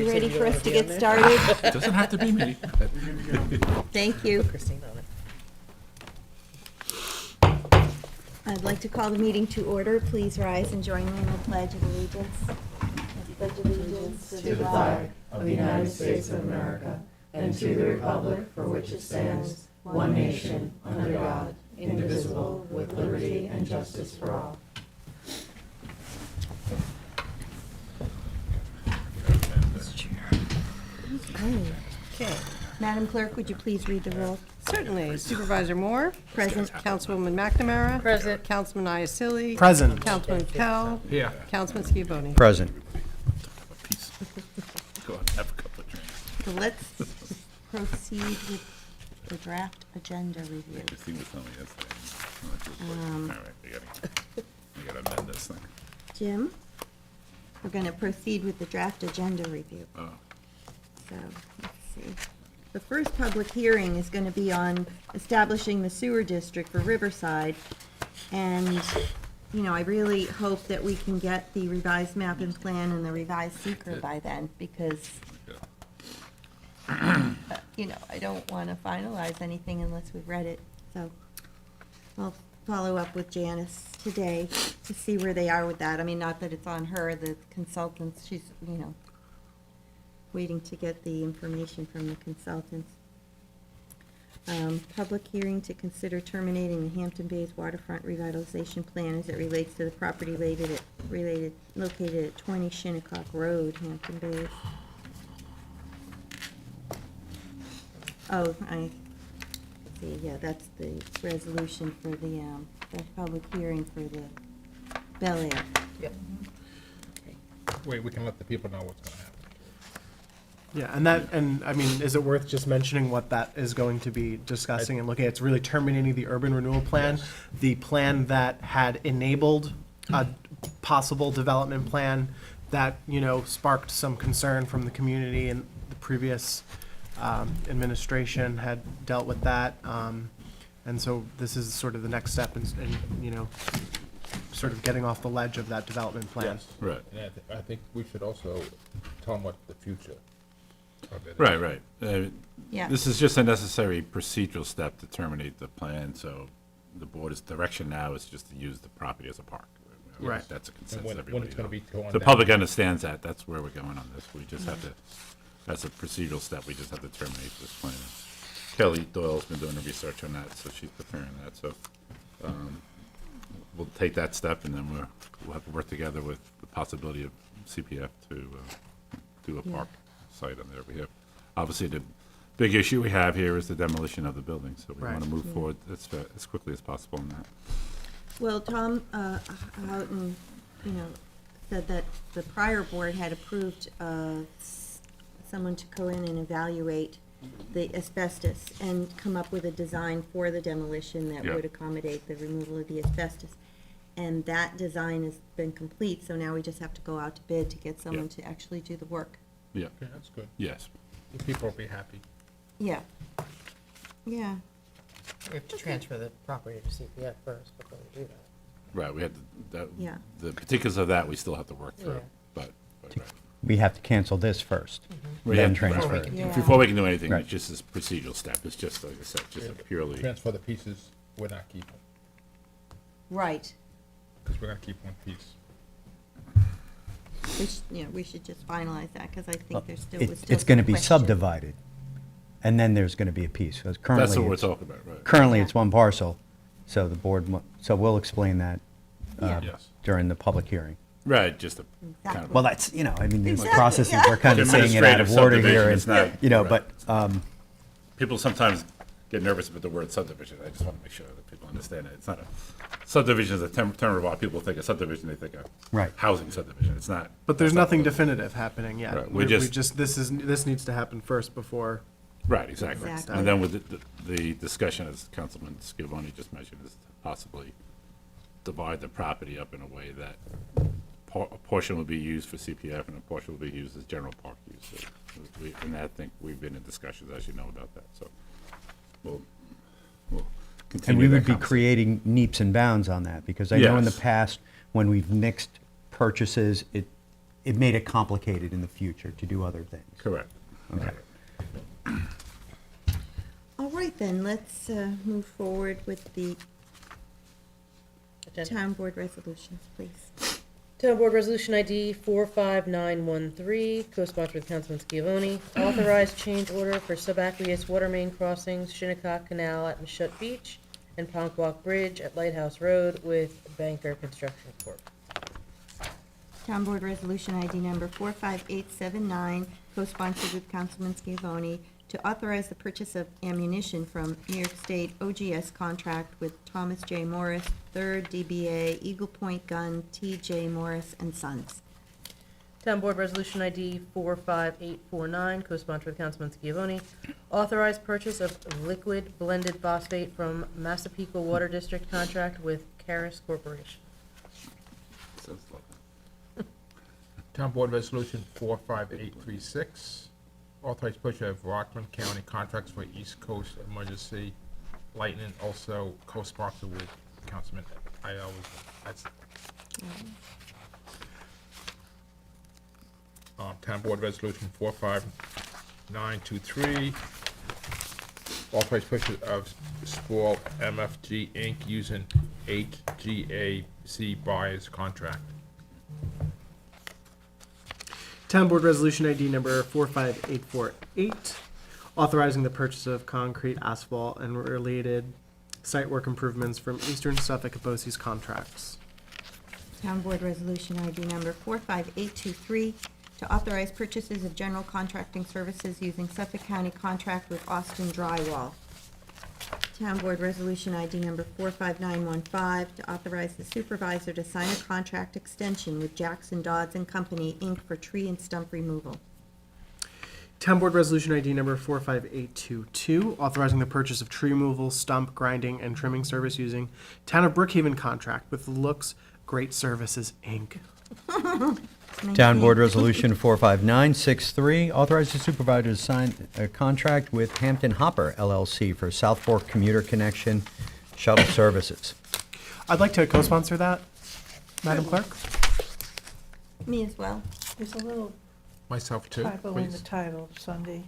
you ready for us to get started? It doesn't have to be me. Thank you. Christine on it. I'd like to call the meeting to order. Please rise and join me in the Pledge of Allegiance. I pledge allegiance To the flag of the United States of America and to the republic for which it stands, one nation, under God, indivisible, with liberty and justice for all. Okay, Madam Clerk, would you please read the roll? certainly. Supervisor Moore? Present. Councilwoman McNamara? Present. Councilman Iacili? Present. Councilman Pell? Yeah. Councilman Scavone? Present. Peace. Go on, have a couple of drinks. So let's proceed with the draft agenda review. Christine was telling me yesterday. All right, we gotta amend this thing. Jim, we're going to proceed with the draft agenda review. Oh, So, let's see. The first public hearing is going to be on establishing the sewer district for Riverside. And, you know, I really hope that we can get the revised map and plan and the revised seeker by then, because, you know, I don't want to finalize anything unless we've read it. So I'll follow up with Janice today to see where they are with that. I mean, not that it's on her, the consultants, she's, you know, waiting to get the information from the consultants. Public hearing to consider terminating the Hampton Bays waterfront revitalization plan as it relates to the property located at 20 Shinnecock Road, Hampton Bays. Oh, I see, yeah, that's the resolution for the public hearing for the Bel Air. Yep. Wait, we can let the people know what's gonna happen. Yeah, and I mean, is it worth just mentioning what that is going to be discussing and looking at? It's really terminating the urban renewal plan, the plan that had enabled a possible development plan that, you know, sparked some concern from the community, and the previous administration had dealt with that. And so this is sort of the next step in, you know, sort of getting off the ledge of that development plan. Yes. right, And I think we should also tell them what the future of it is. right. Yeah. This is just a necessary procedural step to terminate the plan, so the board's direction now is just to use the property as a park. Right. That's a And consensus, when everybody it's gonna be knows. torn The down. public understands that, that's where we're going on this, we just have to, that's a procedural step, we just have to terminate this plan. Kelly Doyle's been doing the research on that, so she's preparing that, so, we'll take that step, and then we'll have to work together with the possibility of CPF to, do a park site on their behalf. Obviously, the big issue we have here is the demolition of the building, so we want to Right. move forward as quickly as possible on that. Well, Tom Houghton, you know, said that the prior board had approved someone to go in and evaluate the asbestos and come up with a design for the demolition that Yeah. would accommodate the removal of the asbestos. And that design has been complete, so now we just have to go out to bid to get someone to actually do the work. Yeah, Okay, that's good. yes. The people will be happy. Yeah. Yeah. We have to transfer the property to CPF first before we do that. Right, we had Yeah. the particulars of that, we still have to work through, Yeah. but right. We have to cancel this first, We then have- transfer we it. can Yeah. Before we can do anything, Right. it's just this procedural step, it's just, like I said, just a purely, Transfer the pieces we're not keeping, Right. because we're gonna keep one piece. We should just finalize that, because I think there's still, It- was still It's going to some be question. subdivided, and then there's going to be a piece. Because that's what we're currently, talking about, right? currently Yeah. it's one parcel, so the board, so we'll explain that Yeah. Yes. during the public hearing. Right, just a kind Exactly. of. Well, that's, you know, I mean, the Exactly, processes, yeah. we're kind of saying it out of Administrative order here, subdivision, and, it's not- you know, right. but, People sometimes get nervous about the word subdivision. I just want to make sure that people understand it. It's not a, subdivision is a term of art. People think of subdivision, they think of Right. housing subdivision. It's not. But there's that's not nothing what it is. definitive happening yet. Right, we just- This needs to happen first before. Right, exactly. Exactly. And then with the discussion, as Councilman Scavone just mentioned, is to possibly divide the property up in a way that a portion will be used for CPF and a portion will be used as general park use. So and I think we've been in discussions, as you know, about that, so we'll and continue we that would be conversation. creating leaps and bounds on that, because I know in the Yes. past, when we've nixed purchases, it made it complicated in the future to do other things. Correct. Okay. All right, then, let's move forward with the Agenda. town board resolutions, please. Town Board Resolution ID 45913, co-sponsored with Councilman Schiavone, authorized change order for subaqueous water main crossings, Shinnecock Canal at Mashut Beach, and Ponquak Bridge at Lighthouse Road with Banker Construction Corp. Town board resolution ID number 45879, co-sponsored with Councilman Schiavone, to authorize the purchase of ammunition from New York State OGS contract with Thomas J. Morris, 3rd DBA, Eagle Point Gun, T.J. Morris and Sons. Town Board Resolution ID 45849, co-sponsored with Councilman Schiavone, authorized purchase of liquid blended phosphate from Massapequa Water District contract with Caris Corporation. Sounds lovely. Town Board Resolution 45836, authorized purchase of Rockland County contracts for East Coast Emergency Lightning, also co-sponsored with Councilman Ayala. That's Town Board Resolution 45923, authorized purchase of Spall MFG Inc. using HGAC buyers contract. Town Board Resolution ID number 45848, authorizing the purchase of concrete, asphalt, and related site work improvements from Eastern Suffolk BOCES contracts. Town board resolution ID number 45823, to authorize purchases of general contracting services using Suffolk County contract with Austin Drywall. Town board resolution ID number 45915, to authorize the supervisor to sign a contract extension with Jackson Dodds and Company, Inc. for tree and stump removal. Town Board Resolution ID number 45822, authorizing the purchase of tree removal, stump grinding, and trimming service using Town of Brookhaven contract with Looks Great Services, Inc. Town Board Resolution 45963, authorize the supervisor to sign a contract with Hampton Hopper LLC for South Fork Commuter Connection Shuttle Services. I'd like to co-sponsor that, Madam Clerk. Me as well. There's a little Myself too, typo in the please. title, Sunday.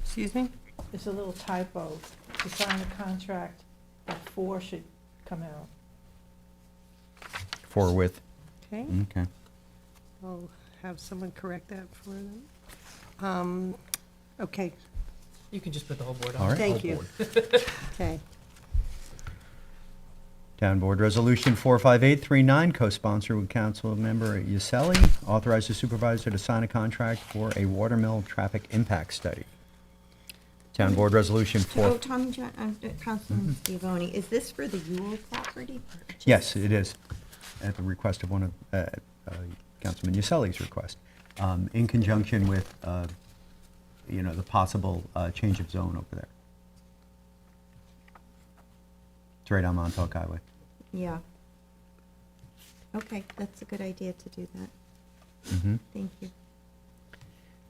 Excuse me? There's a little typo. To sign the contract, that 4 should come out. Forthwith. Okay, Okay. I'll have someone correct that for them. Okay, You can just put the whole board on. All right. thank Whole you. board. Okay. Town Board Resolution 45839, co-sponsored with Councilmember Uselli, authorize the supervisor to sign a contract for a watermill traffic impact study. Town Board Resolution 4... Oh, Tommy John, Councilman Schiavone, is this for the Yule property purchase? Yes, it is, at the request of one of Councilman Uselli's request, in conjunction with, the possible change of zone over there. It's right on Montauk Highway. Yeah. Okay, that's a good idea to do that. Mhm. Thank you.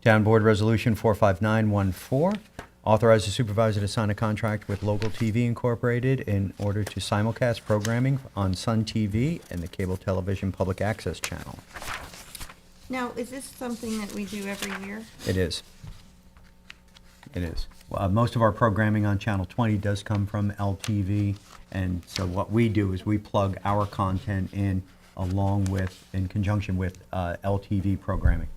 Town Board Resolution 45914, authorize the supervisor to sign a contract with Local TV Incorporated in order to simulcast programming on Sun TV and the cable television public access channel. Now, is this something that we do every year? It is. It is. Most of our programming on Channel 20 does come from LTV, and so what we do is we plug our content in in conjunction with LTV programming.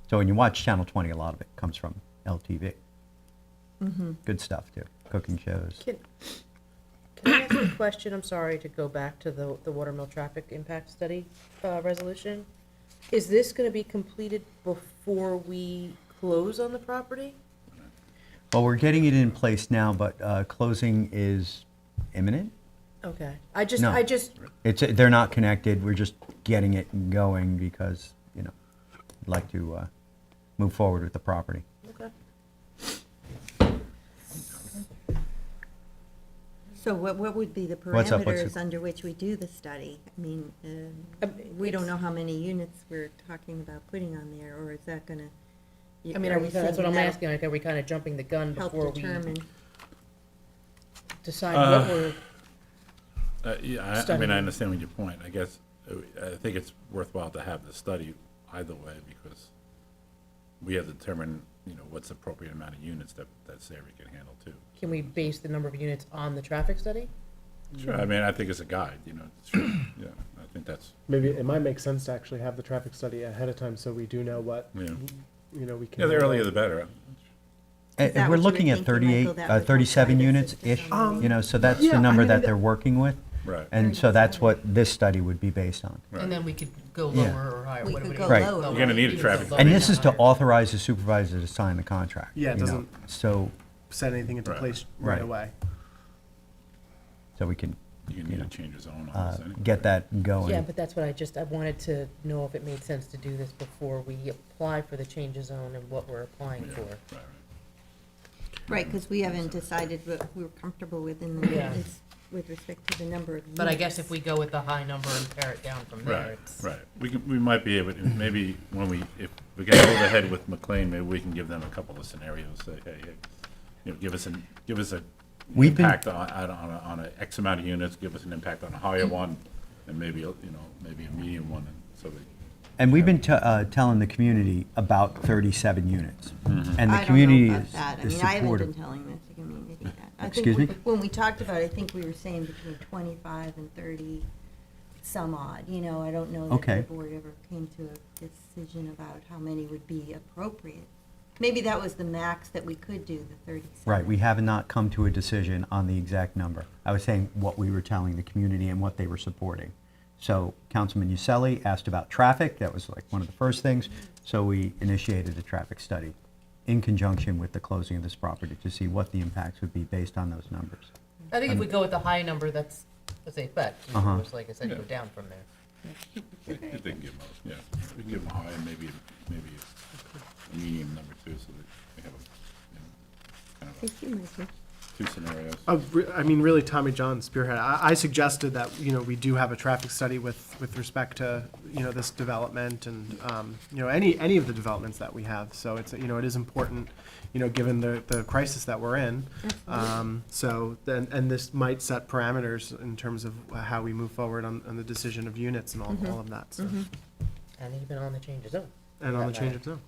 So when you watch Channel 20, a lot of it comes from LTV. Mm-hmm. Good stuff, too. Cooking shows. Can I ask a question? I'm sorry to go back to the watermill traffic impact study resolution. Is this going to be completed before we close on the property? Well, we're getting it in place now, but closing is imminent. Okay. No. They're not connected. We're just getting it going because, I'd like to move forward with the property. Okay. So what would be the What's up? parameters under which we do the study? I mean, we don't know how many units we're talking about putting on there, or is that gonna? I mean, that's what I'm asking. Like, are we kind of jumping the gun Help before we determine. decide what we're? I mean, Study. I understand your point. I guess, I think it's worthwhile to have the study either way, because we have to determine, what's the appropriate amount of units that area can handle too. Can we base the number of units on the traffic study? Sure, I mean, I think it's a guide, sure, yeah, I think that's, Maybe it might make sense to actually have the traffic study ahead of time so we do know what, yeah. we can. Yeah, the earlier the better. Is that We're what you looking were at thinking, Michael, 38, that would 37 help guide us units-ish, if there's some- so that's Yeah, the I number mean, that they're working with. Right. And so that's what this study would be based on. Right. And then we could go Yeah. lower or higher. We whatever could it go is. Right. lower. You're gonna need a You could traffic go study. And lower this is to higher. authorize the supervisor to sign the contract. Yeah, it you know. doesn't- So, Set anything into Right. place right Right. away. so we can You need to change your zone on this anyway. get that going. Yeah, but that's what I wanted to know if it made sense to do this before we apply for the change of zone and what we're applying Yeah, for. right. Right, because we haven't decided what we're comfortable with Yeah. with respect to the number of units. But I guess if we go with the high number and pare it down from there, Right, it's. right. We might be able to, maybe if we get a little ahead with McLean, maybe we can give them a couple of scenarios, say, hey, give us a We've been- impact on a X amount of units, give us an impact on a higher one, and maybe, maybe a medium one, and so that. And we've been telling the community about 37 units. And the I don't community know about is that. I is mean, I haven't been supportive. telling the community that. I think Excuse me? When we talked about it, I think we were saying between 25 and 30 some odd, I don't know that Okay. the board ever came to a decision about how many would be appropriate. Maybe that was the max that we could do, the 37. Right, we have not come to a decision on the exact number. I was saying what we were telling the community and what they were supporting. So Councilman Uselli asked about traffic, that was like one of the first things. So we initiated a traffic study in conjunction with the closing of this property to see what the impacts would be based on those numbers. I think if we go with the high number, that's a safe bet. We can always, like I said, go Yeah. down from there. They can give them, yeah, we can give them a high and maybe a medium number too, so that we have kind of Thank you, Michael. two scenarios. I mean, really, Tommy John spearhead. I suggested that, we do have a traffic study with respect to, this development and, any of the developments that we have. So it's, it is important, given the crisis that we're in. So then, and this might set parameters in terms of how we move forward on the decision of units and all of that, so. And even on the change of zone. And on the change of zone.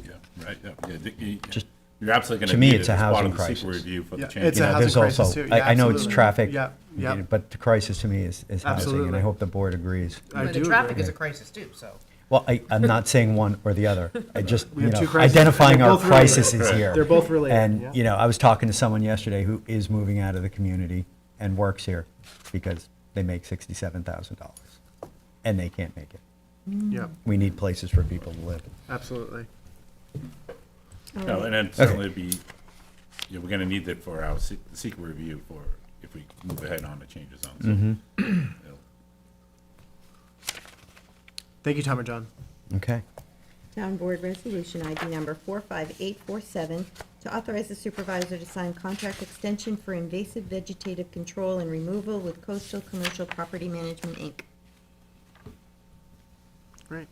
Yeah, right, yeah. Just- You're absolutely to gonna me, need it it's a as part housing of the secret crisis. review for the Yeah, change. it's a housing There's crisis also, too. Yeah, I know it's absolutely. traffic, Yeah. but the crisis to me is housing, and Absolutely. I hope the board agrees. I But do the traffic agree. is a crisis too, so. Well, I'm not saying one or the other. I just, We have two crises. identifying They're our both related. crises here. They're both related, yeah. And, I was talking to someone yesterday who is moving out of the community and works here because they make $67,000 and they can't make it. Yeah, We need places for people to live. absolutely. No, and then certainly be, we're gonna need that for our secret review for, if we move ahead on the change of zones. So, Thank you, Tommy John. Okay. Town Board Resolution ID number 45847 to authorize the supervisor to sign contract extension for invasive vegetative control and removal with Coastal Commercial Property Management, Inc. Right.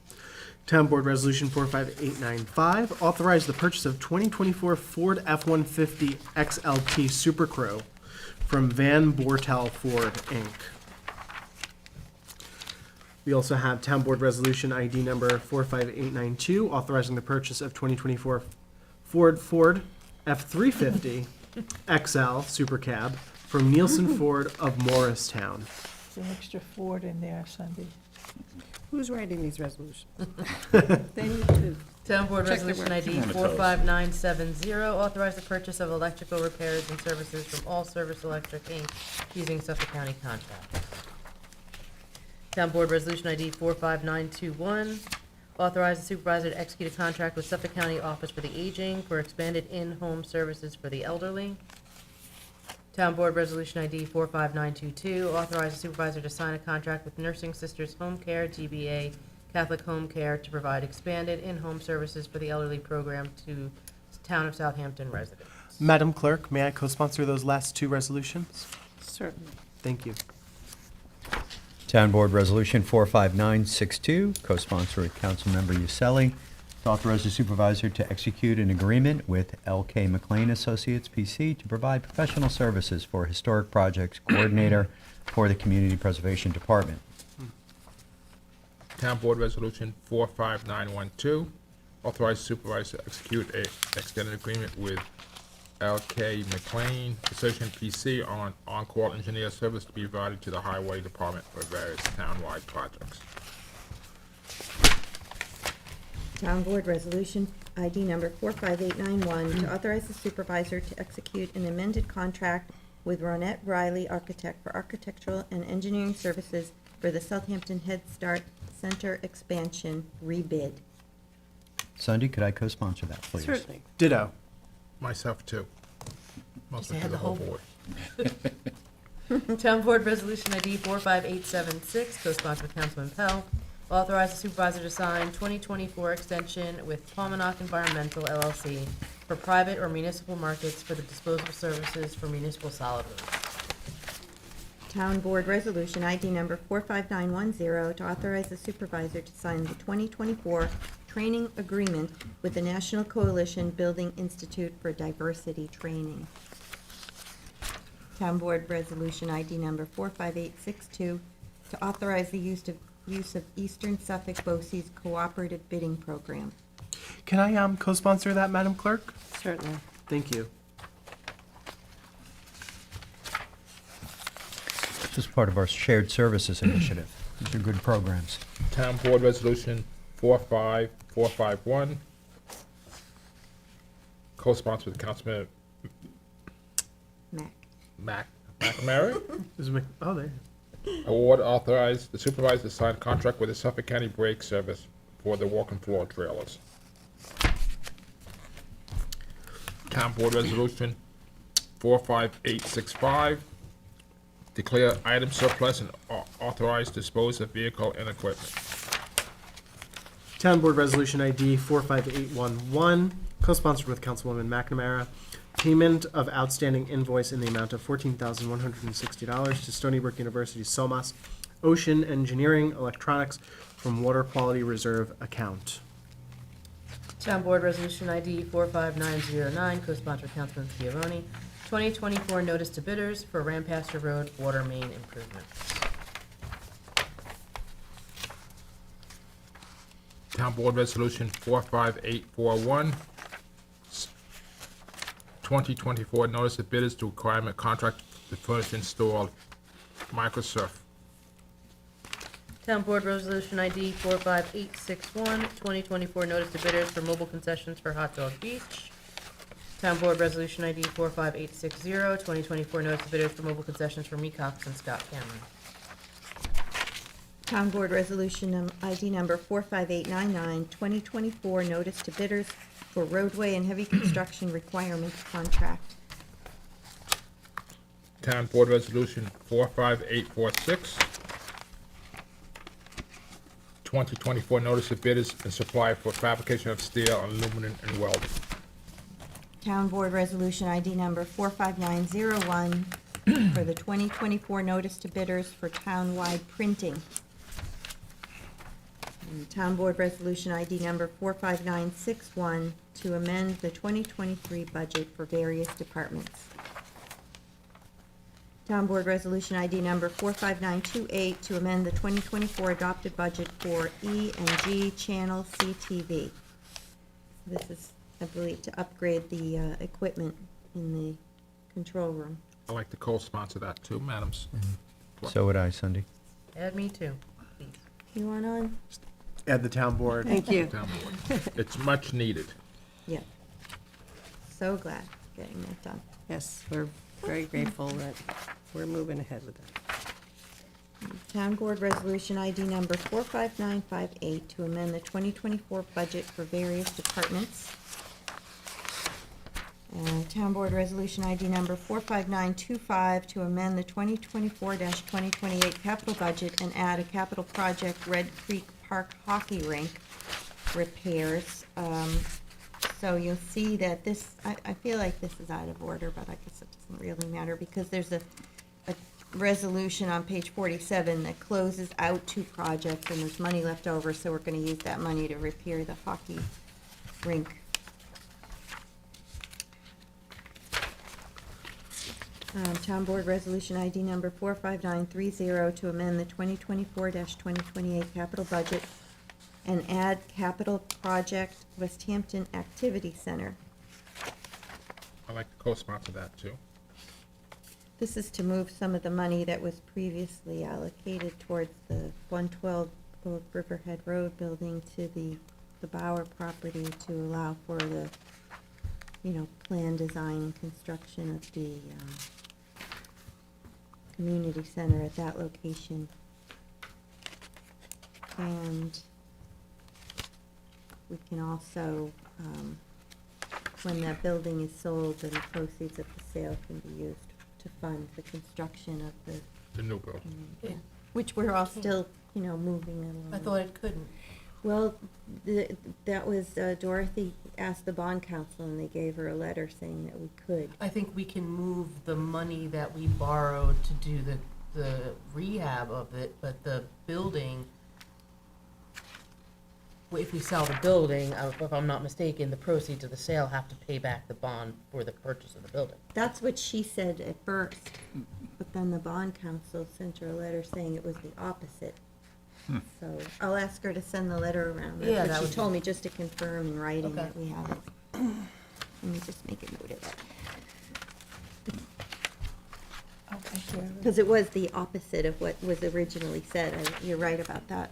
Town Board Resolution 45895, authorize the purchase of 2024 Ford F-150 XLT Super Crew from Van Bortel Ford, Inc. We also have Town Board Resolution ID number 45892, authorizing the purchase of 2024 Ford F-350 XL Super Cab from Nielsen Ford of Morristown. There's an extra Ford in there, Sunday. Who's writing these resolutions? They need to. Town Board Check the Resolution ID On the toes. 45970, authorize the purchase of electrical repairs and services from All Service Electric, Inc., using Suffolk County contracts. Town Board Resolution ID 45921, authorize the supervisor to execute a contract with Suffolk County Office for the Aging for expanded in-home services for the elderly. Town Board Resolution ID 45922, authorize the supervisor to sign a contract with Nursing Sisters Home Care, DBA Catholic Home Care, to provide expanded in-home services for the elderly program to Town of Southampton residents. Madam Clerk, may I co-sponsor those last two resolutions? Certainly. Thank you. Town Board Resolution 45962, co-sponsored with Councilmember Uselli, to authorize the supervisor to execute an agreement with L.K. McLean Associates, P.C., to provide professional services for Historic Projects Coordinator for the Community Preservation Department. Town Board Resolution 45912, authorize supervisor to execute a extended agreement with L.K. McLean, Association PC on-call engineer service to be provided to the Highway Department for various townwide projects. Town Board Resolution ID number 45891 to authorize the supervisor to execute an amended contract with Ronette Riley Architect for architectural and engineering services for the Southampton Head Start Center expansion rebid. Sunday, could I co-sponsor that, please? Certainly. Ditto. Myself too. Mostly I for had the the whole whole- board. Town Board Resolution ID 45876, co-sponsored with Councilman Pell, authorize the supervisor to sign 2024 extension with Palmanock Environmental LLC for private or municipal markets for the disposal services for municipal solid waste. Town Board Resolution ID number 45910 to authorize the supervisor to sign the 2024 training agreement with the National Coalition Building Institute for Diversity Training. Town Board Resolution ID number 45862 to authorize the use of Eastern Suffolk BOCES cooperative bidding program. Can I co-sponsor that, Madam Clerk? Certainly. Thank you. This is part of our shared services initiative. These are good programs. Town Board Resolution 45451, co-sponsored with Councilman McNamara. Oh, there. Award authorized the supervisor to sign contract with the Suffolk County Brake Service for the walk-in floor trailers. Town Board Resolution 45865, declare item surplus and authorize dispose of vehicle and equipment. Town Board Resolution ID 45811, co-sponsored with Councilwoman McNamara. Payment of outstanding invoice in the amount of $14,160 to Stony Brook University SOMAS Ocean Engineering Electronics from Water Quality Reserve account. Town Board Resolution ID 45909, co-sponsored with Councilman Schiavone, 2024 notice to bidders for Rampaster Road water main improvements. Town Board Resolution 45841, 2024 notice of bidders to requirement contract to furnish and install Microsoft. Town Board Resolution ID 45861, 2024 notice to bidders for mobile concessions for Hot Dog Beach. Town Board Resolution ID 45860, 2024 notice to bidders for mobile concessions for Mecox and Scott Cameron. Town Board Resolution ID number 45899, 2024 notice to bidders for roadway and heavy construction requirements contract. Town Board Resolution 45846, 2024 notice of bidders and supply for fabrication of steel, aluminum, and welding. Town Board Resolution ID number 45901 for the 2024 notice to bidders for townwide printing. And Town Board Resolution ID number 45961 to amend the 2023 budget for various departments. Town Board Resolution ID number 45928 to amend the 2024 adopted budget for E&G Channel CTV. This is, I believe, to upgrade the equipment in the control room. I'd like to co-sponsor that too, madams. So would I, Sunday. Add me too, please. You want on? Add the Town Board. Thank you. Town Board. It's much needed. Yeah. So glad getting that done. Yes, we're very grateful that we're moving ahead with that. Town Board Resolution ID number 45958 to amend the 2024 budget for various departments. Town Board Resolution ID number 45925 to amend the 2024-2028 capital budget and add a capital project Red Creek Park Hockey Rink repairs. So you'll see that this, I feel like this is out of order, but I guess it doesn't really matter because there's a resolution on page 47 that closes out two projects and there's money left over, so we're gonna use that money to repair the hockey rink. Town Board Resolution ID number 45930 to amend the 2024-2028 capital budget and add capital project West Hampton Activity Center. I'd like to co-sponsor that too. This is to move some of the money that was previously allocated towards the 112 Old Riverhead Road building to the Bauer property to allow for the, plan, design, and construction of the community center at that location. And we can also, when that building is sold, then the proceeds of the sale can be used to fund the construction of The new bill. which we're all still, moving along. I thought it couldn't. Well, that was, Dorothy asked the bond council, and they gave her a letter saying that we could. I think we can move the money that we borrowed to do the rehab of it, but the building, if we sell the building, if I'm not mistaken, the proceeds of the sale have to pay back the bond for the purchase of the building. That's what she said at first, but then the bond council sent her a letter saying it was the opposite. So I'll ask her to send the letter around. Yeah, That's that what would she told me, just to confirm in writing Okay. that we have it. Let me just make a note of that. Because it was the opposite of what was originally said. You're right about that.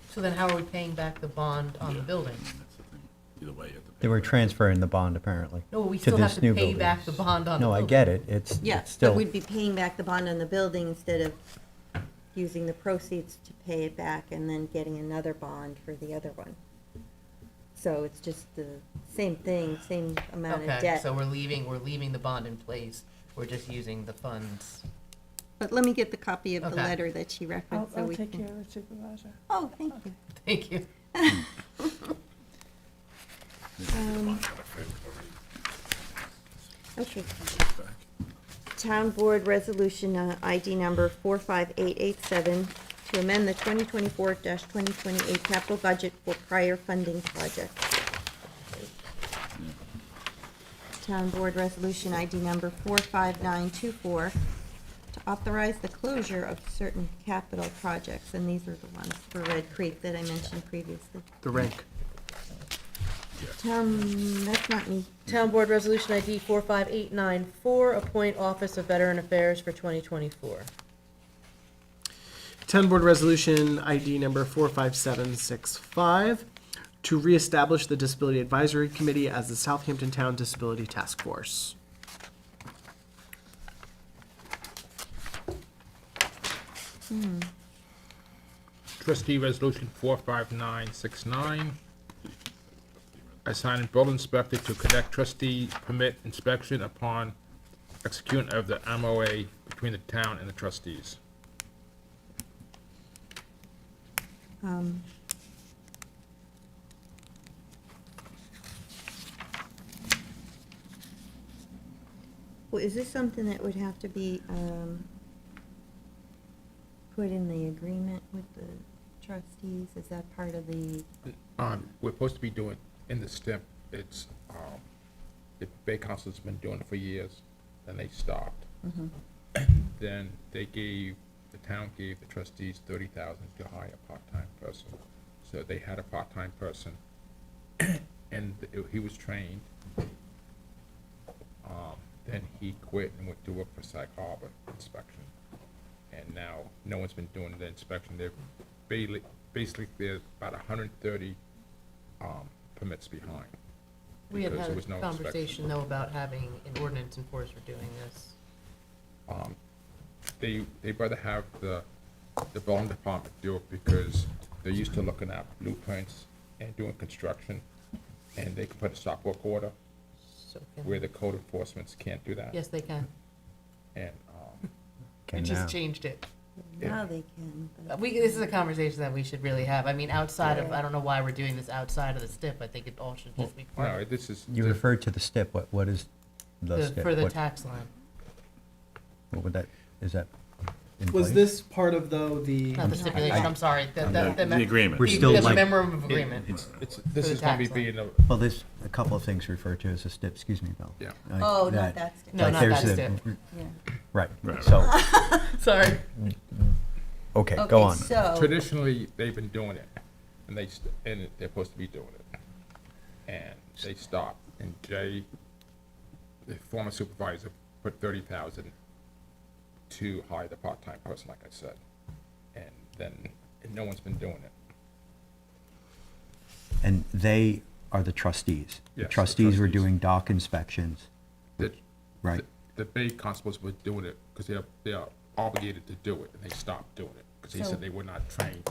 So then how are we paying back the bond on the building? That's the thing. Either way, you have to pay. They were for it. transferring the bond, apparently. No, we to still have this to new pay building. back the bond on the No, building. I get it. It's Yes, but still, we'd be paying back the bond on the building instead of using the proceeds to pay it back and then getting another bond for the other one. So it's just the same thing, same amount of Okay, debt. so we're leaving the bond in place, we're just using the funds. But let me get the copy of the Okay. letter that she referenced so we can. of it, Supervisor. Oh, thank you. Thank you. Okay. Town Board Resolution ID number 45887 to amend the 2024-2028 capital budget for prior funding projects. Town Board Resolution ID number 45924 to authorize the closure of certain capital projects, and these are the ones for Red Creek that I mentioned previously. The rank. That's not me. Town Board Resolution ID 45894, appoint Office of Veteran Affairs for 2024. Town Board Resolution ID number 45765 to reestablish the Disability Advisory Committee as the Southampton Town Disability Task Force. Trustee Resolution 45969, assigning building inspector to conduct trustee permit inspection upon execution of the MOA between the town and the trustees. Well, is this something that would have to be, put in the agreement with the trustees? Is that part of the, We're supposed to be doing, in the STIP, it's, the Bay Council's been doing it for years, then they stopped. Then they gave, the town gave the trustees $30,000 to hire a part-time person. So they had a part-time person, and he was trained. Then he quit and went to work for Sag Harbor Inspection. And now, no one's been doing the inspection. They're basically, they're about 130 permits behind. We had because had there a was no conversation, though, about having an ordinance enforcer doing this. They'd rather have the building department do it because they're used to looking at blueprints and doing construction, and they can put a stop work order So can- where the code enforcements can't do that. Yes, they can. And, We can just now. changed it. now they can, but. This is a conversation that we should really have. I mean, outside of, I don't know why we're doing this outside of the STIP. I think it all should just be part no, of this is. You referred to the STIP. What is the STIP? for the What- tax line. What would that, is that in Was place. this part of, though, the? Not the stipulation, I'm sorry, The agreement. We're still There's a like- memorandum of agreement. This the is gonna be tax being a, Well, there's a couple of things referred to as a stip, excuse me, Bill. Yeah. Like Oh, not that stip. No, like not there's that a- stip. Yeah. Right, Right. so, Sorry. okay, go Okay, on. so, traditionally, they've been doing it, and and they're supposed to be doing it. And they stopped, and Jay, the former supervisor, put 30,000 to hire the part-time person, like I said. And no one's been doing it. And they are the trustees. The Yes, the trustees were trustees. doing dock inspections, The- right? The Bay constables were doing it because they are obligated to do it, and they stopped doing it because they So- said they were not trained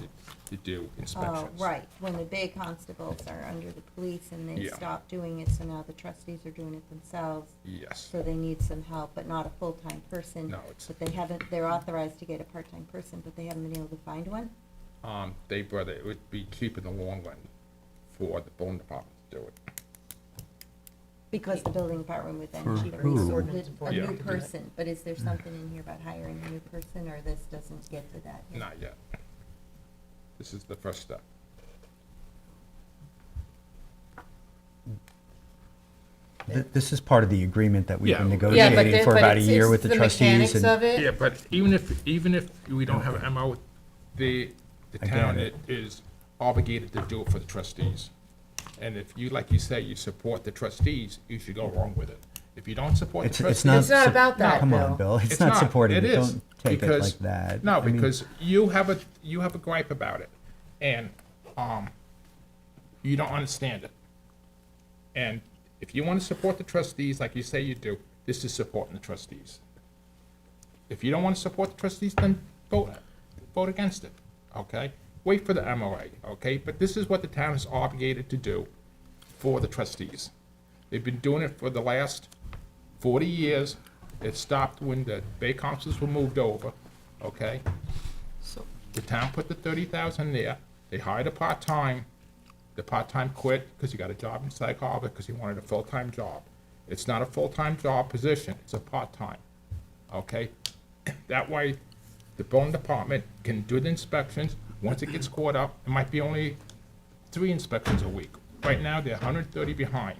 to do oh, inspections. right, when the Bay constables are under the police and they Yeah. stop doing it, so now the trustees are doing it themselves. Yes. So they need some help, but not a full-time person. No, it's- But they haven't, they're authorized to get a part-time person, but they haven't been able to find one? They brother, it would be cheap in the long run for the bone department to do it. Because the building department would then For keep who? a Yeah. new person, but is there something in here about hiring a new person, or this doesn't get to that yet? Not yet. This is the first step. This is part of the agreement that we've Yeah. been Yeah, but negotiating for about a year with the trustees. mechanics and of it. Yeah, but even if we don't have an MO, the I town get it. is obligated to do it for the trustees. And if you, like you say, you support the trustees, you should go along with it. If you don't support the It's trustees. not. It's not sup- about that, Come on, Bill. Bill, it's not supporting It it, is, don't take it because- like that. No, I mean, because you have a gripe about it, and, you don't understand it. And if you wanna support the trustees, like you say you do, this is supporting the trustees. If you don't wanna support the trustees, then vote against it, okay? Wait for the MOA, okay? But this is what the town is obligated to do for the trustees. They've been doing it for the last 40 years. It stopped when the Bay Constables were moved over, okay? The town put the 30,000 there. They hired a part-time. The part-time quit because he got a job in Sag Harbor because he wanted a full-time job. It's not a full-time job position, it's a part-time, okay? That way, the bone department can do the inspections. Once it gets caught up, it might be only 3 inspections a week. Right now, they're 130 behind,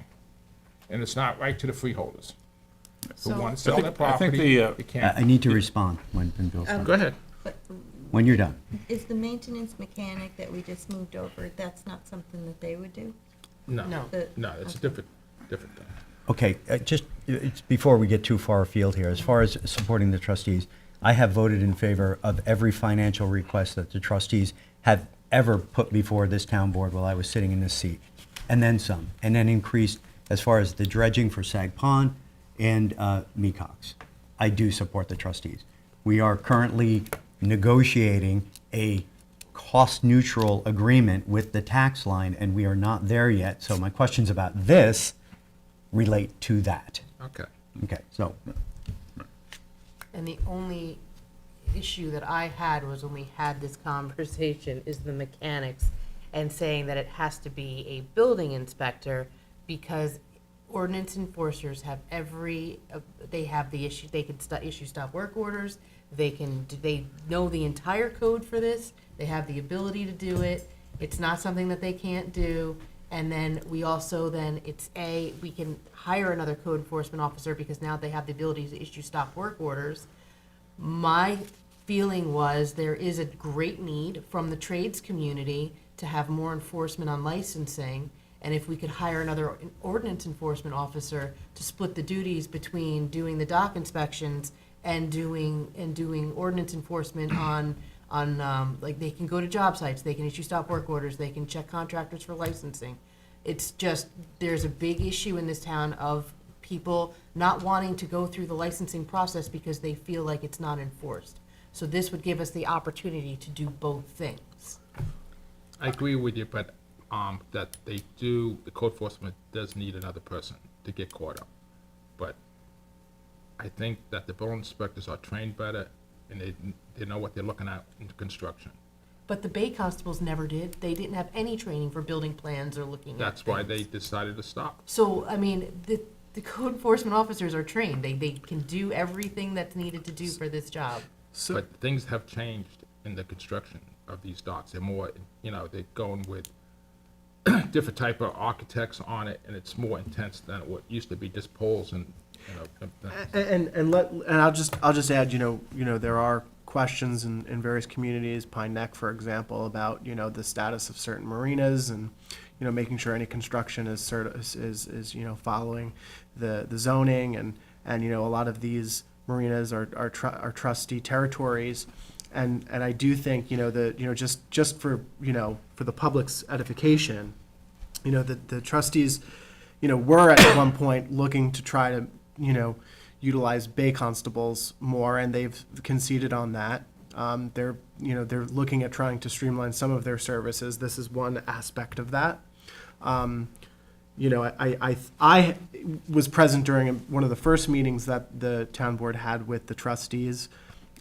and it's not right to the freeholders. Who want to sell their I think property, the, they can't. I need to respond when Bill's done. Go ahead. But When you're done. is the maintenance mechanic that we just moved over, that's not something that they would do? No, No. no, it's a different thing. Okay, it's before we get too far afield here, as far as supporting the trustees, I have voted in favor of every financial request that the trustees have ever put before this town board while I was sitting in this seat, and then some, and then increased as far as the dredging for Sag Pond and Mecox. I do support the trustees. We are currently negotiating a cost-neutral agreement with the tax line, and we are not there yet, so my questions about this relate to that. Okay. Okay, so, And the only issue that I had was when we had this conversation is the mechanics and saying that it has to be a building inspector because ordinance enforcers have they have the issue, they can issue stop work orders, they know the entire code for this, they have the ability to do it, it's not something that they can't do. And then we also we can hire another code enforcement officer because now they have the ability to issue stop work orders. My feeling was there is a great need from the trades community to have more enforcement on licensing. And if we could hire another ordinance enforcement officer to split the duties between doing the dock inspections and doing ordinance enforcement on like they can go to job sites, they can issue stop work orders, they can check contractors for licensing. It's just, there's a big issue in this town of people not wanting to go through the licensing process because they feel like it's not enforced. So this would give us the opportunity to do both things. I agree with you, but, that the code enforcement does need another person to get caught up. But I think that the building inspectors are trained better and they know what they're looking at in construction. But the Bay Constables never did. They didn't have any training for building plans or looking at That's why they things. decided to stop. So, I mean, the code enforcement officers are trained. They can do everything that's needed to do for this job. So, But things have changed in the construction of these docks. They're more, they're going with different type of architects on it, and it's more intense than what used to be, just poles and, and I'll just add, there are questions in various communities, Pine Neck, for example, about, the status of certain marinas and, making sure any construction is following the zoning and, a lot of these marinas are trustee territories. And I do think, just for the public's edification, the trustees, were at one point looking to try to, utilize bay constables more, and they've conceded on that. They're looking at trying to streamline some of their services. This is one aspect of that. I was present during one of the first meetings that the town board had with the trustees,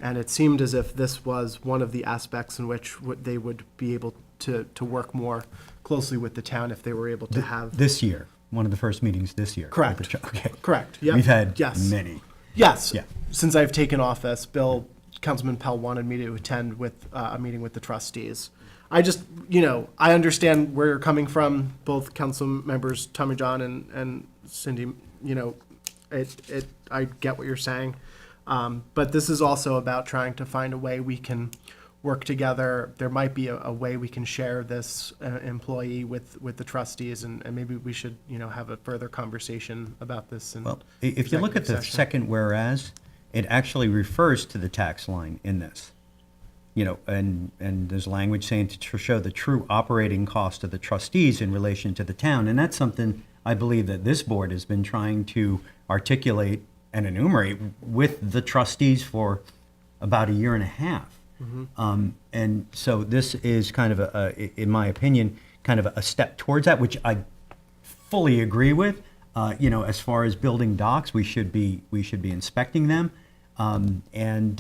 and it seemed as if this was one of the aspects in which they would be able to work more closely with the town if they were able to have. This year, one of the first meetings this year. Correct. Okay. Correct, yeah. We've had Yes. many. Yes. Yeah. Since I've taken office, Councilman Pell wanted me to attend with a meeting with the trustees. I just, I understand where you're coming from, both council members, Tommy John and Cindy, I get what you're saying. But this is also about trying to find a way we can work together. There might be a way we can share this employee with the trustees, and maybe we should, have a further conversation about this. Well, if you look at the second whereas, it actually refers to the tax line in this. And there's language saying to show the true operating cost of the trustees in relation to the town. And that's something I believe that this board has been trying to articulate and enumerate with the trustees for about a year and a half. And so this is kind of in my opinion, kind of a step towards that, which I fully agree with. As far as building docks, we should be inspecting them, and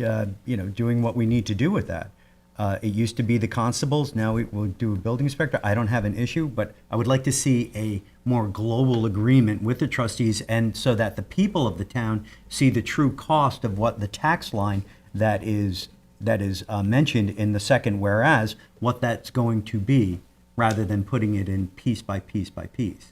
doing what we need to do with that. It used to be the constables, now we'll do a building inspector. I don't have an issue, but I would like to see a more global agreement with the trustees, and so that the people of the town see the true cost of what the tax line that is mentioned in the second whereas, what that's going to be, rather than putting it in piece by piece by piece.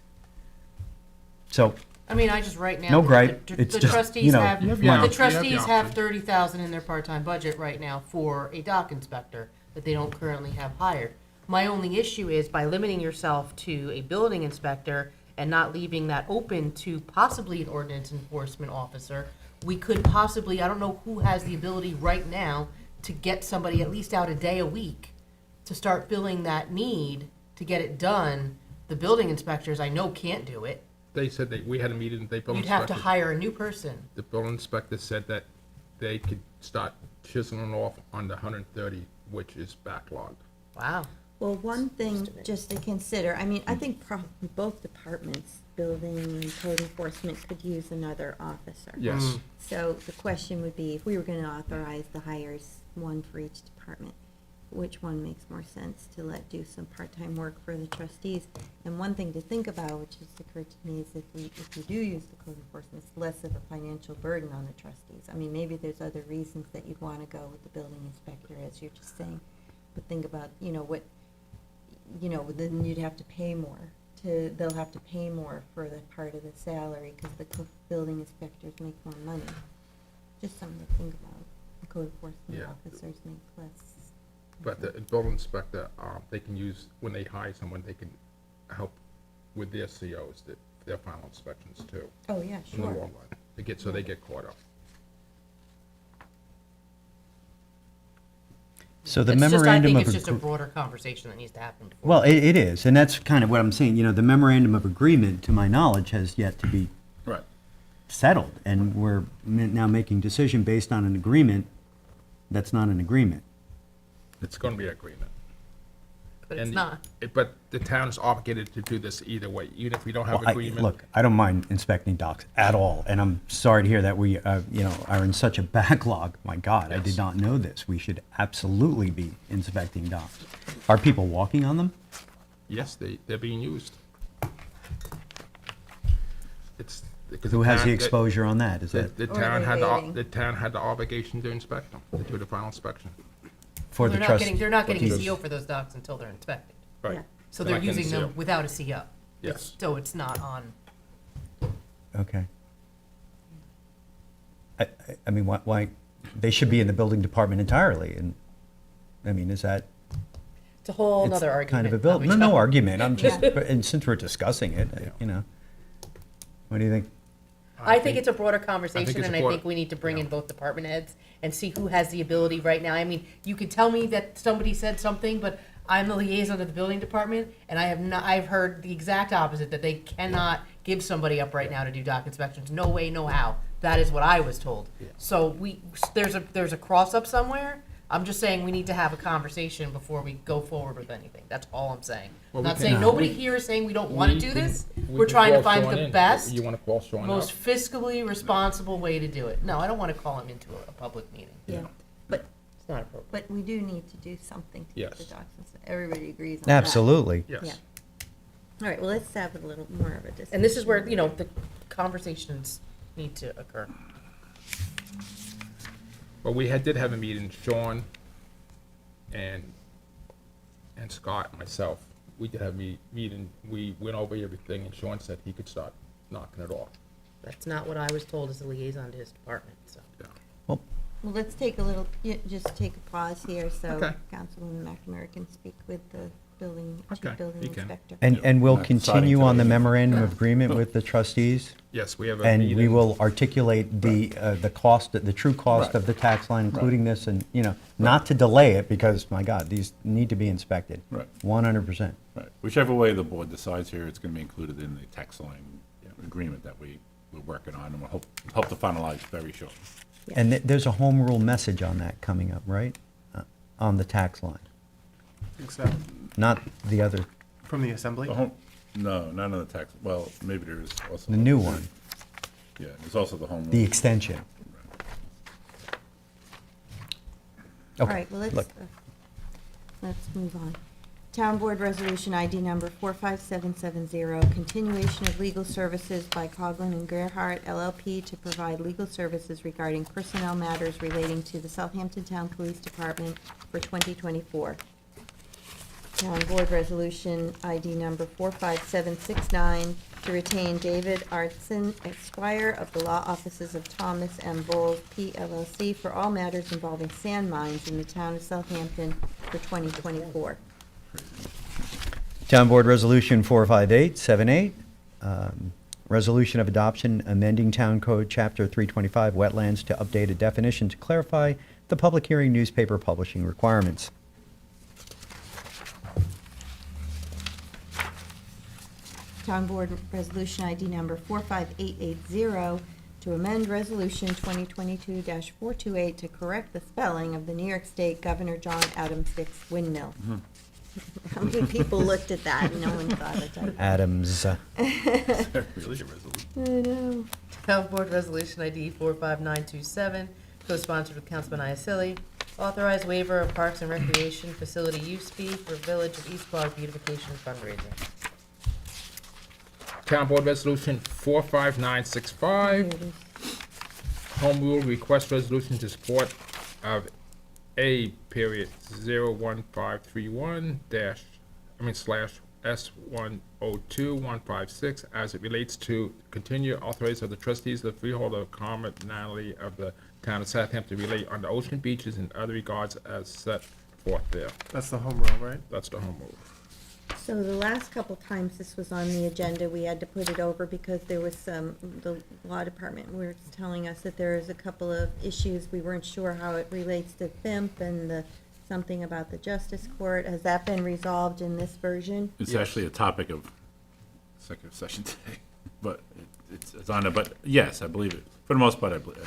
So, I mean, I just, right now. No gripe. The It's just, trustees have, You have the the option. trustees have option. 30,000 in their part-time budget right now for a dock inspector that they don't currently have hired. My only issue is by limiting yourself to a building inspector and not leaving that open to possibly an ordinance enforcement officer, we could possibly, I don't know who has the ability right now to get somebody at least out a day a week to start filling that need to get it done. The building inspectors, I know, can't do it. They said that, we had a meeting, the building You'd have to inspector, hire a new person. the building inspector said that they could start chiseling off on the 130, which is backlogged. Wow. Well, one thing just to consider, I mean, I think probably both departments, building and code enforcement, could use another officer. Yes. So the question would be, if we were gonna authorize the hires, one for each department, which one makes more sense to let do some part-time work for the trustees? And one thing to think about, which has occurred to me, is if you do use the code enforcement, it's less of a financial burden on the trustees. I mean, maybe there's other reasons that you'd wanna go with the building inspector, as you're just saying. But think about, then you'd have to pay more they'll have to pay more for the part of the salary, because the building inspectors make more money. Just something to think about. The code enforcement Yeah. officers make less. But the building inspector, they can use, when they hire someone, they can help with their COs, their final inspections too, Oh, yeah, in the sure. long run. They get caught up. so the It's just, I memorandum think of it's just a agree- broader conversation that needs to happen before. well, it is, and that's kind of what I'm saying. The memorandum of agreement, to my knowledge, has yet to be Right. settled, and we're now making decision based on an agreement that's not an agreement. It's gonna be an agreement. But it's And not. But the town is obligated to do this either way, even if we don't have Well, agreement. Look, I don't mind inspecting docks at all, and I'm sorry to hear that we, are in such a backlog. My God, I did Yes. not know this. We should absolutely be inspecting docks. Are people walking on them? Yes, they're being used. It's, because Who has the town- exposure on that? Is that The Or town they're had waiting. the town had the obligation to inspect them, to do the final inspection. for the They're not trust? getting, they're not getting a trustees? CO for those docks until they're inspected. Yeah. Right. So They're they're not getting using them CO. without a CO. Yes. So it's not on, Okay. I mean, why, they should be in the building department entirely, and, I mean, is that? it's a whole it's nother argument. Kind of a bill, probably, no, no John. argument, I'm just, Yeah. and since we're discussing it, you know, what do you think? I think it's a broader conversation, it's and a I broad- think we need to bring in yeah. both department heads and see who has the ability right now. I mean, you could tell me that somebody said something, but I'm the liaison of the building department, and I have not, I've heard the exact opposite, that they cannot give somebody up right now to do dock inspections. No way, no how. That is what I was told. So there's a cross up somewhere. I'm just saying we need to have a conversation before we go forward with anything. That's all I'm saying. Well, I'm we not can- saying, No. nobody here is saying we don't want to do this. We We're can trying to call find Sean the in. best, You wanna call Sean most up? fiscally responsible way to do it. No, I don't want to call him into a public meeting. Yeah, but, It's not appropriate. but we do need to do something to get the Yes. docks, everybody agrees on that. Absolutely. Yeah. Yes. All right, well, let's have a little more of a discussion. And this is where, you know, the conversations need to occur. But we did have a meeting, Sean and Scott and myself. We did have a meeting, we went over everything, and Sean said he could start knocking it off. That's not what I was told as a liaison to his department, so. Well, let's take a little, just take a pause here, so Okay. Councilwoman McNamara can speak with the building, Okay, chief building he can. inspector. And we'll Not deciding continue on the today. memorandum of agreement with the trustees, Yes, we have a and meeting. we will articulate the cost, the true cost Right. of the tax line, including this, and, you know, not to delay it, because, my God, these need to be inspected. Right. 100%. Right, whichever way the board decides here, it's gonna be included in the tax line agreement that we're working on, and we'll hope to finalize very shortly. And there's a home rule message on that coming up, right? On the tax line, I think so. not the other, From the assembly? No, not on the tax, well, maybe there is also. the new one, Yeah, there's also the home the rule. extension. All Okay, right, well, look. let's move on. Town Board Resolution ID number 45770, continuation of legal services by Coughlin and Gerhardt LLP to provide legal services regarding personnel matters relating to the Southampton Town Police Department for 2024. Town Board Resolution ID number 45769, to retain David Artson Esquire of the Law Offices of Thomas M. Bowles, PLLC, for all matters involving sand mines in the town of Southampton for 2024. Town Board Resolution 45878, resolution of adoption amending Town Code Chapter 325 Wetlands to update a definition to clarify the public hearing newspaper publishing requirements. Town Board Resolution ID number 45880, to amend Resolution 2022-428 to correct the spelling of the New York State Governor John Adams Dix windmill. How many people looked at that and no one thought of that? Adams, Really, a resolution? I know. Town Board Resolution ID 45927, co-sponsored with Councilman Iacilli, authorize waiver of Parks and Recreation facility use fee for Village of East Quogue beautification fundraiser. Town Board Resolution 45965, Here it is. Home Rule Request Resolution to support of A period 01531 dash, slash S102156 as it relates to continue authorization of the trustees of the freeholder commonality of the town of Southampton relate on the ocean beaches and other regards as set forth there. That's the home rule, right? That's the home rule. So the last couple times this was on the agenda, we had to put it over because there was the law department was telling us that there is a couple of issues. We weren't sure how it relates to FIMP and something about the Justice Court. Has that been resolved in this version? It's Yes. actually a topic of executive session today, but it's on it, but yes, I believe it. For the most part, it has,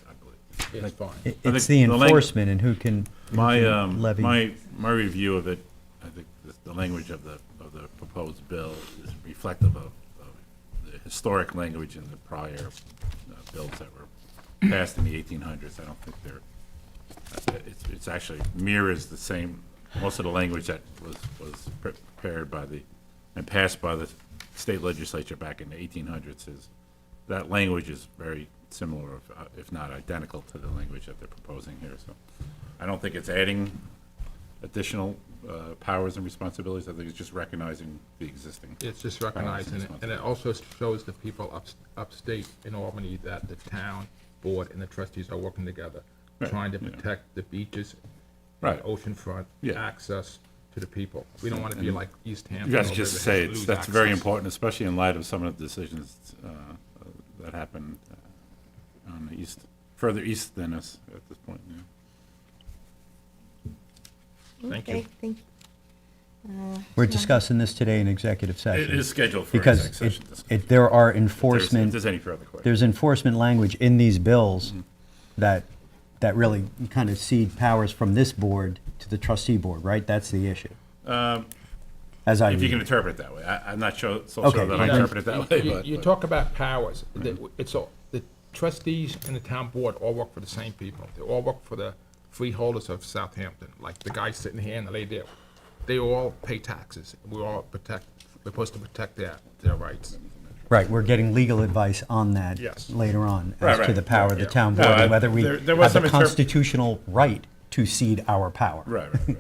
I believe. It's fine. it's think the the lang- enforcement and who can My, levy. my review of it, I think the language of the proposed bill is reflective of the historic language in the prior bills that were passed in the 1800s. I don't think it's actually mirrors the same, most of the language that was prepared by and passed by the state legislature back in the 1800s is that language is very similar, if not identical, to the language that they're proposing here, so. I don't think it's adding additional powers and responsibilities, I think it's just recognizing the existing. It's just recognizing it, and it also shows the people upstate in Albany that the town board and the trustees are working together, Right, trying to yeah. protect the beaches, Right. oceanfront, Yeah. access to the people. We don't want to be And like East You Hampton. guys or just Riverhead, say lose that's very access. important, especially in light of some of the decisions that happened on the east, further east than us at this point, yeah. Thank Okay, you. thank you. We're discussing this today in executive session. It is scheduled for Because exec session discussion. there are If enforcement, there's any further questions. there's enforcement language in these bills that really kind of cede powers from this board to the trustee board, right? That's the issue. As I If you read can it. interpret it that way. I'm not so Okay, sure that I then- interpret it that way, but. You talk about powers, it's all, the trustees and the town board all work for the same people. They all work for the freeholders of Southampton, like the guy sitting here and the lady there. They all pay taxes. We're supposed to protect their rights. Right, we're getting legal advice on that Yes. later on Right, as to right. the power of the Yeah. town No, board I- and whether we there was have the some constitutional right to cede our power. Right, right, right.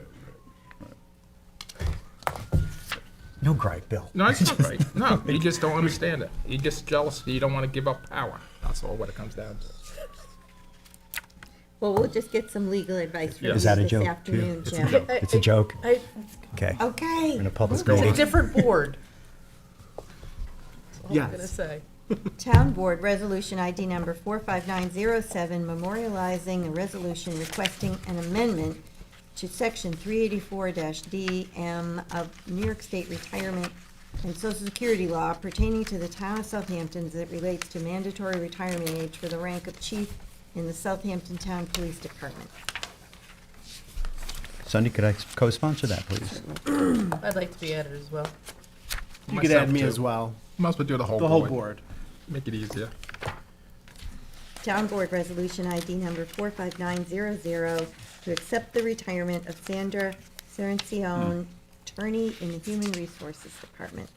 No gripe, Bill. No, it's not right. No, you just don't understand it. You're just jealous. You don't want to give up power. That's all what it comes down to. Well, we'll just get some legal advice from you Is that a this joke, afternoon, too? Jim. It's a joke? I, Okay. Okay. In a public it's a meeting. different board. That's all I'm Yes. gonna say. Town Board Resolution ID number 45907, memorializing a resolution requesting an amendment to Section 384-DM of New York State Retirement and Social Security Law pertaining to the town of Southampton as it relates to mandatory retirement age for the rank of chief in the Southampton Town Police Department. Sunday, could I co-sponsor that, please? I'd like to be added as well. You could Myself, add me too. as well. Might as well do the whole The board. whole board. Make it easier. Town Board Resolution ID number 45900, to accept the retirement of Sandra Cerencione, attorney in the Human Resources Department.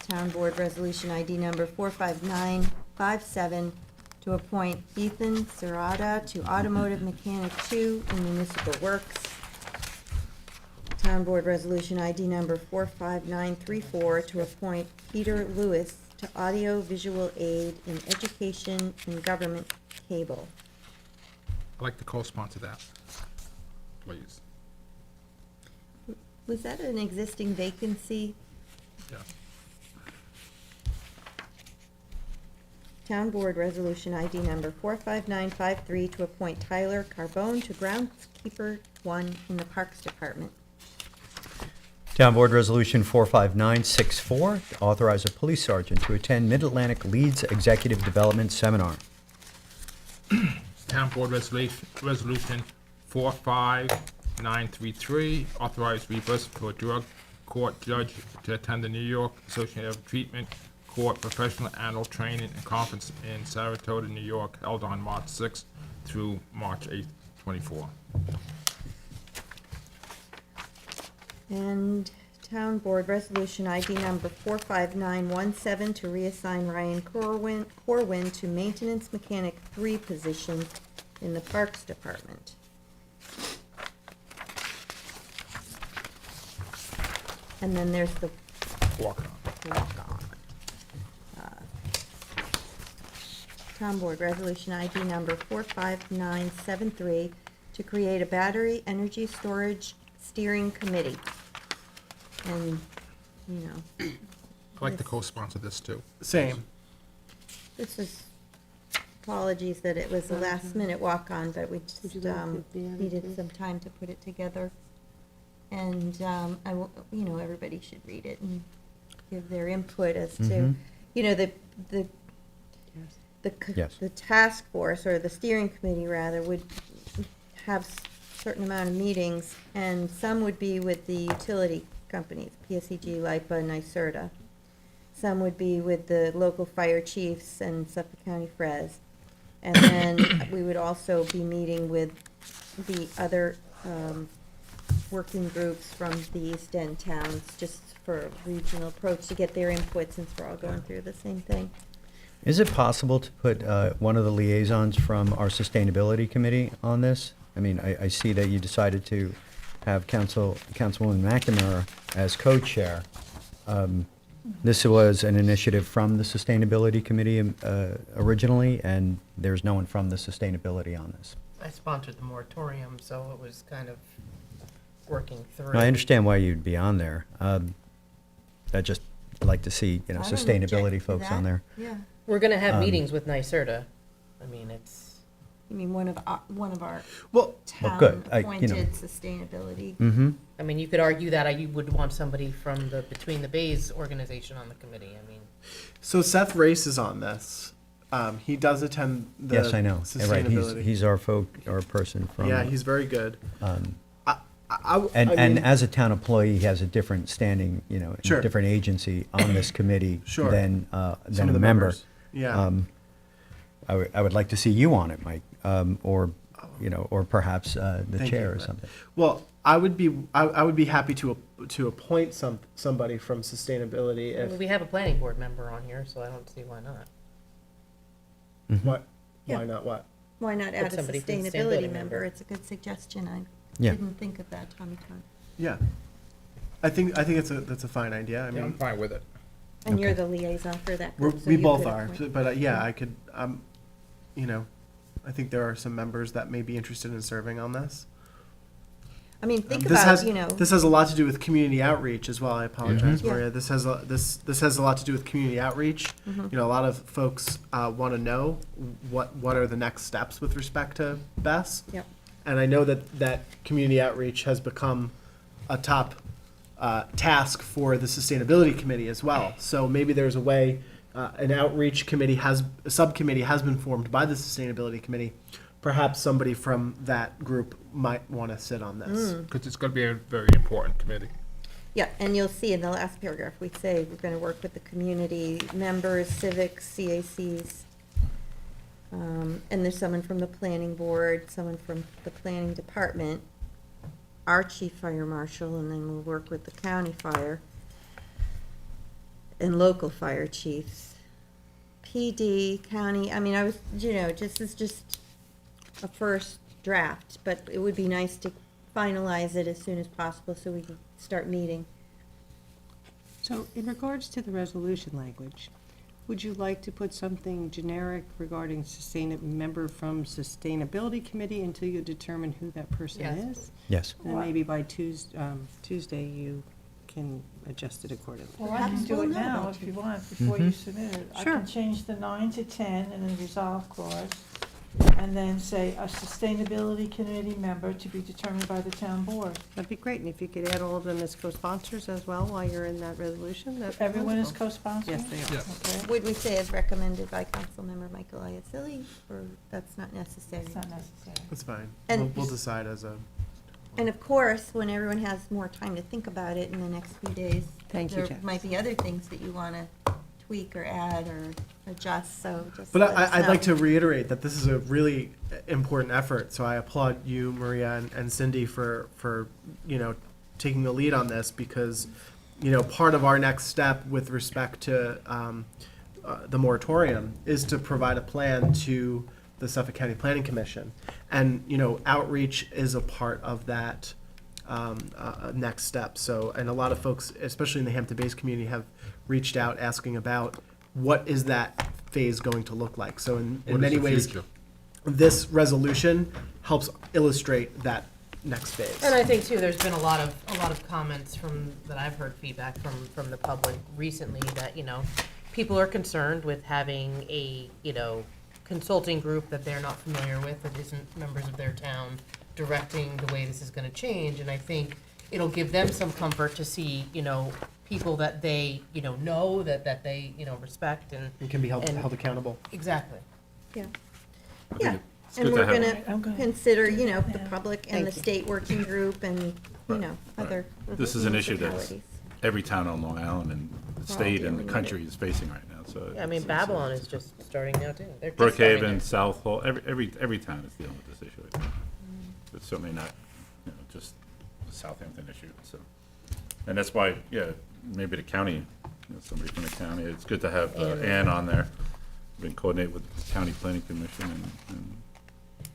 Town Board Resolution ID number 45957, to appoint Ethan Serrata to Automotive Mechanic 2 in Municipal Works. Town Board Resolution ID number 45934, to appoint Peter Lewis to Audio Visual Aid in Education and Government Cable. I'd like to co-sponsor that, please. Was that an existing vacancy? Yeah. Town Board Resolution ID number 45953, to appoint Tyler Carbone to Groundskeeper 1 in the Parks Department. Town Board Resolution 45964, to authorize a police sergeant to attend Mid-Atlantic Leads Executive Development Seminar. Town Board Resolution 45933, authorized reverse for a drug court judge to attend the New York Association of Treatment Court Professional Annual Training and Conference in Saratoga, New York, held on March 6th through March 8th, 24. And Town Board Resolution ID number 45917, to reassign Ryan Corwin to Maintenance Mechanic 3 position in the Parks Department. And then there's the Walk on. walk-on. Town Board Resolution ID number 45973, to create a battery energy storage steering committee. And, you know, I'd like to co-sponsor this too. Same. this is, apologies that it was a last-minute walk-on, but we just needed some time to put it together. And I will, you know, everybody should read it and give their input as to, Mhm. you know, the Yes. the task force, or the steering committee rather, would have certain amount of meetings, and some would be with the utility companies, PSEG, LIPA, NYSERDA. Some would be with the local fire chiefs and Suffolk County Fres. And then we would also be meeting with the other working groups from the East End towns, just for a regional approach to get their input, since we're all going through the same thing. Is it possible to put one of the liaisons from our sustainability committee on this? I mean, I see that you decided to have Councilwoman McNamara as co-chair. This was an initiative from the sustainability committee originally, and there's no one from the sustainability on this. I sponsored the moratorium, so it was kind of working through. I understand why you'd be on there. I just like to see, I don't sustainability object to folks on that. there. Yeah. We're gonna have Um, meetings with NYSERDA. I mean, it's, I mean, one of our Well, Well, good. town-appointed sustainability. Mm-hmm. I mean, you could argue that you would want somebody from the Between the Bays organization on the committee. I mean, so Seth Race is on this. He does attend the Yes, I know. Right, sustainability. he's our person from. Yeah, he's very good. um, I And mean, as a town employee, he has a different standing, in Sure. a different agency on this committee Sure. than some a of the member. members. Yeah. I would like to see you on it, Mike, or perhaps the Thank chair you. or something. Well, I would be happy to appoint somebody from sustainability if we have a planning board member on here, so I don't see why not. what Yeah. why not what Why not add a somebody from the sustainability sustainability member? member. It's a good suggestion. I Yeah. didn't think of that, Tommy Con. yeah. I think that's a fine idea. I Yeah, mean, I'm fine with it. And you're Okay. the liaison for that we're, group, so we you both could are, appoint. but yeah, I could. I think there are some members that may be interested in serving on this. I mean, think This about, has you know, this has a lot to do with community outreach as well. I apologize, Yeah. Maria. This has a lot to do with community outreach. Mm-hmm. A lot of folks want to know what are the next steps with respect to BES. Yep. And I know that community outreach has become a top task for the sustainability committee as well. So maybe there's a way an outreach committee a subcommittee has been formed by the sustainability committee. Perhaps somebody from that group might want to sit on this. Because it's going to be a very important committee. yeah, and you'll see in the last paragraph, we say we're gonna work with the community members, civics, CACs. And there's someone from the planning board, someone from the planning department, our chief fire marshal, and then we'll work with the county fire and local fire chiefs. PD, county, I mean, I was, this is just a first draft, but it would be nice to finalize it as soon as possible so we can start meeting. So in regards to the resolution language, would you like to put something generic regarding member from sustainability committee until you determine who that person Yes. is? Yes. And then maybe by Tuesday, you can adjust it accordingly. Well, I can do it Perhaps we'll know now about if you want, before you submit it. I Sure. can change the 9 to 10 and then resolve clause, and then say a sustainability committee member to be determined by the town board. That'd be great, and if you could add all of them as co-sponsors as well while you're in that resolution, that'd be Everyone is wonderful. co-sponsored? Yes, they are. Okay, Would we say as recommended by Councilmember Michael Iacilli, or that's not necessary? it's not necessary. That's fine. And- We'll decide as a. And of course, when everyone has more time to think about it in the next few days, Thank you, there Jess. might be other things that you want to tweak or add or adjust, so just But let us I'd like know. to reiterate that this is a really important effort. So I applaud you, Maria, and Cindy for taking the lead on this, because part of our next step with respect to the moratorium is to provide a plan to the Suffolk County Planning Commission, and outreach is a part of that next step. So, and a lot of folks, especially in the Hampton Bays community, have reached out asking about what is that phase going to look like. So in What is many the ways, future? this resolution helps illustrate that next phase. And I think too, there's been a lot of comments that I've heard feedback from the public recently that, people are concerned with having a, consulting group that they're not familiar with, that isn't members of their town, directing the way this is gonna change, and I think it'll give them some comfort to see, people that they, know, that they, respect, and, It can be held and- accountable. exactly. Yeah, I yeah, think it's and good we're to have- I'm gonna gonna- consider, the public and the Thank you. state working group and, Right, other This is an issue that's municipalities. every town on Long Island and the state and the dealing with country is facing right now, so. Yeah, I mean, it's- Babylon is just starting now too. They're just starting Brookhaven, there. South Hall, every town is dealing with this issue right now. It's certainly not, just Southampton issue, so. And that's why, yeah, maybe the county, somebody from the county, it's good to have Ann on there. We can coordinate with the county planning commission and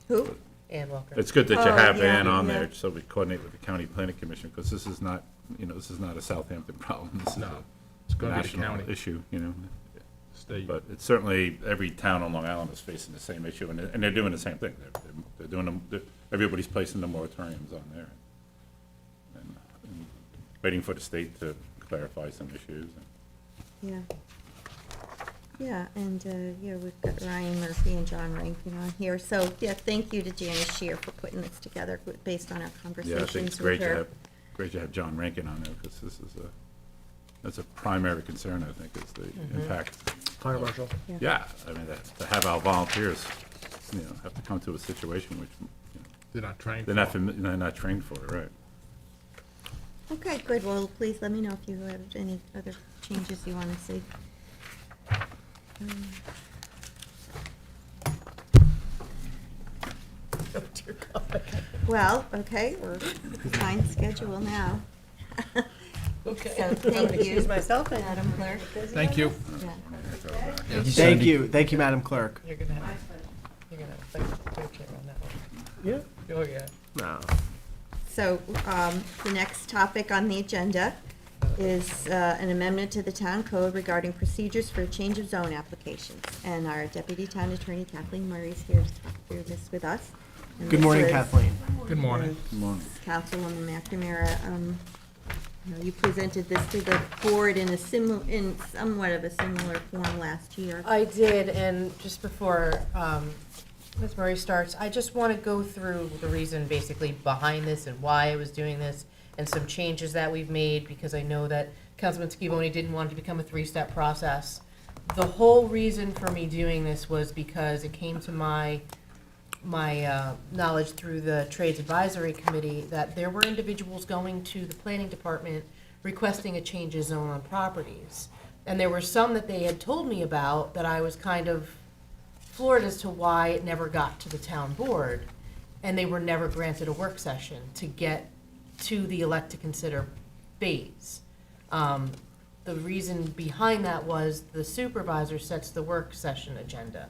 Who? Ann Walker. it's good that you Oh, have yeah, Ann on yeah. there, so we coordinate with the county planning commission, because this is not, this is not a Southampton problem. This is No, a it's gonna be the national county. issue, State. But it's certainly, every town on Long Island is facing the same issue, and they're doing the same thing. They're doing them, everybody's placing the moratoriums on there. And waiting for the state to clarify some issues. Yeah. Yeah, and, yeah, we've got Ryan Murphy and John Rankin on here. So, yeah, thank you to Janice Shear for putting this together based on our Yeah, I think conversations it's with her. great to have John Rankin on there, because this is that's a primary concern, I think, is the impact. Fire marshal. Yeah, I mean, to have our volunteers, have to come to a situation which, They're not trained. they're not trained for it, right? Okay, good. Well, please let me know if you have any other changes you want to see. Oh, dear God. Well, okay, we're behind schedule now. Okay. So, I'm thank gonna you, excuse myself and Madam Clerk. Thank you. Yeah. Thank you, Madam Clerk. you're gonna have a chair on that one. Yeah. Oh, yeah. No. So, the next topic on the agenda is an amendment to the town code regarding procedures for a change of zone applications. And our deputy town attorney Kathleen Murray is here to talk through this with us. And Good this morning, was, Kathleen. Good morning. Councilwoman McNamara, you presented this to the board in somewhat of a similar form last year. I did, and just before Ms. Murray starts, I just want to go through the reason basically behind this and why I was doing this, and some changes that we've made, because I know that Councilman Scavone didn't want it to become a three-step process. The whole reason for me doing this was because it came to my knowledge through the Trades Advisory Committee that there were individuals going to the planning department requesting a change of zone on properties. And there were some that they had told me about that I was kind of floored as to why it never got to the town board. And they were never granted a work session to get to the elect to consider phase. The reason behind that was the supervisor sets the work session agenda.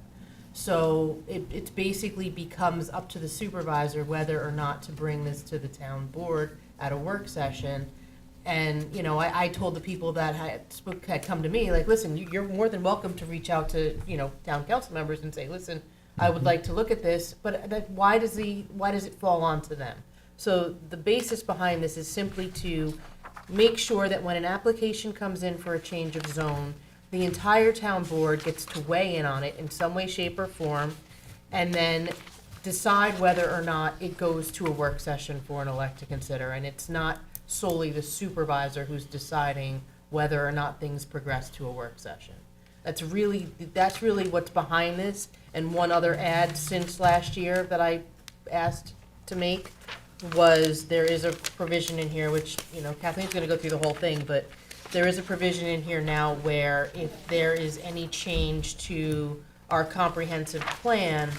So it basically becomes up to the supervisor whether or not to bring this to the town board at a work session. And, I told the people that had come to me, like, listen, you're more than welcome to reach out to, town council members and say, listen, I would like to look at this, but why does it fall onto them? So the basis behind this is simply to make sure that when an application comes in for a change of zone, the entire town board gets to weigh in on it in some way, shape, or form, and then decide whether or not it goes to a work session for an elect to consider. And it's not solely the supervisor who's deciding whether or not things progress to a work session. That's really what's behind this. And one other add since last year that I asked to make was there is a provision in here, which, Kathleen's gonna go through the whole thing, but there is a provision in here now where if there is any change to our comprehensive plan,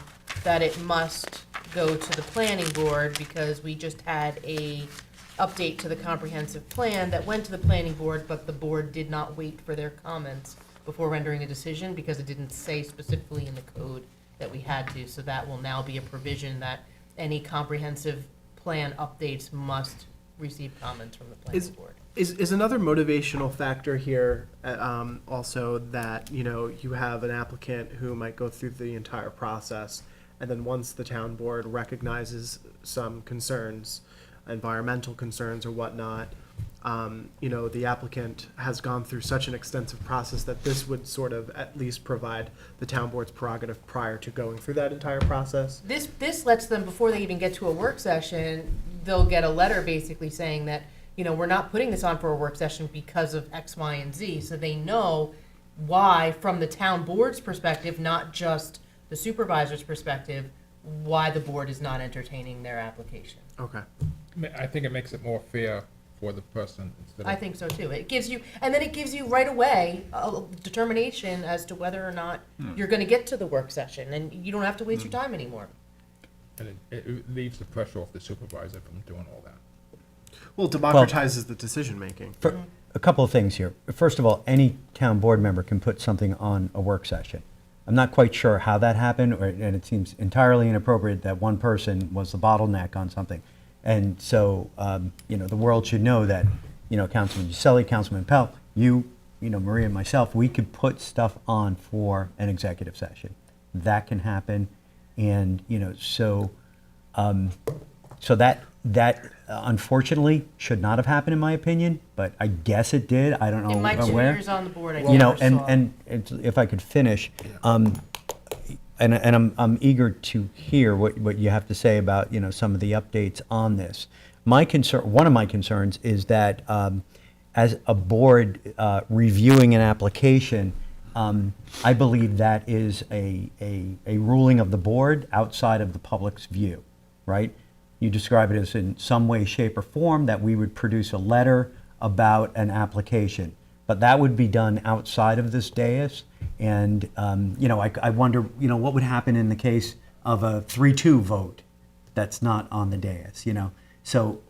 that it must go to the planning board, because we just had a update to the comprehensive plan that went to the planning board, but the board did not wait for their comments before rendering a decision, because it didn't say specifically in the code that we had to. So that will now be a provision that any comprehensive plan updates must receive comments from the planning board. Is another motivational factor here also that, you have an applicant who might go through the entire process, and then once the town board recognizes some concerns, environmental concerns or whatnot, the applicant has gone through such an extensive process that this would sort of at least provide the town board's prerogative prior to going through that entire process? This lets them, before they even get to a work session, they'll get a letter basically saying that, we're not putting this on for a work session because of X, Y, and Z. So they know why, from the town board's perspective, not just the supervisor's perspective, why the board is not entertaining their application. Okay. I think it makes it more fair for the person instead of. I think so too. It gives you right away a determination as to whether or not you're gonna get to the work session, and you don't have to waste your time anymore. And it leaves the pressure off the supervisor from doing all that. Well, democratizes the decision-making. For, a couple of things here. First of all, any town board member can put something on a work session. I'm not quite sure how that happened, and it seems entirely inappropriate that one person was the bottleneck on something. And so, the world should know that, Councilman Uselli, Councilman Pell, you, Maria and myself, we could put stuff on for an executive session. That can happen. And, so that unfortunately should not have happened in my opinion, but I guess it did. I don't know In my 2 where. years on the board, I You know, never saw. and if I could finish, and I'm eager to hear what you have to say about, some of the updates on this. One of my concerns is that, as a board, reviewing an application, I believe that is a ruling of the board outside of the public's view, right? You describe it as in some way, shape, or form that we would produce a letter about an application. But that would be done outside of this dais. And, I wonder, what would happen in the case of a 3-2 vote that's not on the dais, So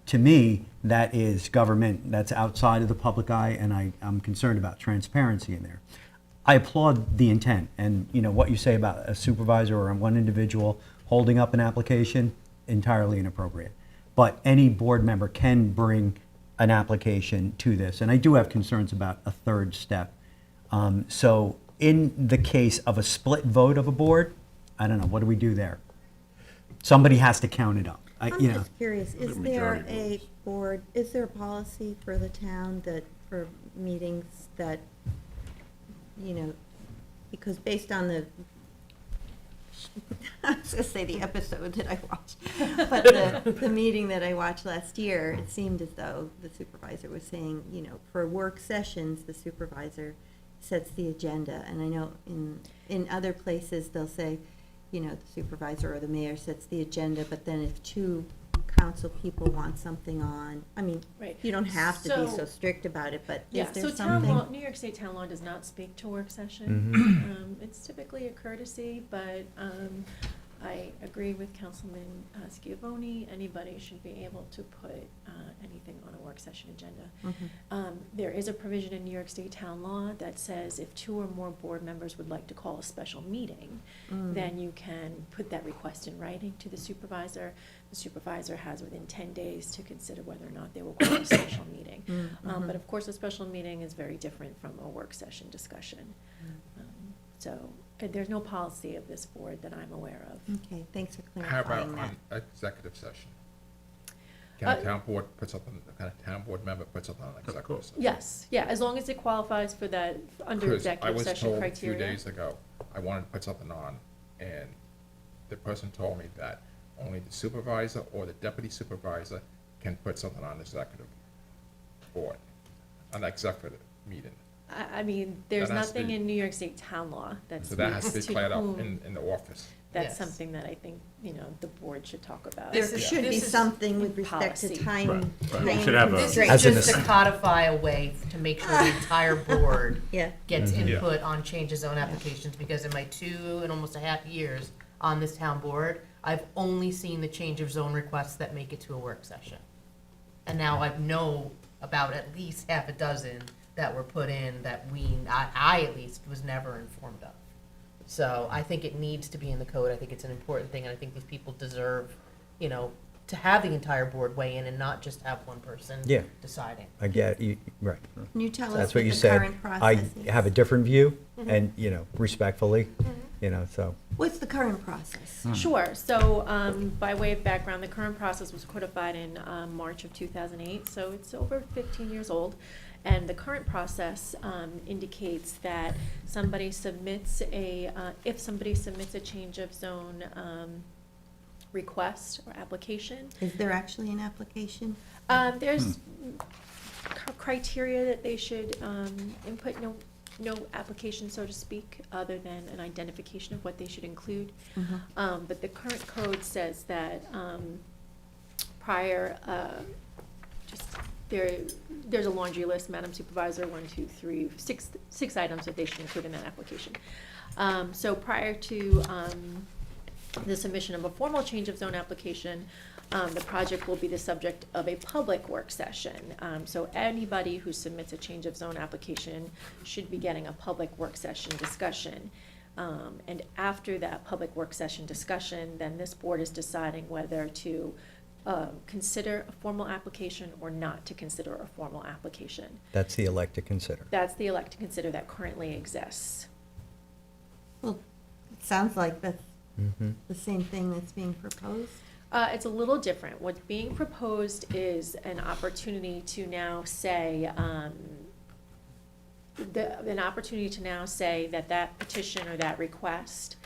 to me, that is government that's outside of the public eye, and I'm concerned about transparency in there. I applaud the intent, and, what you say about a supervisor or one individual holding up an application, entirely inappropriate. But any board member can bring an application to this, and I do have concerns about a third step. So in the case of a split vote of a board, I don't know, what do we do there? Somebody has to count it up. I'm just curious, is there a board, is there a policy for the town that, for meetings that, because based on the, I was gonna say the episode that I watched, but the meeting that I watched last year, it seemed as though the supervisor was saying, for work sessions, the supervisor sets the agenda, and I know in other places, they'll say, the supervisor or the mayor sets the agenda, but then if 2 council people want something on, Right. you don't have to be So- so strict about it, but Yeah, is there so town something? law, New York State town law does not speak to work session. It's typically a courtesy, but I agree with Councilman Schiavone. Anybody should be able to put anything on a work session agenda. There is a provision in New York State town law that says if 2 or more board members would like to call a special meeting, then you can put that request in writing to the supervisor. The supervisor has within 10 days to consider whether or not they will call a special meeting. But of course, a special meeting is very different from a work session discussion. So there's no policy of this board that I'm aware of. Okay, thanks for How about clarifying that. on executive session? Can a town board put something, can a town board member put something on executive session? Yes, yeah, as long as it qualifies for that under Because executive session I was criteria. told a few days ago, I wanted to put something on, and the person told me that only the supervisor or the deputy supervisor can put something on the executive board, an executive meeting. I mean, there's That has to nothing be- in New York State town law that So that has to speaks be to played out whom. in the office. That's Yes. something that I think, the board should talk about. There This is- should be this is something with respect to policy. time. Right, right. We time should have a- This constraints. is As in just to this- codify a way to make sure the entire board Yeah. gets Yeah. input on change of zone applications, because in my 2 and almost a half years on this town board, I've only seen the change of zone requests that make it to a work session. And now I know about at least half a dozen that were put in that I at least was never informed of. So I think it needs to be in the code. I think it's an important thing, and I think these people deserve, to have the entire board weigh in and not just have one person Yeah. deciding. I get you, right. Can you tell us That's what what you the said. current I process is? have a different view, and, respectfully, so. What's the current process? Sure, so, by way of background, the current process was codified in, March of 2008, so it's over 15 years old. And the current process, indicates that somebody submits if somebody submits a change of zone, request or application, Is there actually an application? there's criteria that they should, input, no application, so to speak, other than an identification of what they should include. But the current code says that, prior, there's a laundry list, Madam Supervisor, 1, 2, 3, 6 items that they should include in that application. So prior to, the submission of a formal change of zone application, The project will be the subject of a public work session. So anybody who submits a change of zone application should be getting a public work session discussion. And after that public work session discussion, then this board is deciding whether to consider a formal application or not to consider a formal application. That's the elect to consider. That's the elect to consider that currently exists. Well, it sounds like that's Mhm. the same thing that's being proposed. It's a little different. What's being proposed is an opportunity to now say, an opportunity to now say that that petition or that request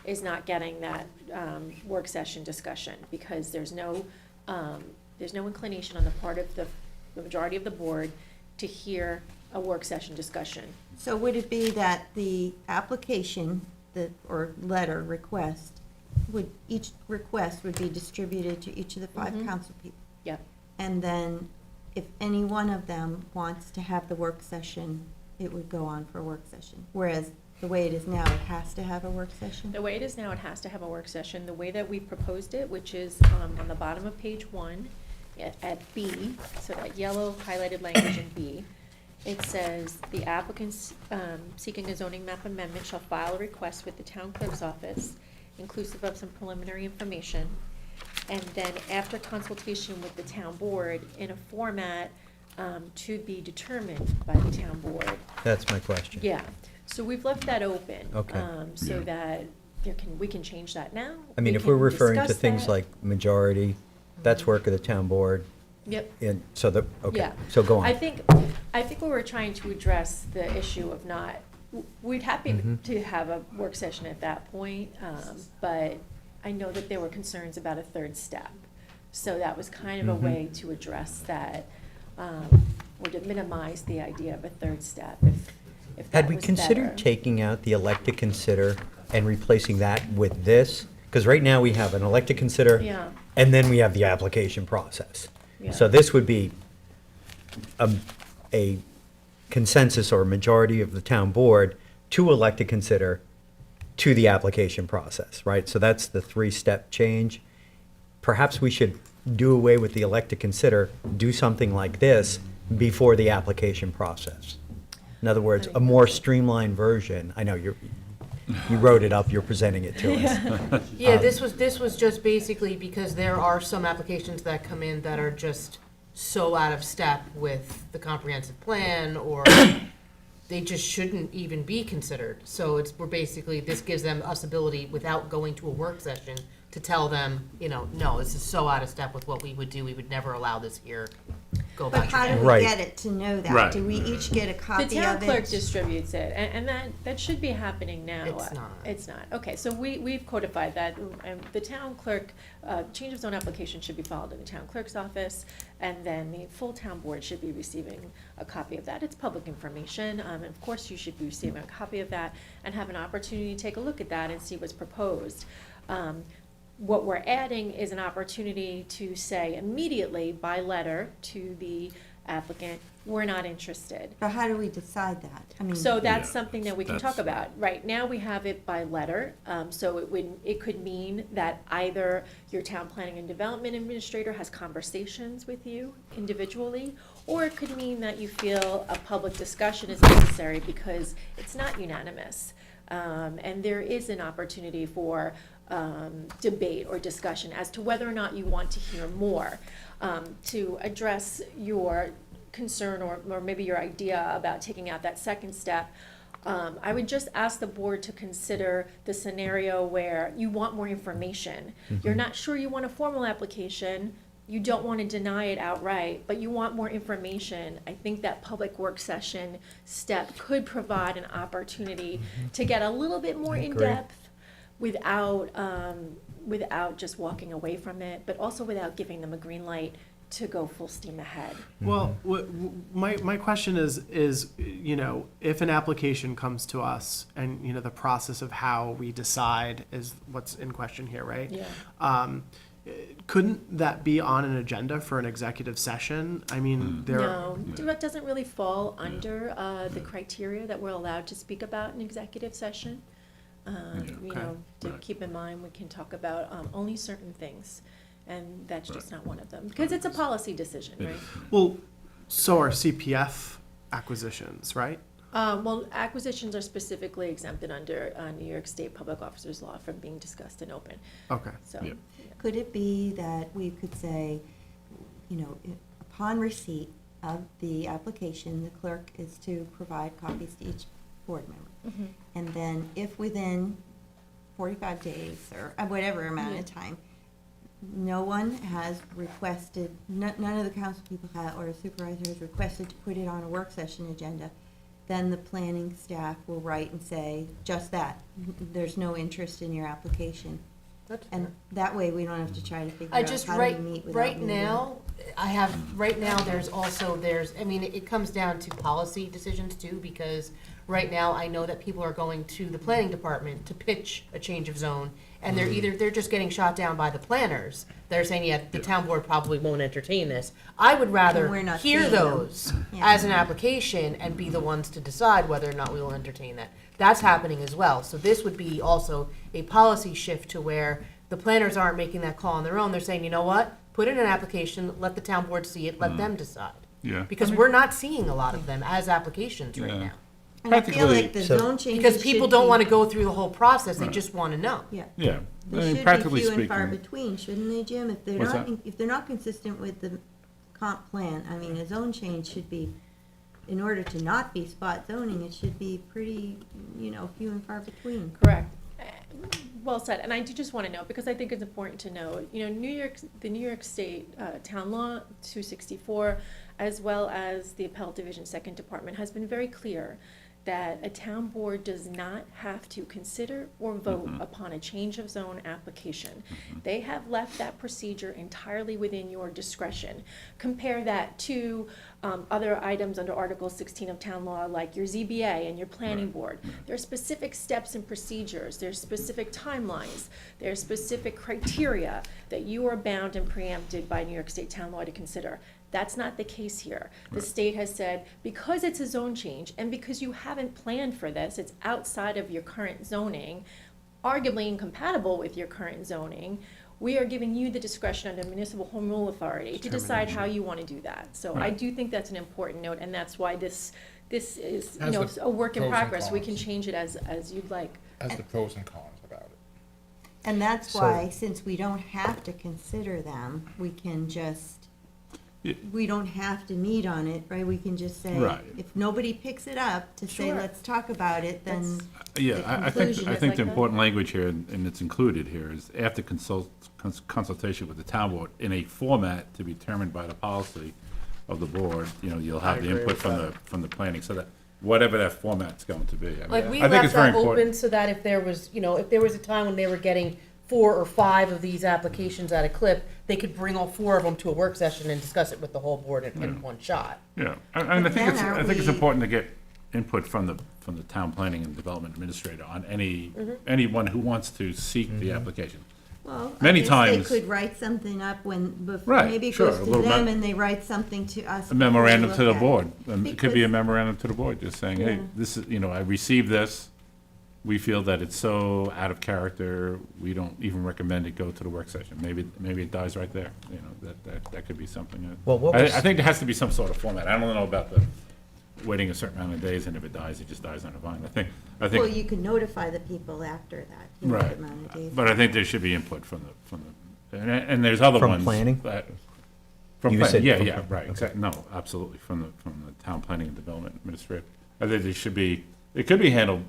is not getting that work session discussion, because there's no inclination on the part of the majority of the board to hear a work session discussion. So would it be that the application, or letter request, each request would be distributed to each of the 5 Mhm. council people? Yep. And then if any one of them wants to have the work session, it would go on for a work session? Whereas the way it is now, it has to have a work session? The way it is now, it has to have a work session. The way that we proposed it, which is on the bottom of page 1, at B, so that yellow highlighted language in B, it says, "The applicants seeking a zoning map amendment shall file a request with the town clerk's office, inclusive of some preliminary information, and then after consultation with the town board, in a format to be determined by the town board." That's my question. Yeah, so we've left that open. Okay. So Yeah. that we can change that now. I mean, We if we're can referring to discuss things that. like majority, that's work of the town board, Yep. and so okay, Yeah. so go on. I think we were trying to address the issue of not, we'd happy Mhm. to have a work session at that point, but I know that there were concerns about a third step. So that was kind of a Mhm. way to address that, or to minimize the idea of a third step, if that Had we was considered better. taking out the elect to consider and replacing that with this? Because right now we have an elect to consider, Yeah. and then we have the application process. Yeah. So this would be a consensus or majority of the town board to elect to consider to the application process, right? So that's the 3-step change. Perhaps we should do away with the elect to consider, do something like this before the application process. In other words, a more streamlined version. I know you wrote it up, you're presenting it to us. Yeah, this was just basically because there are some applications that come in that are just so out of step with the comprehensive plan, or they just shouldn't even be considered. So this gives them us ability, without going to a work session, to tell them, no, this is so out of step with what we would do, we would never allow this here, go But about how your do day. we Right. get it to know that? Right. Do we each get a copy of The it? town clerk distributes it, and that should be happening now. It's not. It's not. Okay, so we've codified that, and the town clerk, change of zone application should be filed in the town clerk's office, and then the full town board should be receiving a copy of that. It's public information, and of course you should be receiving a copy of that and have an opportunity to take a look at that and see what's proposed. What we're adding is an opportunity to say immediately by letter to the applicant, we're not interested. But how do we decide that? I mean, So that's Yeah, something that we can talk that's- about. Right now, we have it by letter, so it could mean that either your town planning and development administrator has conversations with you individually, or it could mean that you feel a public discussion is necessary because it's not unanimous. And there is an opportunity for debate or discussion as to whether or not you want to hear more. To address your concern or maybe your idea about taking out that second step, I would just ask the board to consider the scenario where you want more information. You're not sure you want a formal application, you don't want to deny it outright, but you want more information. I think that public work session step could provide an opportunity to get a little bit more I agree. in-depth without just walking away from it, but also without giving them a green light to go full steam ahead. Well, my question is, if an application comes to us and, the process of how we decide is what's in question here, right? Yeah. Couldn't that be on an agenda for an executive session? I mean, No, that doesn't really fall under the criteria that we're allowed to speak about in executive session. To Okay. keep in mind, we can talk about only certain things And that's just not one of them, because it's a policy decision, right? Well, so are CPF acquisitions, right? Well, acquisitions are specifically exempted under New York State Public Officers Law from being discussed in open, Okay. so. Yeah. Could it be that we could say, upon receipt of the application, the clerk is to provide copies to each board member? Mhm. And then if within 45 days or whatever amount of time, no one has requested, none of the council people have, or supervisor has requested to put it on a work session agenda, then the planning staff will write and say, just that, there's no interest in your application. That's And fair. that way, we don't have to try to figure I out just, how do we meet without right meeting. now, I mean, it comes down to policy decisions too, because right now, I know that people are going to the planning department to pitch a change of zone, and they're just getting shot down by the planners. They're saying, yeah, the town board probably won't entertain this. I would And rather we're not hear seeing them. those Yeah. as an application and be the ones to decide whether or not we will entertain that. That's happening as well. So this would be also a policy shift to where the planners aren't making that call on their own. They're saying, you know what? Put in an application, let the town board see it, let them decide. Yeah. Because we're not seeing a lot of them as applications right Yeah. now. And I feel like the Practically- zone changes Because people should don't be- want to go through the whole process, they Right. just want to know. Yeah. Yeah. I They mean, should be practically few and far speaking, between, shouldn't they, Jim? If they're What's not, that? if they're not consistent with the comp plan, I mean, a zone change should be, in order to not be spot zoning, it should be pretty, few and far between. Correct. Well said, and I do just want to note, because I think it's important to know, the New York State Town Law 264, as well as the Appellate Division Second Department, has been very clear that a town board does not have to consider or vote upon a change of zone application. They have left that procedure entirely within your discretion. Compare that to other items under Article 16 of town law, like your ZBA and your planning Right. board. There are specific steps and procedures, there's specific timelines, there's specific criteria that you are bound and preempted by New York State town law to consider. That's not the case here. The Right. state has said, because it's a zone change and because you haven't planned for this, it's outside of your current zoning, arguably incompatible with your current zoning, we are giving you the discretion under municipal home rule authority to decide how you want to do do that. So I Right. do think that's an important note, and that's why this is, Has the a work in pros and progress. We can cons. change it as you'd like. As the pros and cons about it. And that's So- why, since we don't have to consider them, we can just, Yeah. we don't have to meet on it, right? We can just say, Right. if nobody picks it up to say, Sure. let's talk about it, then, yeah, the I think, conclusion I is think like the that. important language here, and it's included here, is after consultation with the town board in a format to be determined by the policy of the board, you'll have the agree input with from the planning, so that, whatever that format's going to be. I mean, Like, we I think it's left very that open important. so that if there was, if there was a time when they were getting 4 or 5 of these applications at a clip, they could bring all 4 of them to a work session and discuss it with the whole board in one shot. Yeah, and But I think then it's, are I think it's we- important to get input from the town planning and development administrator on Mm-hmm. anyone who wants to seek the application. well, I Many guess times- they could write something up before, Right, maybe it sure, goes a to little them mem- and they write something to us. A memorandum before to we the look at it. board, it could be a Because- memorandum to the board, just saying, hey, Yeah. this is, I received this, we feel that it's so out of character, we don't even recommend it go to the work session. Maybe it dies right there, that could be something. Well, what I was- think there has to be some sort of format. I don't know about the waiting a certain amount of days, and if it dies, it just dies on the vine. I Well, think, you can notify the people after that, right. amount of days. But I think there should be input from the, and there's other From ones. planning? From You planning, said yeah, from yeah, planning, right, okay. exactly, no, absolutely, from the town planning and development administrator. I think there should be, it could be handled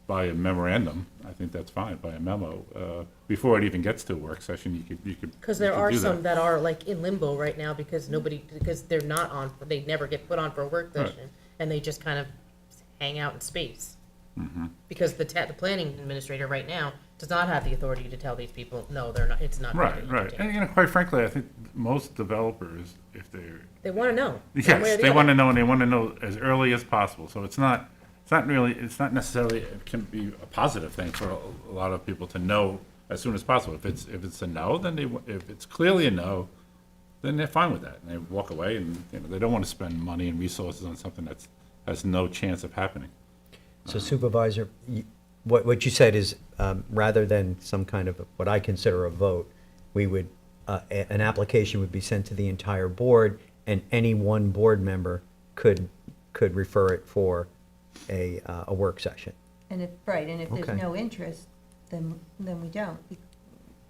by a memorandum, I think that's fine, by a memo, before it even gets to a work session, you could. Because there you could are do some that. that are like in limbo right now because because they're not on, they never get put on for a work Right. session, and they just kind of hang out in space. Mm-hmm. Because the planning administrator right now does not have the authority to tell these people, no, they're not, it's not. gonna Right, be right, entertained. and quite frankly, I think most developers, if they're, They want to know. one way or yes, the they other. want to know, and they want to know as early as possible, so it's not necessarily, it can be a positive thing for a lot of people to know as soon as possible. If it's a no, then if it's clearly a no, then they're fine with that, and they walk away, and, they don't want to spend money and resources on something that's, has no chance of happening. So Supervisor, what you said is, rather than some kind of, what I consider a vote, we would, an application would be sent to the entire board, and any one board member could refer it for a work session. And if there's Okay. no interest, then we don't. And-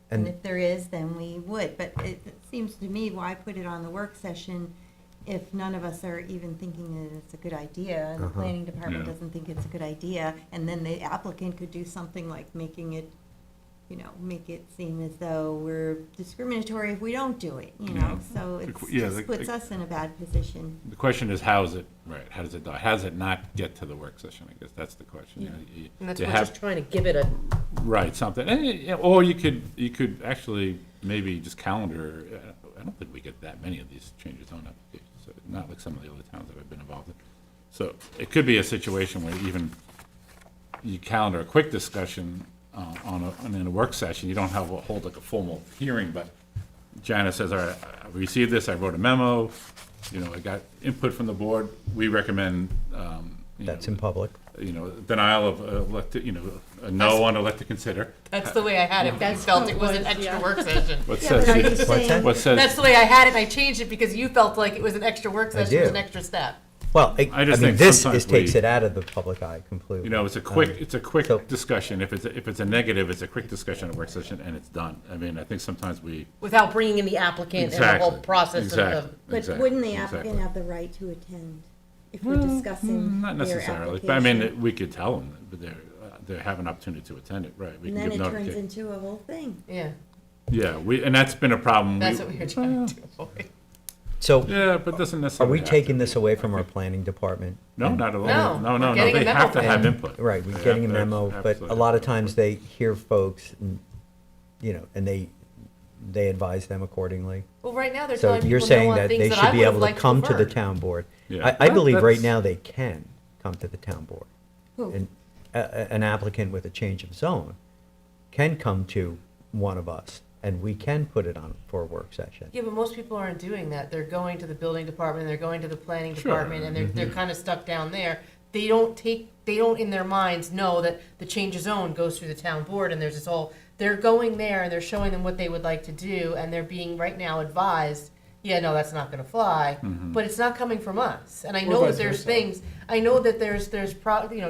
And if there is, then we would. But it seems to me, why put it on the work session if none of us are even thinking that it's a good idea, and the Uh-huh. planning department Yeah. doesn't think it's a good idea, and then the applicant could do something like making it, make it seem as though we're discriminatory if we don't do it, Yeah. So The it qu- yeah, just puts us in a bad position. The question is, how does it die? How does it not get to the work session? I guess that's the question. Yeah. And that's you what have- just trying to give it a, Right, something, or you could actually maybe just calendar, I don't think we get that many of these change of zone applications, so not like some of the other towns that I've been involved in. So it could be a situation where even you calendar a quick discussion in a work session, you don't hold like a formal hearing, but Janice says, all right, I received this, I wrote a memo, I got input from the board, we recommend, That's in public. denial of a no on elect to consider. that's the way I had it, but you That's felt how it it was an was, extra yeah. work session. What Yeah, but are says, you What's that? saying, what says? That's the way I had it, and I changed it because you felt like it was an extra work I session, it was do. an extra step. Well, I just mean, think this sometimes takes we- it out of the public eye completely. It's a quick so- discussion. If it's a negative, it's a quick discussion at work session, and it's done. I mean, I think sometimes we. Without bringing in the applicant and the whole Exactly, process of exactly. the. But Exactly, wouldn't the exactly. applicant have the right to attend if we're discussing Not their necessarily, but I mean, application? we could tell them, but they have an opportunity to attend it, right? We And can then give it turns notification. into a whole thing. Yeah, Yeah, and that's been a problem. that's what we were trying to avoid. So Yeah, but doesn't are necessarily. we have to taking be. this away from our planning department? No, not at all. No, No, getting a they memo have to from have them. input. Right, we're They getting a have to memo, but a absolutely lot have of times input. they hear folks, and, and they advise them accordingly. Well, right now, they're So telling you're people no saying on that things they that should I be would have able to liked to come to the have heard. town board. Yeah. I believe right That's- now they can come to the town board. Who? And an applicant with a change of zone can come to one of us, and we can put it on for a work session. Yeah, but most people aren't doing that. They're going to the building department, they're going to the planning Sure. department, and they're kind of stuck down there. They don't in their minds know that the change of zone goes through the town board, and there's this whole, they're going there and they're showing them what they would like to do, and they're being right now advised, yeah, no, that's not gonna fly, but it's not coming from us. And I Or know that vice there's versa. things, I know that there's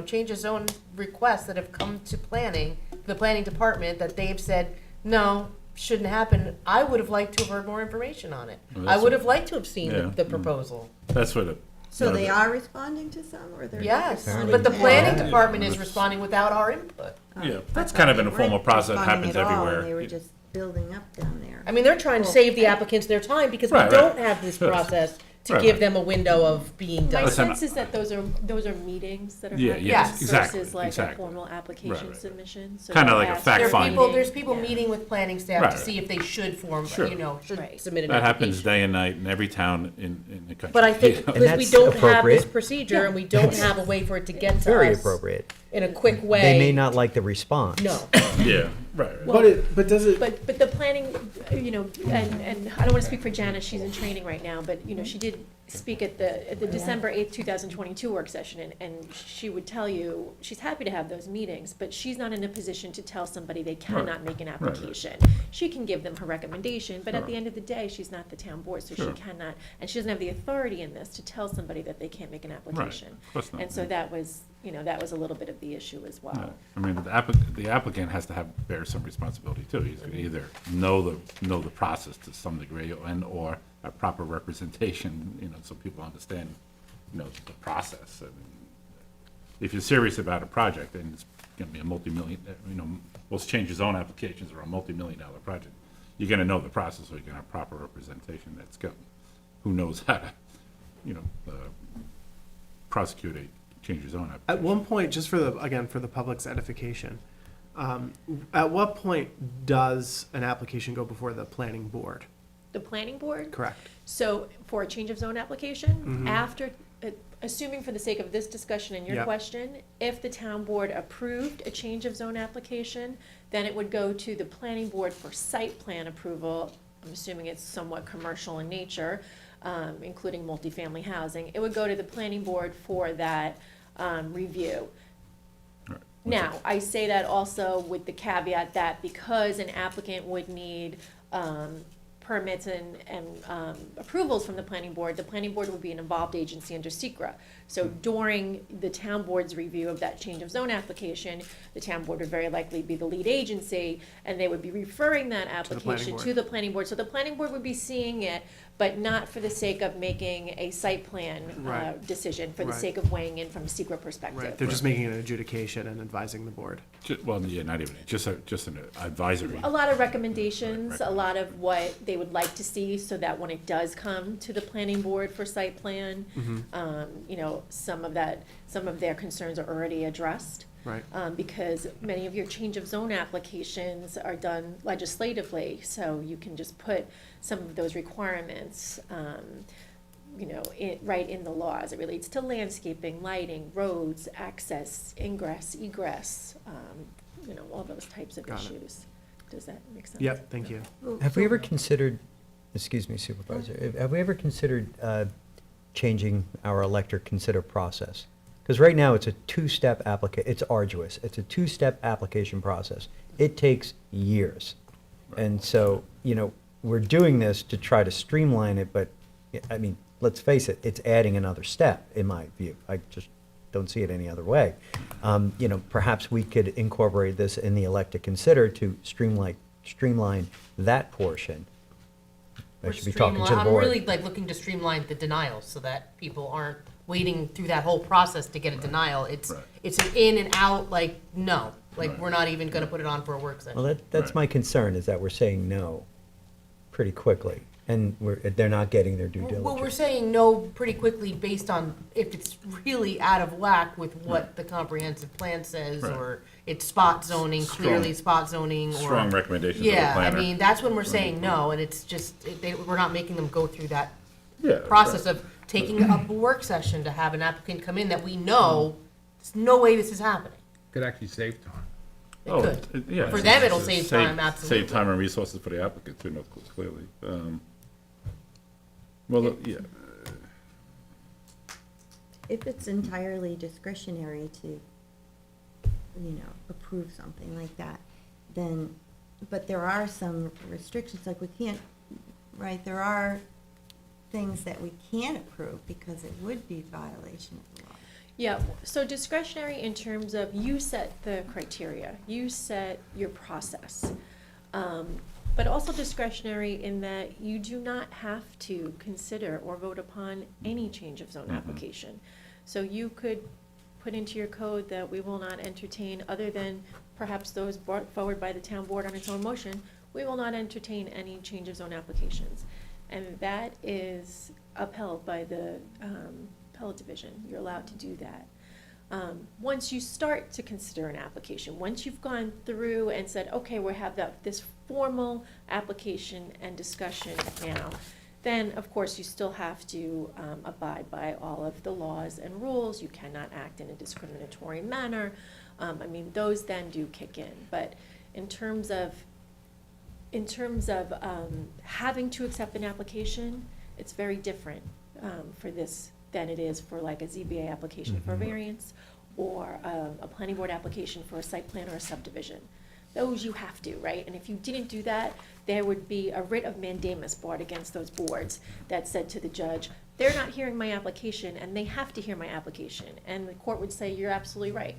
change of zone requests that have come to the planning department, that they've said, no, shouldn't happen. I would have liked to have heard more information on it. Well, I that's would a- have liked to have seen Yeah. the proposal. That's what it. So they the- are responding to some, or they're not Yes, responding but the to planning all? department is That's- responding without our input. Oh, Yeah, I that's thought kind of they an informal weren't process that responding happens at all, everywhere. and they were just building up down there. I mean, they're trying to save the applicants their time because we Right, don't right. have this Sure. process to Right, give right. them a window of being My done. Listen, sense is that those are meetings that are Yeah, happening yes, exactly, versus like a exactly. formal application right. submission. So Kinda they'll like a ask fact for find. meeting. There's people Yeah. meeting with planning staff Right, to right. see if they should Sure. should Right. submit an That happens application. day and night in every town in the country. But I think You know? because we that's don't have this appropriate. procedure and we don't have a way for it to get to Very us appropriate. in a quick way. They may not like the response. No. Yeah, right. But does it, But the planning, and I don't want to speak for Janice, she's in training right now, but, she did speak at the December 8th, 2022 work session, and she would tell you, she's happy to have those meetings, but she's not in a position to tell somebody they cannot make an right. application. She can give them her recommendation, but at Sure. the end of the day, she's not the town board, so she Sure. cannot, and she doesn't have the authority in this to tell somebody that they can't make an application. Of course not. And so that was a little bit of the issue as Yeah. well. I mean, the applicant has to bear some responsibility too. He's gonna either know the process to some degree or a proper representation, so people understand, the process. I mean, if you're serious about a project, then it's gonna be a multi-million, most change of zone applications are a multi-million-dollar project. You're gonna know the process, so you're gonna have proper representation that's got, who knows how to, prosecute a change of zone application. at one point, just for the public's edification, at what point does an application go before the planning board? The planning board? Correct. So for a change of zone application, after, assuming for the sake of this discussion and your Yep. question, if the town board approved a change of zone application, then it would go to the planning board for site plan approval. I'm assuming it's somewhat commercial in nature, including multifamily housing. It would go to the planning board for that review. Right. Now, I say that also with the caveat that because an applicant would need permits and approvals from the planning board will be an involved agency under SECRA. So during the town board's review of that change of zone application, the town board would very likely be the lead agency, and they would be referring that application board. to the planning board. So the planning board would be seeing it, but not for the sake of making a site plan Right. decision, for the Right. sake of weighing in from a SECRA perspective. Right, they're just making an adjudication and advising the board. Well, yeah, not even, just an advisory. A lot of recommendations, Right. a lot of what they would like to see, so that when it does come to the planning board for site plan, you know, some of their concerns are already addressed. Right. Because many of your change of zone applications are done legislatively, so you can just put some of those requirements, you know, right in the law as it relates to landscaping, lighting, roads, access, ingress, egress, you know, all those types of Got it. issues. Does that make sense? Yep, thank you. Have we ever considered, excuse me, Supervisor, have we ever considered changing our electric consider process? Because right now, it's a two-step it's arduous. It's a two-step application process. It takes years. And so, you know, we're doing this to try to streamline it, but, I mean, let's face it, it's adding another step, in my view. I just don't see it any other way. You know, perhaps we could incorporate this in the elect to consider to streamline that portion. I Or should be talking to the I'm board. really like looking to streamline the denials so that people aren't waiting through that whole process to get a denial. It's, Right. it's an in and out, like, no, like, Right. we're not even gonna put it on for a work session. Well, that's Right. my concern, is that we're saying no pretty quickly, and they're not getting their due diligence. Well, we're saying no pretty quickly based on if it's really out of whack with what the comprehensive plan says, Right. or it's spot zoning, clearly spot zoning, or. Strong recommendations of the Yeah, I planner. mean, that's when we're saying no, and it's just, we're not making them go through that Yeah, process right. of taking up a work session to have an applicant come in that we know, there's no way this is happening. Could actually save time. It Oh, could. yeah. For them, it'll save time, absolutely. Save time and resources for the applicant, too, no, clearly. Well, yeah, If it's entirely discretionary to, you know, approve something like that, then, but there are some restrictions, like we can't, right, there are things that we can't approve because it would be violation of the law. Yeah, so discretionary in terms of you set the criteria, you set your process. But also discretionary in that you do not have to consider or vote upon any change of zone application. So you could put into your code that we will not entertain, other than perhaps those brought forward by the town board on its own motion, we will not entertain any change of zone applications. And that is upheld by the appellate division. You're allowed to do that. Once you start to consider an application, once you've gone through and said, okay, we have this formal application and discussion now, then, of course, you still have to abide by all of the laws and rules. You cannot act in a discriminatory manner. I mean, those then do kick in. But in terms of having to accept an application, it's very different for this than it is for like a ZBA application for a variance, or a planning board application for a site plan or a subdivision. Those you have to, right? And if you didn't do that, there would be a writ of mandamus brought against those boards that said to the judge, they're not hearing my application, and they have to hear my application. And the court would say, you're absolutely right.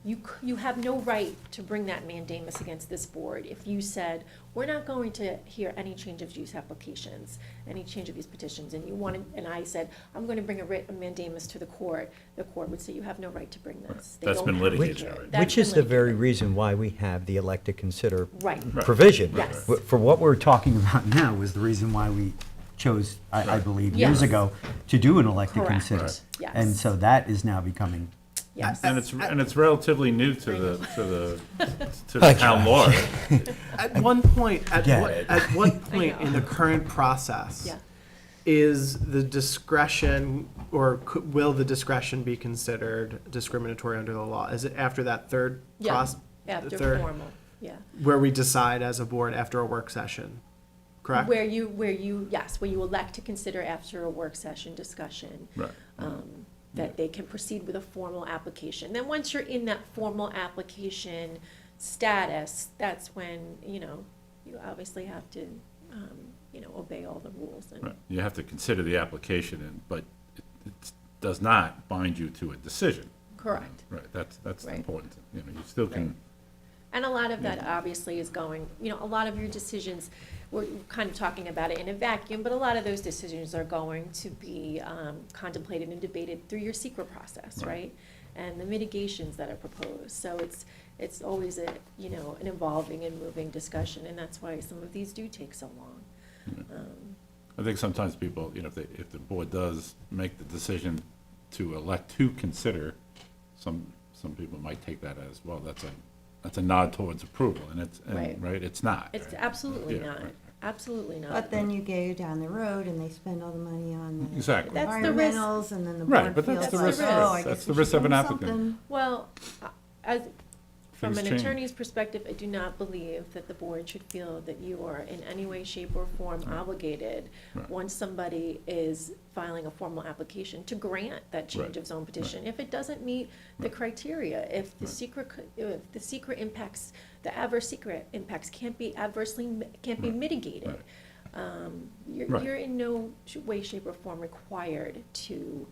You have no right to bring that mandamus against this board if you said, we're not going to hear any change of use applications, any change of use petitions, and you wanted, and I said, I'm going to bring a writ of mandamus to the court would say, you have no right to bring this. They That's don't been have to litigated hear it. already. That's Which is been the very litigated. reason why we have the elect to consider Right. provision. Yes. For what we're talking about now is the reason why we chose, I Right. believe, years Yes. ago, to do an elect to Correct. consider. Right. Yes. And so that is now becoming, Yes. and it's relatively new to the town law. At one point, Get it. at what point know. in the current process Yeah. is the discretion, or will the discretion be considered discriminatory under the law? Is it after that third Yeah, process? after third, formal, yeah. where we decide as a board after a work session, correct? Where you elect to consider after a work session discussion. Right. That they can proceed with a formal application. Then once you're in that formal application status, that's when, you obviously have to obey all the rules. And Right. You have to consider the application, but it does not bind you to a decision. correct. Right, that's Right. important. You still can, And a lot of that obviously is going, a lot of your decisions, we're kind of talking about it in a vacuum, but a lot of those decisions are going to be contemplated and debated through your secret process, Right. right? And the mitigations that are proposed. So it's always an evolving and moving discussion, and that's why some of these do take so long. I think sometimes people, if the board does make the decision to elect to consider, some people might take that as, well, that's a nod towards approval, and Right. right, it's not. It's absolutely Yeah, not, right. absolutely not. But then you go down the road and they spend all the money on the Exactly. That's the risk. environmentals, and then the Right, board but that's feels the like, risk. oh, I That's guess the we risk should of an do applicant. something. Well, from an Things change. attorney's perspective, I do not believe that the board should feel that you are in any way, shape, or form obligated, Right. once somebody is filing a formal application, to grant that change Right. of zone petition. If it doesn't meet the Right. criteria, if the Right. secret impacts, the adverse secret impacts can't be can't be Right. mitigated, Right. you're in no way, shape, or form required to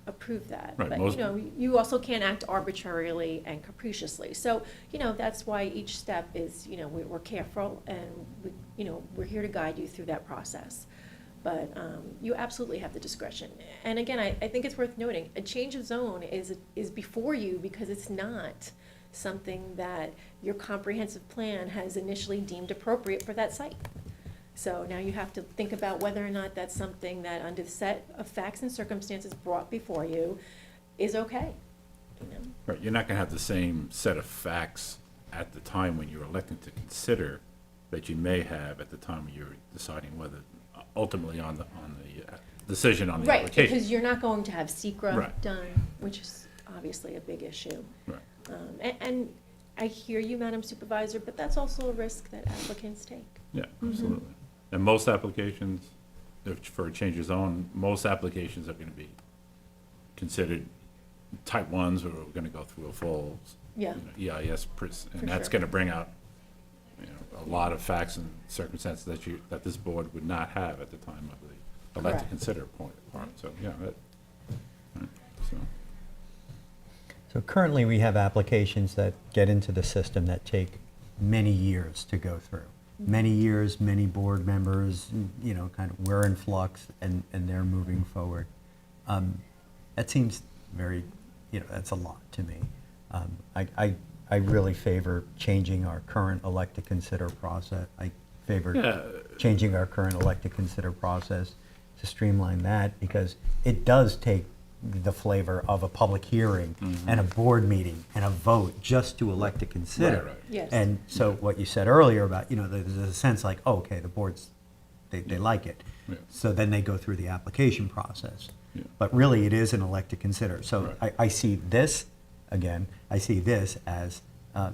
approve that. Right, But, most- you also can't act arbitrarily and capriciously. So, that's why each step is, we're careful, and we're here to guide you through that process. But you absolutely have the discretion. And again, I think it's worth noting, a change of zone is before you because it's not something that your comprehensive plan has initially deemed appropriate for that site. So now you have to think about whether or not that's something that, under the set of facts and circumstances brought before you, is okay. Right, you're not gonna have the same set of facts at the time when you're electing to consider that you may have at the time when you're deciding whether, ultimately on the decision on the Right, application. because you're not going to have secra Right. done, which is obviously a big issue. Right. And I hear you, Madam Supervisor, but that's also a risk that applicants take. Yeah, absolutely. And most applications, if for a change of zone, most applications are gonna be considered type ones, or we're gonna go through a full, Yeah. EIS, and For that's sure. gonna bring out, a lot of facts and circumstances that this board would not have at the time of the elect to Correct. consider point, so, yeah, right, so. So currently, we have applications that get into the system that take many years to go through. Many years, many board members, kind of we're in flux, and they're moving forward. That seems very, that's a lot to me. I really favor changing our current elect to consider process. I favor Yeah. changing our current elect to consider process to streamline that, because it does take the flavor of a public hearing and a board meeting and a vote just to elect to consider. Right, right. Yes. And so what you said earlier about, there's a sense like, oh, okay, the boards, they like it. Yeah. So then they go through the application process. Yeah. But really, it is an elect to consider. So Right. I see this, again, I see this as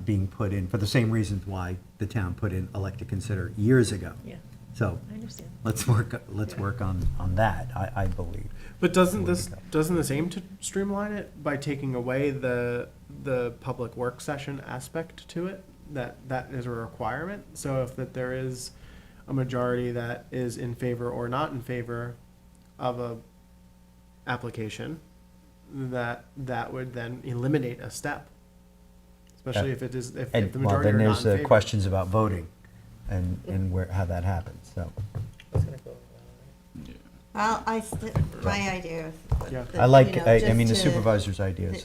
being put in for the same reasons why the town put in elect to consider years ago. Yeah, So I understand. let's work on that, I believe. But doesn't Before this, we go. doesn't this aim to streamline it by taking away the public work session aspect to it? That is a requirement? So if that there is a majority that is in favor or not in favor of a application, that would then eliminate a step. Especially if it is, if And, the well, majority then are not there's in the favor. questions about voting and how that happens, so. It's gonna go, Yeah. Well, my idea is. Yeah. that, I like, you know, I mean, the just to- supervisor's ideas.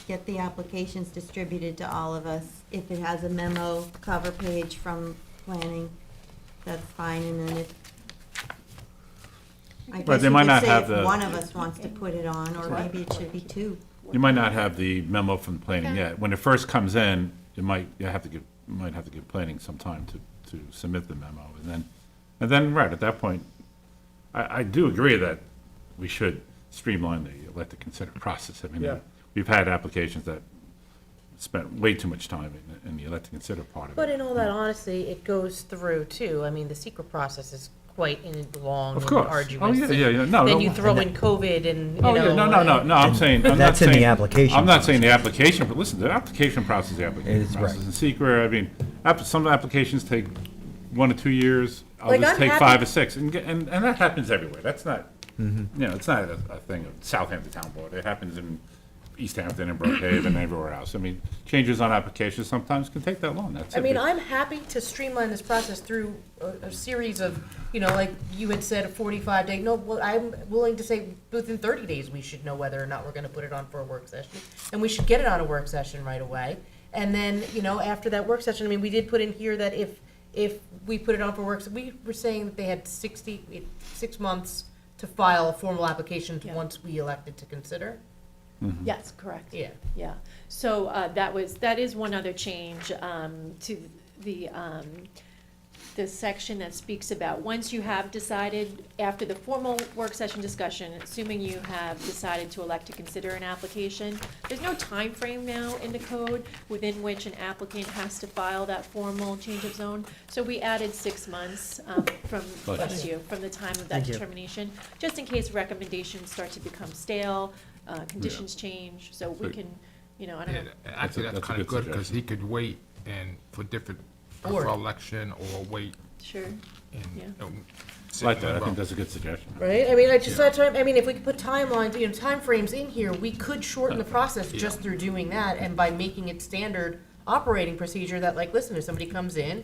Get the applications distributed to all of us. If it has a memo cover page from planning, that's fine, and then if. I Right, guess they you might could not say have if the- one of us wants to put it on, or Right. maybe it should be two. You might not have the memo from planning Okay. yet. When it first comes in, you might have to give planning some time to submit the memo. And then, right, at that point, I do agree that we should streamline the elect to consider process. I mean, Yeah. we've had applications that spent way too much time in the elect to consider part of it. But in all that honesty, it goes through too. I mean, the secret process is quite long Of and course. arduous. Oh, yeah, no. Then no. you throw in COVID and, Oh, yeah, no, I'm And saying, I'm not that's in the saying. application I'm not saying the application, but listen, the application process, the application Is right. process, and secret, I mean, some applications take 1 or 2 years, I'll Like, just I'm take happy- 5 or 6, and that happens everywhere. That's not, you know, it's not a thing of Southampton Town Board. It happens in East Hampton and Brookhaven and everywhere else. I mean, changes on applications sometimes can take that long. That's I it. mean, I'm happy to streamline this process through a series of, you know, like you had said, a 45-day, no, well, I'm willing to say within 30 days, we should know whether or not we're gonna put it on for a work session. And we should get it on a work session right away. And then, you know, after that work session, I mean, we did put in here that if we put it on for work, we were saying that they had 6 months to file a formal application Yeah. once we elected to consider. Yes, correct. Yeah. Yeah, so that is one other change to the section that speaks about, once you have decided, after the formal work session discussion, assuming you have decided to elect to consider an application, there's no time frame now in the code within which an applicant has to file that formal change of zone. So we added 6 months from, bless you, from the time of that Thank you. determination, just in case recommendations start to become stale, conditions change, so we So- can, you know, I don't Yeah, know. actually, that's that's a kind of good good, because he could wait and for different, Or- for election, or wait Sure, and, Yeah. you know, sit Like in that, I limbo. think that's a good suggestion. Right, I mean, I mean, if we could put timelines, you know, timeframes in here, we could shorten the process just through doing that, and by making it standard operating procedure that, like, listen, if somebody comes in,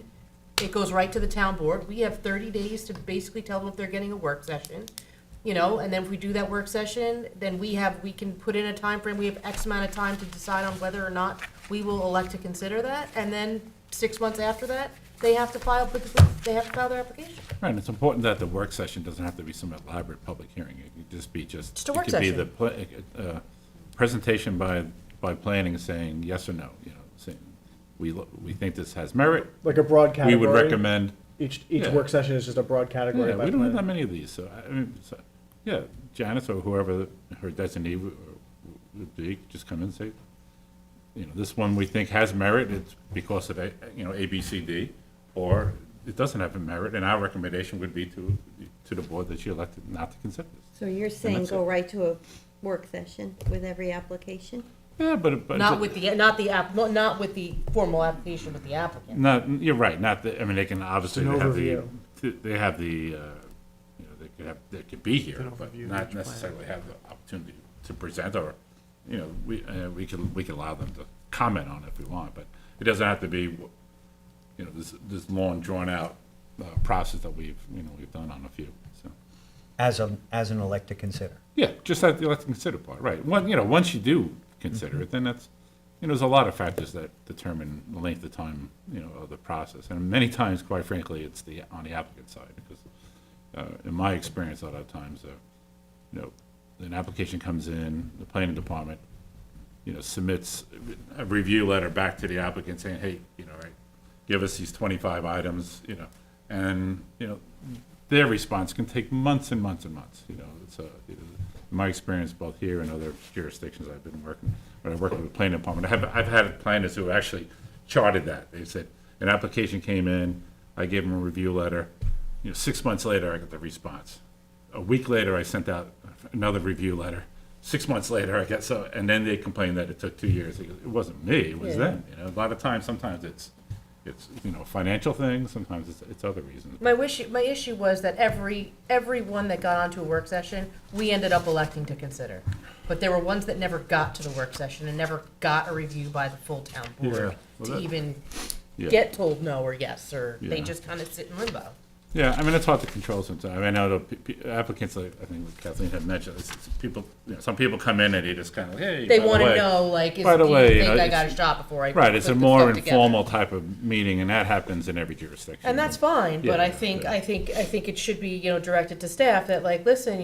it goes right to the town board, we have 30 days to basically tell them if they're getting a work session, you know, and then if we do that work session, then we can put in a time frame. We have X amount of time to decide on whether or not we will elect to consider that, and then 6 months after that, they have to file their application. Right, and it's important that the work session doesn't have to be some elaborate public hearing. It could just be Just a it work could be session. the presentation by planning saying yes or no, you know, saying, we think this has merit, Like a broad we category. would recommend. Each Yeah. work session is just a broad category. Yeah, by we don't have that plan. many of these, so, I mean, so, yeah, Janice or whoever her designee would be, just come in and say, you know, this one we think has merit, it's because of, A, B, C, D, or it doesn't have a merit, and our recommendation would be to the board that you elected not to consider this. So you're saying that's go it. right to a work session with every application? Yeah, but. Not with not with the formal application with the applicant. Not, you're right, not the, I mean, they can obviously, An they have the, overview. they have the, you know, they could be here, An but overview of not each plan. necessarily have the opportunity to present, or, you know, we can allow them to comment on it if we want, but it doesn't have to be, you know, this long, drawn-out process that we've done on a few, so. As an elect to consider. Yeah, just that the elect to consider part, right. Once you do consider it, then that's, there's a lot of factors that determine the length of time, of the process. And many times, quite frankly, it's on the applicant side, because in my experience, a lot of times, an application comes in, the planning department, submits a review letter back to the applicant saying, hey, right, give us these 25 items, and, their response can take months and months and months, It's in my experience, both here and other jurisdictions I've been working, when I work with the planning department, I've had planners who actually charted that. They said, an application came in, I gave them a review letter, 6 months later, I got the response. A week later, I sent out another rewiew letter. 6 months later, I got and then they complained that it took 2 years. It wasn't me, it was Yeah. them, A lot of times, sometimes it's financial things, sometimes it's other reasons. My issue was that everyone that got onto a work session, we ended up electing to consider. But there were ones that never got to the work session and never got a review by the full town Yeah, board well, to that- even Yeah. get told no or yes, or they Yeah. just kind of sit in limbo. Yeah, I mean, it's hard to control sometimes. I mean, I know applicants, like I think Kathleen had mentioned, it's people, some people come in and they just kind of, hey, They by the want to way. know, like, By the do way, you you think know, I got a it's- shot before I Right, put it's a this more stuff together? informal type of meeting, and that happens in every jurisdiction. And that's fine, but Yeah, I think, yeah. I think it should be, directed to staff that, like, listen,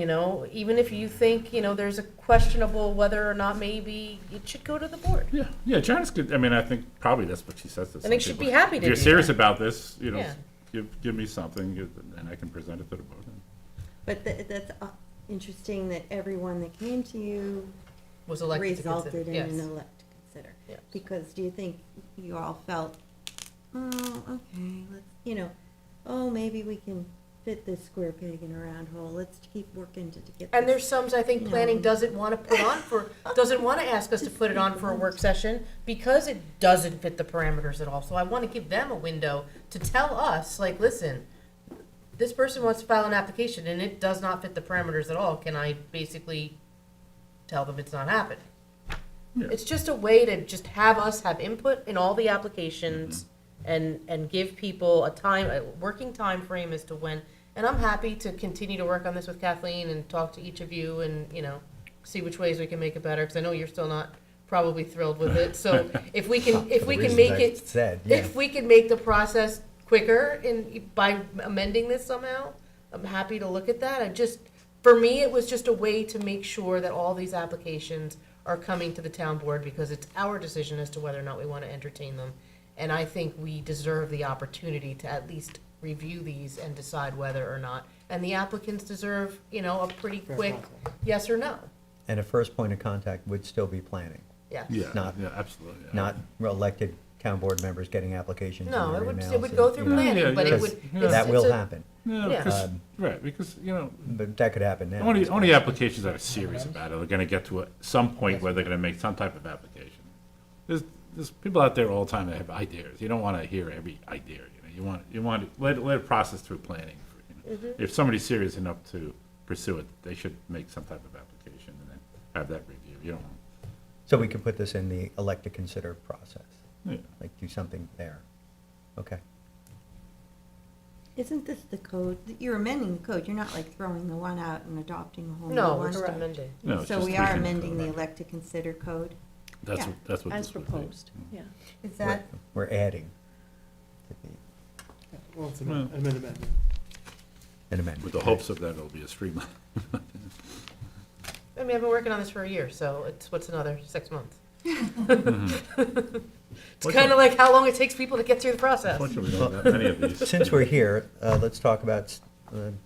even if you think, there's a questionable whether or not maybe it should go to the board. Yeah, Janice could, I mean, I think probably that's what she says to some think she'd people. be happy to If you're do serious that. about this, Yeah. give me something, and I can present it to the board. But that's interesting that everyone that came to you Was elected to resulted consider, in yes. an elect to consider. Yes. Because do you think you all felt, oh, okay, let's, oh, maybe we can fit this square peg in a round hole. Let's keep working to get. And this- there's some I think No. planning doesn't wanna put on for, doesn't wanna ask us to put it on for a work session because it doesn't fit the parameters at all. So I wanna give them a window to tell us, like, listen, this person wants to file an application and it does not fit the parameters at all. Can I basically tell them it's not happening? Yeah. It's just a way to just have us have input in all the applications and give people a working time frame as to when. And I'm happy to continue to work on this with Kathleen and talk to each of you and, see which ways we can make it better, because I know you're still not probably thrilled with it. So if we can make it, if we can make the process quicker by amending this somehow, I'm happy to look at that. For me, it was just a way to make sure that all these applications are coming to the town board, because it's our decision as to whether or not we want to entertain them. And I think we deserve the opportunity to at least review these and decide whether or not. And the applicants deserve, a pretty quick yes or no. And a first point of contact would still be planning, Yeah. Yeah, Not- yeah, absolutely. yeah. not elected town board members getting applications in No, their it would, emails it would and, go through you know, planning, but it Because would. that it's will a- happen, Yeah, Yeah. because, right, because, but that could happen now. only applications that are serious about it are gonna get to some point where they're gonna make some type of application. There's people out there all the time that have ideas. You don't wanna hear every idea, you want to let it process through planning. If somebody's serious enough to pursue it, they should make some type of application and then have that review. You don't, So we could put this in the elect to consider process, yeah. like do something there. Okay. Isn't this the code? You're amending the code. You're not like throwing the one out and adopting a whole new No, one. it's recommended. No, it's So just we are tweaking the amending the code. elect to consider code. That's Yeah. that's what As this would be. proposed, yeah. Is that, We're adding to the- Well, it's an Well- amendment. an amendment. With the hopes of that it'll be a streamline. I mean, I've been working on this for a year, so what's another 6 months? It's kind of like how long it takes people to get through the process. Unfortunately, we don't have many of these. Since we're here, let's talk about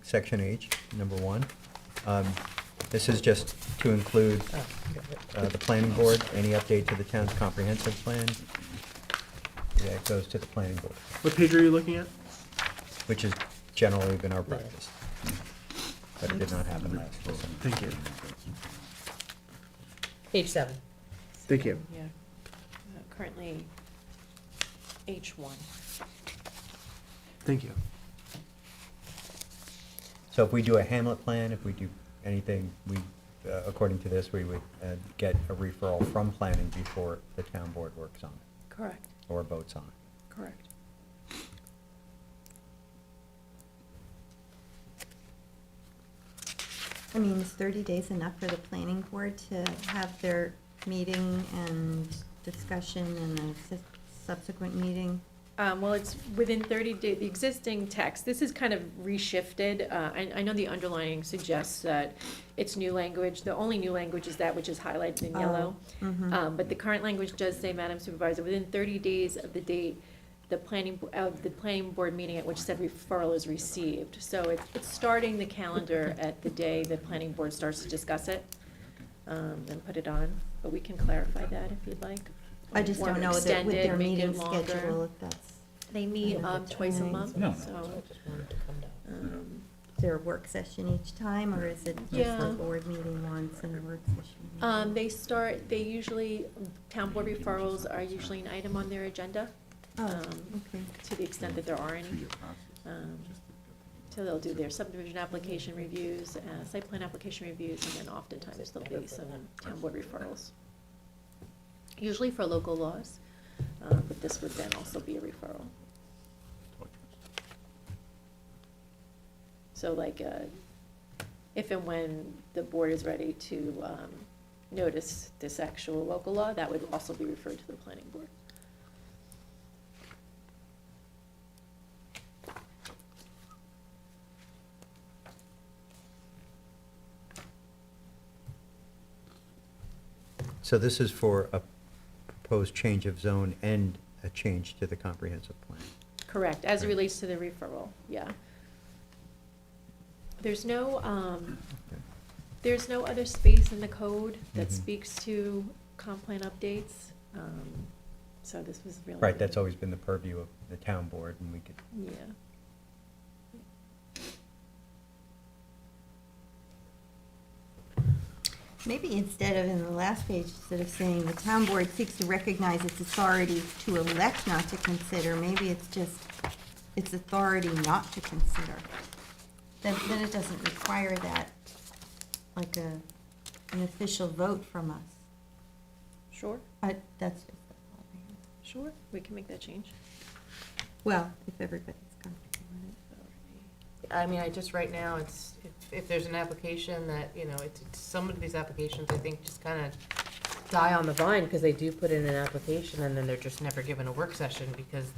section H, number 1. This is just to include the planning board, any update to the town's comprehensive plan. Yeah, it goes to the planning board, What page are you looking at? which has generally been our practice. But it did not happen last December. Thank you. Page 7. Thank you. Yeah. Currently, H1. Thank you. So if we do a Hamlet plan, if we do anything, according to this, we would get a referral from planning before the town board works on it, Correct, or votes on it. correct. I mean, is 30 days enough for the planning board to have their meeting and discussion and a subsequent meeting? Well, it's within 30 days, the existing text, this is kind of reshifted. I know the underlining suggests that it's new language. The only new language is that which is highlighted in yellow. But the current language does say, Madam Supervisor, within 30 days of the date, the planning board meeting at which said referral is received. So it's starting the calendar at the day the planning board starts to discuss it, and put it on. But we can clarify that if you'd like. I just Or don't know that extend with it, their make it meeting longer. schedule, if that's, They meet Yeah, that's twice a fine. month, No, no. So so. I just wanted to come down. is there a work session each time, or is it just Yeah. a board meeting once and a work session? They usually, town board referrals are usually an item on their agenda, Oh, um, okay. to the extent that there are any. Two-year process. So they'll do their subdivision application reviews, site plan application reviews, and then oftentimes there'll be some town board referrals. Usually for local laws, but this would then also be a referral. So like, if and when the board is ready to notice this actual local law, that would also be referred to the planning board. So this is for a proposed change of zone and a change to the comprehensive plan. Correct, as it Right. relates to the referral, yeah. There's no other space in the code that Mhm. speaks to comp plan updates, so this was really. Right, that's always been the purview of the town board, and we could, Yeah. Maybe instead of in the last page, instead of saying the town board seeks to recognize its authority to elect not to consider, maybe it's just its authority not to consider. Then it doesn't require that, like an official vote from us. Sure, That's just, sure, we can make that change. well, if everybody's comfortable with it. I mean, right now, it's, if there's an application that, it's some of these applications, I think, just kind of die on the vine, because they do put in an application, and then they're just never given a work session, because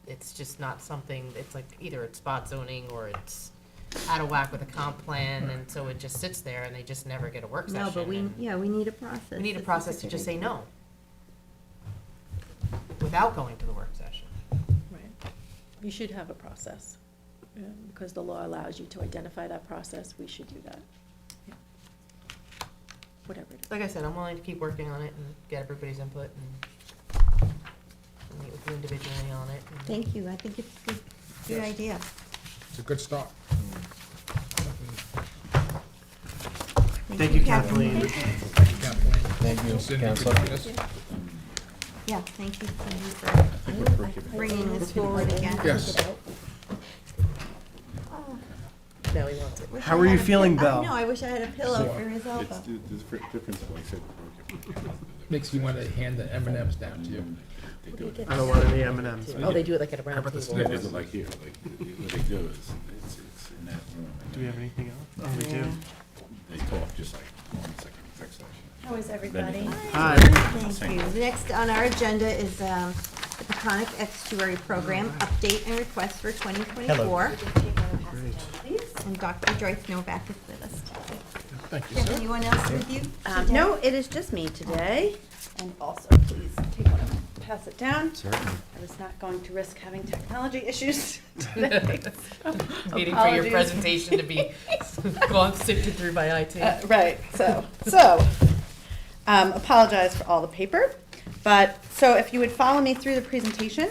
it's just not something, it's like, either it's spot zoning, or it's out of whack with a comp plan, and so it just sits there, and they just never get a work session. No, but we and need a process. We need a This is process to good just say idea. no, without going to the work session. Right. You should have a process, because the law allows you to identify that process, we should do that. Yeah. Whatever it is. Like I said, I'm willing to keep working on it and get everybody's input and meet with you individually on it. and- Thank you, I think it's a good Yes. idea. It's a good start. Thank you, Kathleen. Thank you, Cindy, for doing this. Yeah, thank you, Cindy, for bringing this forward again. Yes. No, he wants it. Wish How I are you had a feeling, pill- Bill? No, I wish I had a pillow So, for his elbow. It's the difference, like I said. Makes me want to hand the M&Ms down to you. They do it. I don't want any M&Ms. Oh, they do it like at a How round about the table. They Snickers? do it like here, like, what they do is, it's in that room. and Do we have anything else? Oh, we do. They talk just like, it's like an exec session. How is everybody? Hi. Thank you. Next on our agenda is the Peconic Estuary Program Update and Request for 2024. And Dr. Joyce Novak is with us today. Thank Do you have anyone else with you? No, it is just me today, and also, please take one and pass it down. Certainly. I was not going to risk having technology issues today. Waiting for your Apologies. presentation to be gone, sifted through by IT. Right, so, apologize for all the paper, so if you would follow me through the presentation.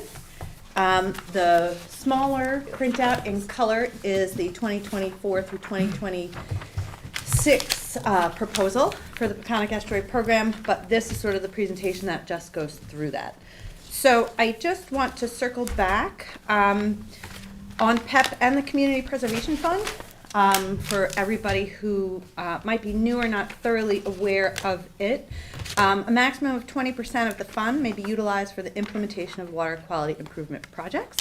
The smaller printout in color is the 2024 through 2026 proposal for the Peconic Estuary Program, but this is sort of the presentation that just goes through that. So I just want to circle back on PEP and the Community Preservation Fund for everybody who might be new or not thoroughly aware of it. A maximum of 20% of the fund may be utilized for the implementation of water quality improvement projects,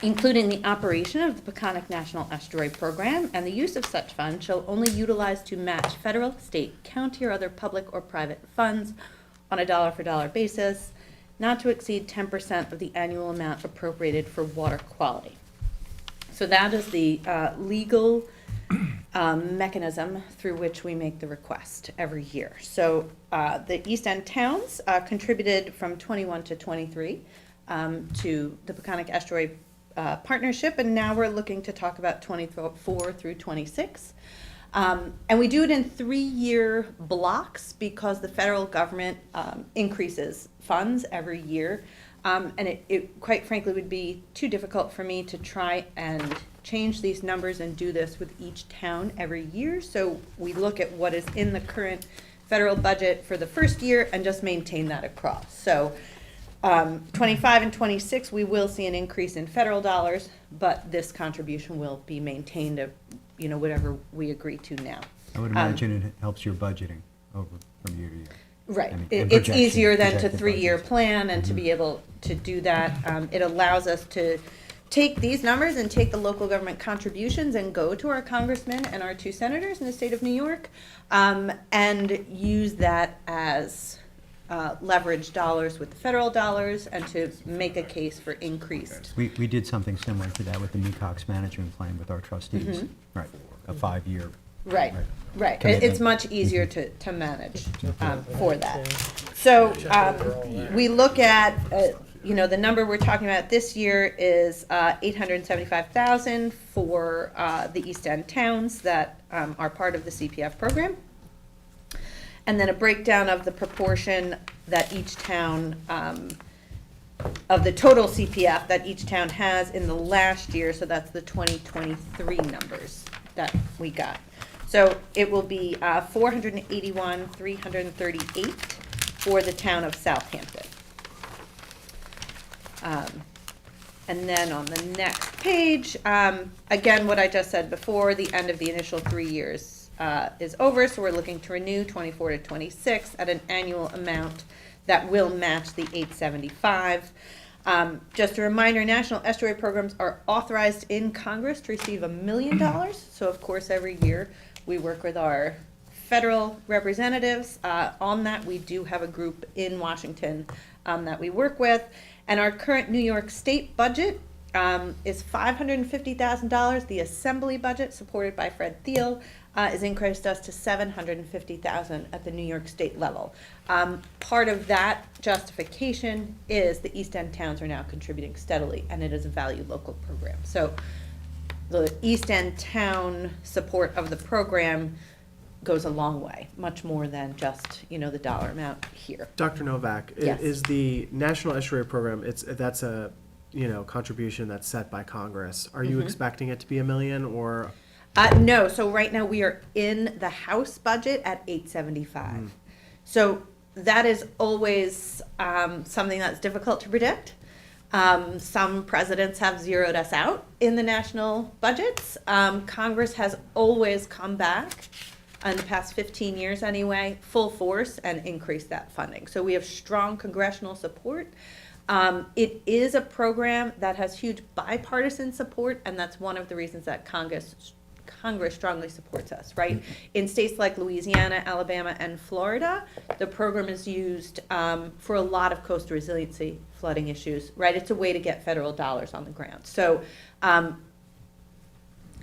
including the operation of the Peconic National Estuary Program, and the use of such funds shall only utilize to match federal, state, county, or other public or private funds on a dollar-for-dollar basis, not to exceed 10% of the annual amount appropriated for water quality. So that is the legal mechanism through which we make the request every year. So the East End towns contributed from 21 to 23 to the Peconic Estuary Partnership, and now we're looking to talk about 24 through 26. And we do it in 3-year blocks because the federal government increases funds every year. And it quite frankly would be too difficult for me to try and change these numbers and do this with each town every year. So we look at what is in the current federal budget for the first year and just maintain that across. So 25 and 26, we will see an increase in federal dollars, but this contribution will be maintained at, whatever we agree to now. I would imagine it helps your budgeting over from year to year. Right. And It's projection- easier than to projected 3-year budgets. plan and to be able to do that. It allows us to take these numbers and take the local government contributions and go to our congressmen and our 2 senators in the state of New York, and use that as leverage dollars with the federal dollars and to make a case for increased. We did something similar to that with the MECOX management plan with our trustees. Right, a 5-year. Right, right. It's Commitment. much easier to manage for that. So we look at, the number we're talking about this year is $875,000 for the East End towns that are part of the CPF program. And then a breakdown of the proportion that each town, of the total CPF that each town has in the last year, so that's the 2023 numbers that we got. So it will be 481,338 for the town of Southampton. And then on the next page, again, what I just said before, the end of the initial 3 years is over, so we're looking to renew 24 to 26 at an annual amount that will match the 875. Just a reminder, national estuary programs are authorized in Congress to receive $1 million. So of course, every year we work with our federal representatives on that. We do have a group in Washington that we work with. And our current New York State budget is $550,000. The Assembly budget, supported by Fred Thiel, is increased us to $750,000 at the New York State level. Part of that justification is the East End towns are now contributing steadily, and it is a valued local program. So the East End town support of the program goes a long way, much more than just, the dollar amount here. Dr. Novak, Yes. is the National Estuary Program, that's a, contribution that's set by Congress. Are you expecting it to be $1 million or? No, so right now we are in the House budget at 875. So that is always something that's difficult to predict. Some presidents have zeroed us out in the national budgets. Congress has always come back, in the past 15 years anyway, full force and increased that funding. So we have strong congressional support. It is a program that has huge bipartisan support, and that's one of the reasons that Congress strongly supports us, right? In states like Louisiana, Alabama, and Florida, the program is used for a lot of coastal resiliency flooding issues, right? It's a way to get federal dollars on the ground. So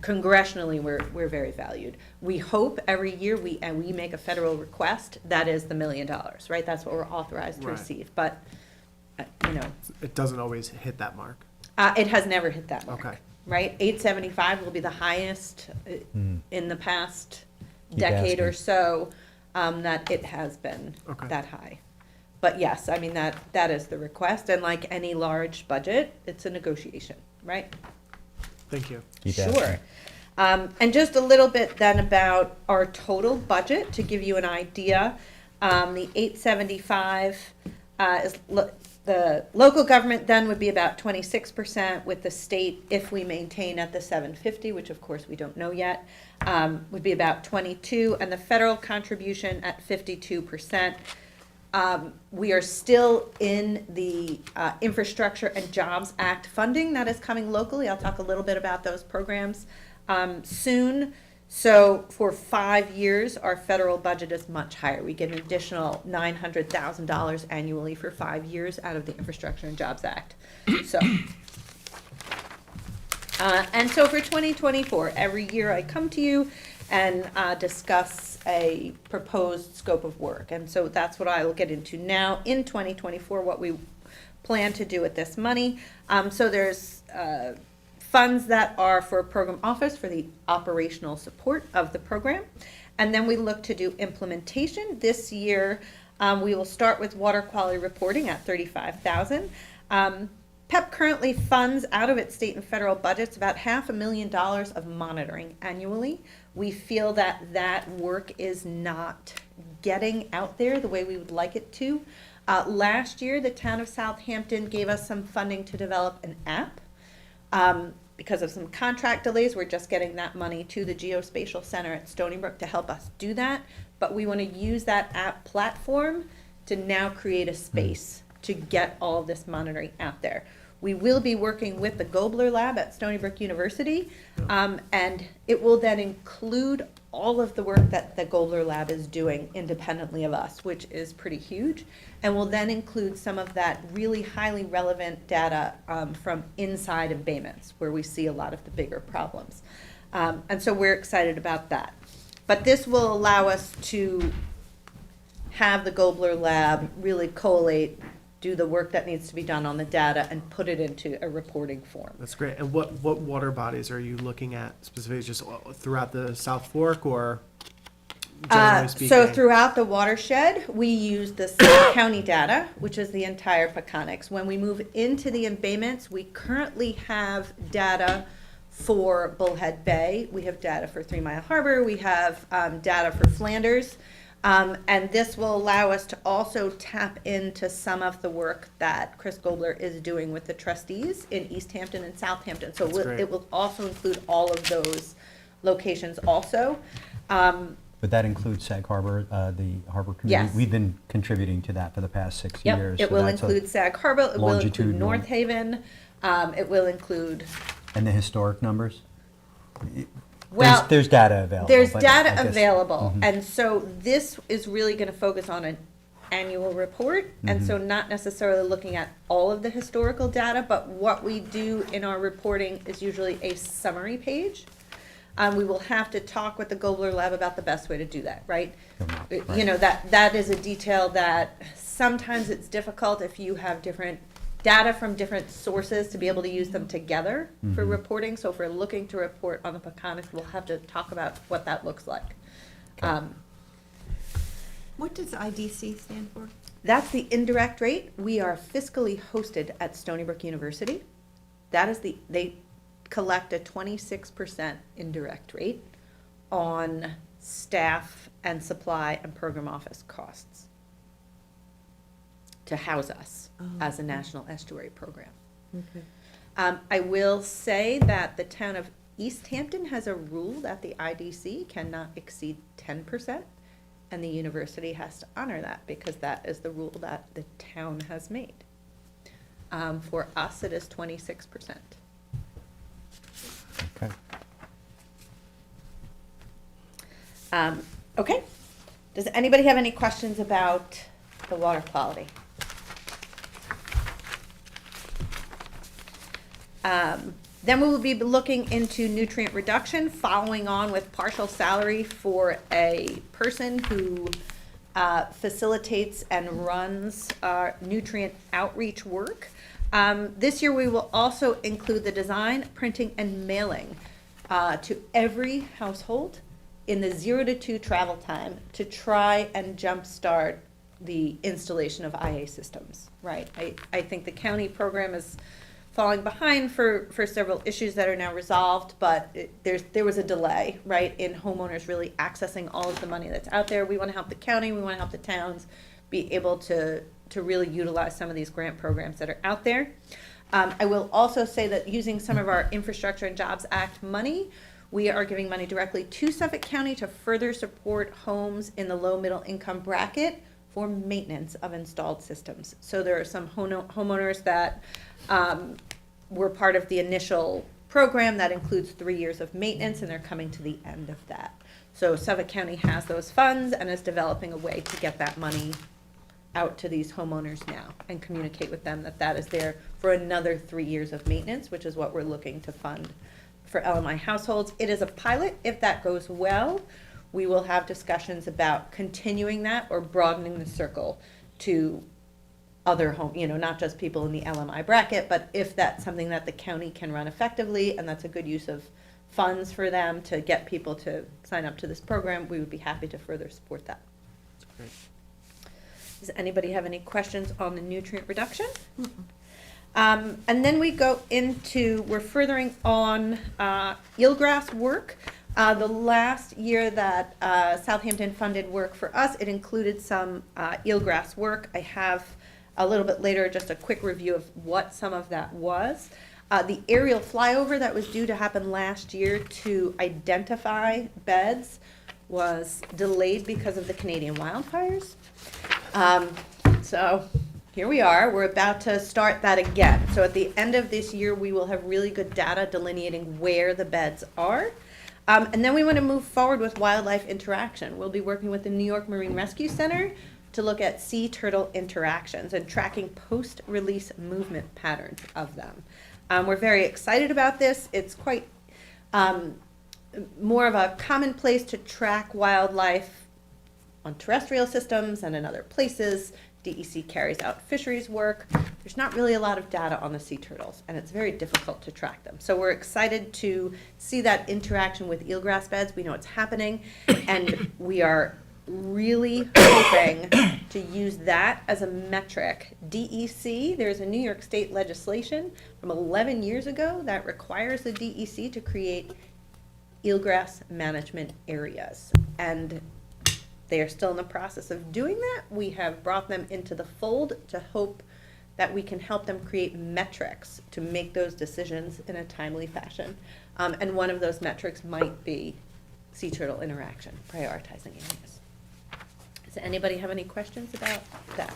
congressionally, we're very valued. We hope every year we make a federal request that is the $1 million, right? That's what we're authorized to Right. receive, but It doesn't always hit that mark. it has never hit that mark. Okay. Right? 875 will be the highest in the past Keep decade or asking. so that it has been Okay. that high. But yes, I mean, that is the request, and like any large budget, it's a negotiation, right? Thank you. Keep Sure. asking. And just a little bit then about our total budget, to give you an idea. The 875 is, the local government then would be about 26%, with the state, if we maintain at the 750, which of course we don't know yet, would be about 22, and the federal contribution at 52%. We are still in the Infrastructure and Jobs Act funding that is coming locally. I'll talk a little bit about those programs soon. So for 5 years, our federal budget is much higher. We get an additional $900,000 annually for 5 years out of the Infrastructure and Jobs Act. So, and so for 2024, every year I come to you and discuss a proposed scope of work. And so that's what I will get into now in 2024, what we plan to do with this money. So there's funds that are for program office for the operational support of the program. And then we look to do implementation. This year, we will start with water quality reporting at $35,000. PEP currently funds out of its state and federal budgets about $500,000 of monitoring annually. We feel that that work is not getting out there the way we would like it to. Last year, the town of Southampton gave us some funding to develop an app. Because of some contract delays, we're just getting that money to the Geospatial Center at Stony Brook to help us do that. But we want to use that app platform to now create a space to get all of this monitoring out there. We will be working with the Gobler Lab at Stony Brook University, and it will then include all of the work that the Gobler Lab is doing independently of us, which is pretty huge, and will then include some of that really highly relevant data from inside embayments, where we see a lot of the bigger problems. And so we're excited about that. But this will allow us to have the Gobler Lab really collate, do the work that needs to be done on the data, and put it into a reporting form. That's great. And what water bodies are you looking at specifically, just throughout the South Fork or generally speaking? So throughout the watershed, we use the South County data, which is the entire Peconics. When we move into the embayments, we currently have data for Bullhead Bay. We have data for 3 Mile Harbor. We have data for Flanders. And this will allow us to also tap into some of the work that Chris Gobler is doing with the trustees in East Hampton and Southampton. So That's great. it will also include all of those locations also. Would that include Sag Harbor, the Harbor Committee? Yes. We've been contributing to that for the past 6 Yep, years. it so will that's a- include Sag Harbor, it will include longitudinal. North Haven, it will include, And the historic numbers? well. There's data available. There's but I data guess- available, Mhm. and so this is really gonna focus on an annual report, and so not necessarily looking at all of the historical data, but what we do in our reporting is usually a summary page. We will have to talk with the Gobler Lab about the best way to do that, right? You know, that is a detail that sometimes it's difficult if you have different data from different sources to be able to use them together for reporting. So if we're looking to report on the Peconic, we'll have to talk about what that looks like. What does IDC stand for? That's the indirect rate. We are fiscally hosted at Stony Brook University. That is they collect a 26% indirect rate on staff and supply and program office costs to house us as a national estuary program. Okay. I will say that the town of East Hampton has a rule that the IDC cannot exceed 10%, and the university has to honor that because that is the rule that the town has made. For us, it is 26%. Okay. Okay, does anybody have any questions about the water quality? Then we will be looking into nutrient reduction, following on with partial salary for a person who facilitates and runs nutrient outreach work. This year, we will also include the design, printing, and mailing to every household in the 0 to 2 travel time to try and jumpstart the installation of IA systems, right? I think the county program is falling behind for several issues that are now resolved, but there was a delay, right, in homeowners really accessing all of the money that's out there. We want to help the county, we want to help the towns be able to really utilize some of these grant programs that are out there. I will also say that using some of our Infrastructure and Jobs Act money, we are giving money directly to Suffolk County to further support homes in the low middle income bracket for maintenance of installed systems. So there are some homeowners that were part of the initial program that includes 3 years of maintenance, and they're coming to the end of that. So Suffolk County has those funds and is developing a way to get that money out to these homeowners now and communicate with them that that is there for another 3 years of maintenance, which is what we're looking to fund for LMI households. It is a pilot. If that goes well, we will have discussions about continuing that or broadening the circle to other home, not just people in the LMI bracket, but if that's something that the county can run effectively and that's a good use of funds for them to get people to sign up to this program, we would be happy to further support that. Great. Does anybody have any questions on the nutrient reduction? And then we go into, we're furthering on eelgrass work. The last year that Southampton funded work for us, it included some eelgrass work. I have a little bit later just a quick review of what some of that was. The aerial flyover that was due to happen last year to identify beds was delayed because of the Canadian wildfires. So here we are, we're about to start that again. So at the end of this year, we will have really good data delineating where the beds are. And then we want to move forward with wildlife interaction. We'll be working with the New York Marine Rescue Center to look at sea turtle interactions and tracking post-release movement patterns of them. We're very excited about this. It's quite more of a common place to track wildlife on terrestrial systems and in other places. DEC carries out fisheries work. There's not really a lot of data on the sea turtles, and it's very difficult to track them. So we're excited to see that interaction with eelgrass beds. We know it's happening, and we are really hoping to use that as a metric. DEC, there's a New York State legislation from 11 years ago that requires the DEC to create eelgrass management areas. And they are still in the process of doing that. We have brought them into the fold to hope that we can help them create metrics to make those decisions in a timely fashion. And one of those metrics might be sea turtle interaction, prioritizing areas. Does anybody have any questions about that?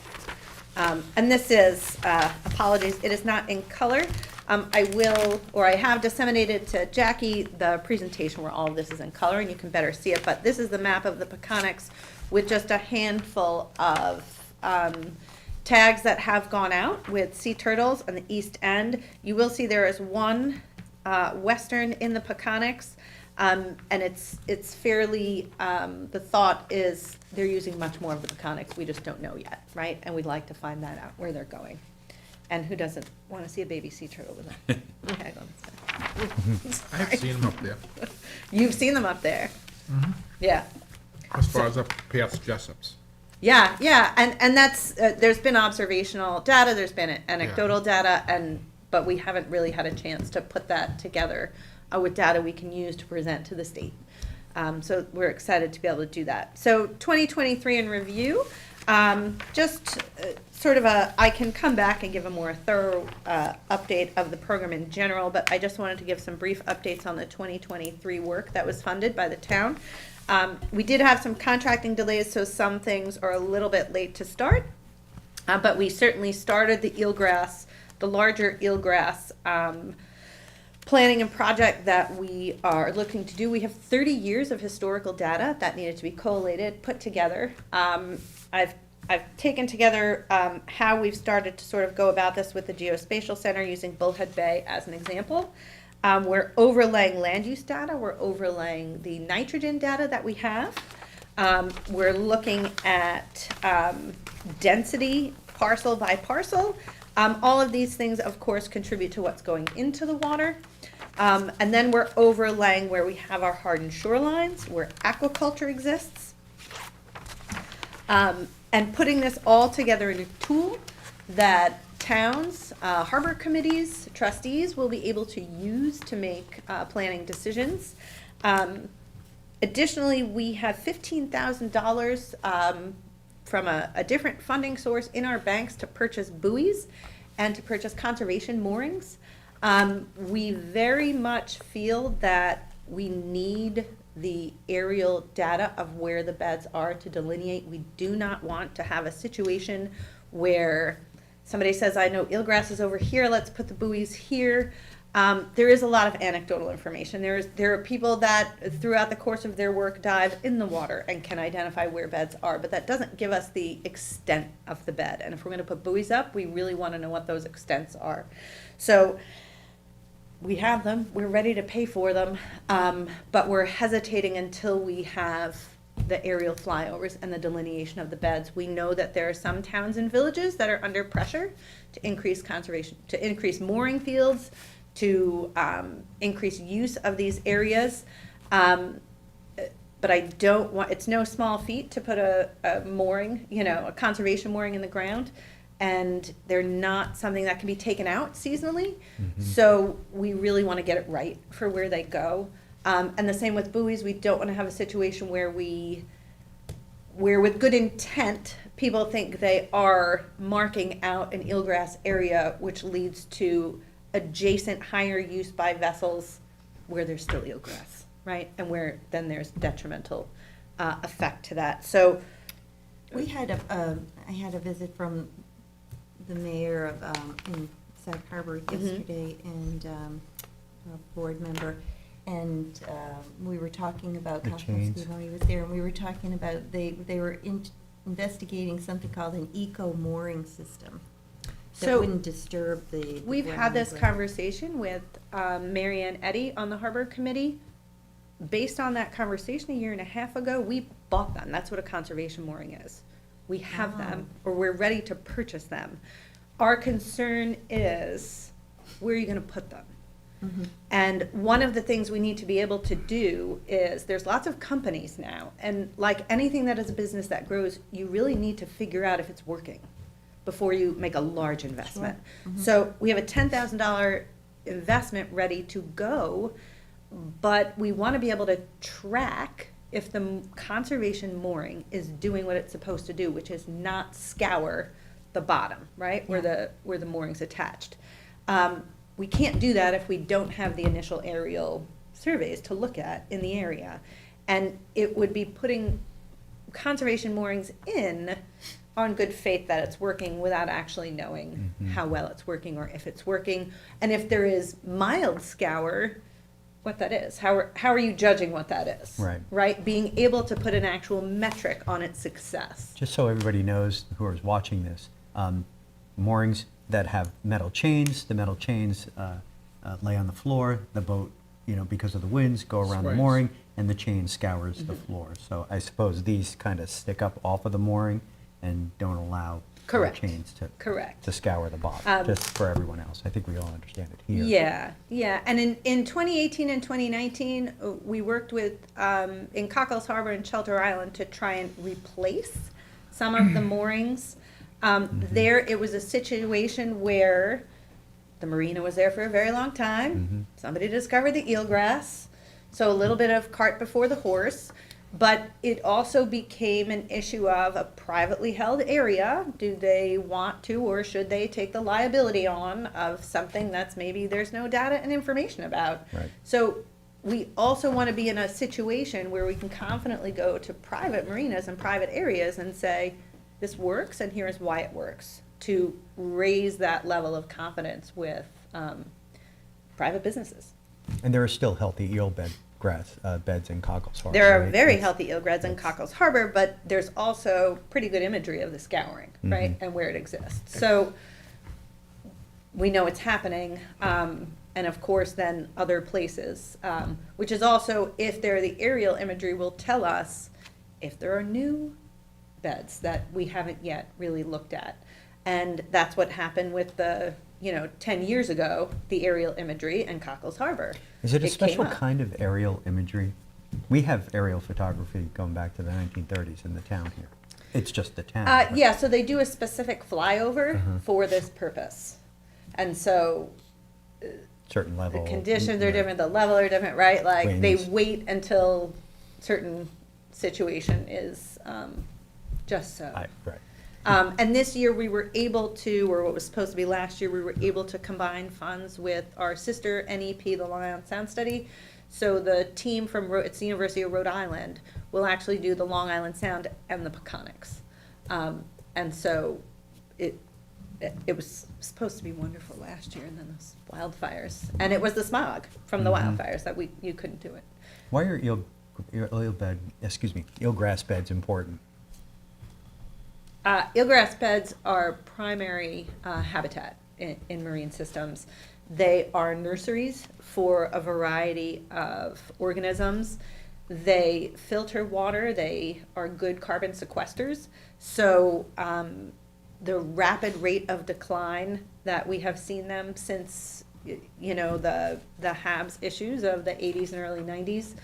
And this is, apologies, it is not in color. I have disseminated to Jackie the presentation where all of this is in color and you can better see it, but this is the map of the Peconics with just a handful of tags that have gone out with sea turtles on the east end. You will see there is one western in the Peconics, and it's fairly, the thought is they're using much more of the Peconics, we just don't know yet, right? And we'd like to find that out, where they're going. And who doesn't want to see a baby sea turtle with a tag on its back? I've seen them up there, You've seen them up there? Yeah. as far as up past Jessup's. Yeah, and that's, there's been observational data, there's been anecdotal data, but we haven't really had a chance to put that together with data we can use to present to the state. So we're excited to be able to do that. So 2023 in review, just sort of I can come back and give a more thorough update of the program in general, but I just wanted to give some brief updates on the 2023 work that was funded by the town. We did have some contracting delays, so some things are a little bit late to start, but we certainly started the larger eelgrass planning and project that we are looking to do. We have 30 years of historical data that needed to be collated, put together. I've taken together how we've started to sort of go about this with the Geospatial Center using Bullhead Bay as an example. We're overlaying land use data, we're overlaying the nitrogen data that we have. We're looking at density parcel by parcel. All of these things, of course, contribute to what's going into the water. And then we're overlaying where we have our hardened shorelines, where aquaculture exists. And putting this all together in a tool that towns, harbor committees, trustees will be able to use to make planning decisions. Additionally, we have $15,000 from a different funding source in our banks to purchase buoys and to purchase conservation moorings. We very much feel that we need the aerial data of where the beds are to delineate. We do not want to have a situation where somebody says, I know eelgrass is over here, let's put the buoys here. There is a lot of anecdotal information. There are people that throughout the course of their work dive in the water and can identify where beds are, but that doesn't give us the extent of the bed. And if we're gonna put buoys up, we really wanna know what those extents are. So we have them, we're ready to pay for them, but we're hesitating until we have the aerial flyovers and the delineation of the beds. We know that there are some towns and villages that are under pressure to increase conservation, to increase mooring fields, to increase use of these areas. But I don't want, it's no small feat to put a mooring, a conservation mooring in the ground. And they're not something that can be taken out seasonally. Mm-hmm. So we really want to get it right for where they go. And the same with buoys. We don't want to have a situation where with good intent, people think they are marking out an eelgrass area, which leads to adjacent higher use by vessels where there's still eelgrass, right? And where then there's detrimental effect to that. So I had a visit from the mayor of in Sag Harbor yesterday, and a board member, and we were talking about, Councilman Schiavone was there, and we were talking about they were investigating something called an eco mooring system that wouldn't disturb the we've had this conversation with Mary Ann Eddy on the Harbor Committee. Based on that conversation a year and a half ago, we bought them. That's what a conservation mooring is. We have them, or we're ready to purchase them. Our concern is, where are you going to put them? And one of the things we need to be able to do is, there's lots of companies now, and like anything that is a business that grows, you really need to figure out if it's working before you make a large investment. So we have a $10,000 investment ready to go, but we want to be able to track if the conservation mooring is doing what it's supposed to do, which is not scour the bottom, right, where the mooring's attached. We can't do that if we don't have the initial aerial surveys to look at in the area. And it would be putting conservation moorings in on good faith that it's working without actually knowing how well it's working or if it's working. And if there is mild scour, what that is. How are you judging what that is? Right. Right? Being able to put an actual metric on its success. Just so everybody knows who is watching this, moorings that have metal chains, the metal chains lay on the floor, the boat, because of the winds, go around the Sways. mooring, and the chain scours the floor. So I suppose these kind of stick up off of the mooring and don't allow the Correct. chains Correct. to scour the bottom, just for everyone else. I think we all understand it here. Yeah. And in 2018 and 2019, we worked with, in Cockles Harbor and Shelter Island to try and replace some of the moorings. There, it was a situation where the marina was there for a very long time. Somebody discovered the eelgrass, so a little bit of cart before the horse. But it also became an issue of a privately held area. Do they want to, or should they take the liability on of something that's maybe there's no data and information about? Right. So we also want to be in a situation where we can confidently go to private marinas and private areas and say, this works and here's why it works, to raise that level of confidence with private businesses. And there are still healthy eel beds in Cockles Harbor. There are right? very That's- healthy eelgrads in Cockles Harbor, but there's also pretty good imagery of the scouring, right, and where it exists. So we know it's happening, and of course then other places, which is also, if there, the aerial imagery will tell us if there are new beds that we haven't yet really looked at. And that's what happened with the, 10 years ago, the aerial imagery in Cockles Harbor. Is it a came special up. kind of aerial imagery? We have aerial photography going back to the 1930s in the town here. It's just the town. but- Yeah, so they do a specific flyover for this purpose. And so Certain the level. conditions are right. different, the level are different, right? Like, they Winds. wait until certain situation is just so. Right. And this year, we were able to, or what was supposed to be last year, we were able to combine funds with our sister NEP, the Long Island Sound Study. So the team from, it's the University of Rhode Island, will actually do the Long Island Sound and the Peconics. And so it was supposed to be wonderful last year, and then those wildfires. And it was the smog from the wildfires that you couldn't do it. Why are eelgrass beds important? Eelgrass beds are primary habitat in marine systems. They are nurseries for a variety of organisms. They filter water. They are good carbon sequesters. So the rapid rate of decline that we have seen them since, the HABs issues of the 80s and early 90s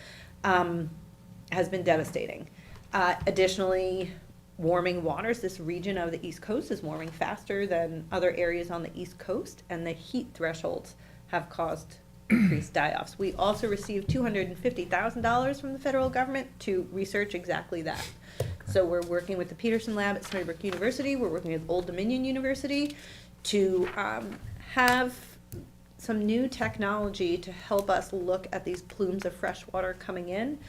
has been devastating. Additionally, warming waters, this region of the East Coast is warming faster than other areas on the East Coast, and the heat thresholds have caused increased die-offs. We also received $250,000 from the federal government to research exactly that. So we're working with the Peterson Lab at Stony Brook University, we're working with Old Dominion University to have some new technology to help us look at these plumes of fresh water coming in.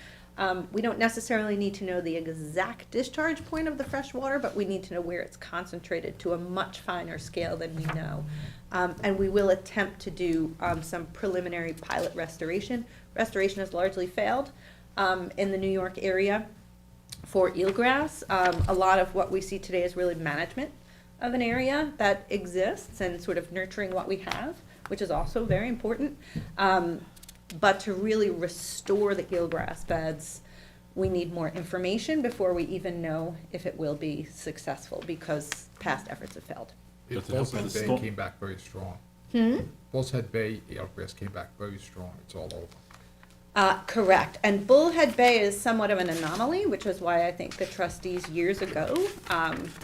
We don't necessarily need to know the exact discharge point of the fresh water, but we need to know where it's concentrated to a much finer scale than we know. And we will attempt to do some preliminary pilot restoration. Restoration has largely failed in the New York area for eelgrass. A lot of what we see today is really management of an area that exists and sort of nurturing what we have, which is also very important. But to really restore the eelgrass beds, we need more information before we even know if it will be successful, because past efforts have failed. It But the- also the they storm- came back very strong. Bull's Head Bay, the outburst came back very strong. It's all over. Correct. And Bullhead Bay is somewhat of an anomaly, which is why I think the trustees years ago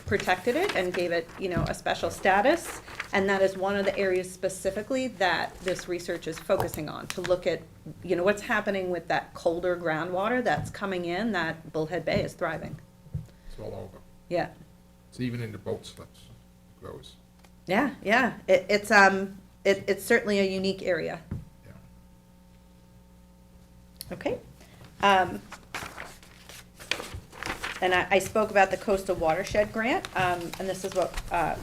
protected it and gave it, a special status. And that is one of the areas specifically that this research is focusing on, to look at, what's happening with that colder groundwater that's coming in, that Bullhead Bay is thriving. It's all over. Yeah. It's even in the boat slips. It grows. Yeah, yeah. It's certainly a unique area. Yeah. Okay. And I spoke about the coastal watershed grant, and this is what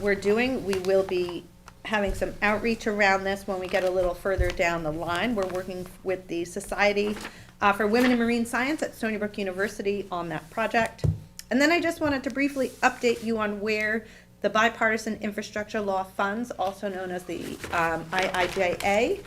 we're doing. We will be having some outreach around this when we get a little further down the line. We're working with the Society for Women in Marine Science at Stony Brook University on that project. And then I just wanted to briefly update you on where the Bipartisan Infrastructure Law funds, also known as the IIJA,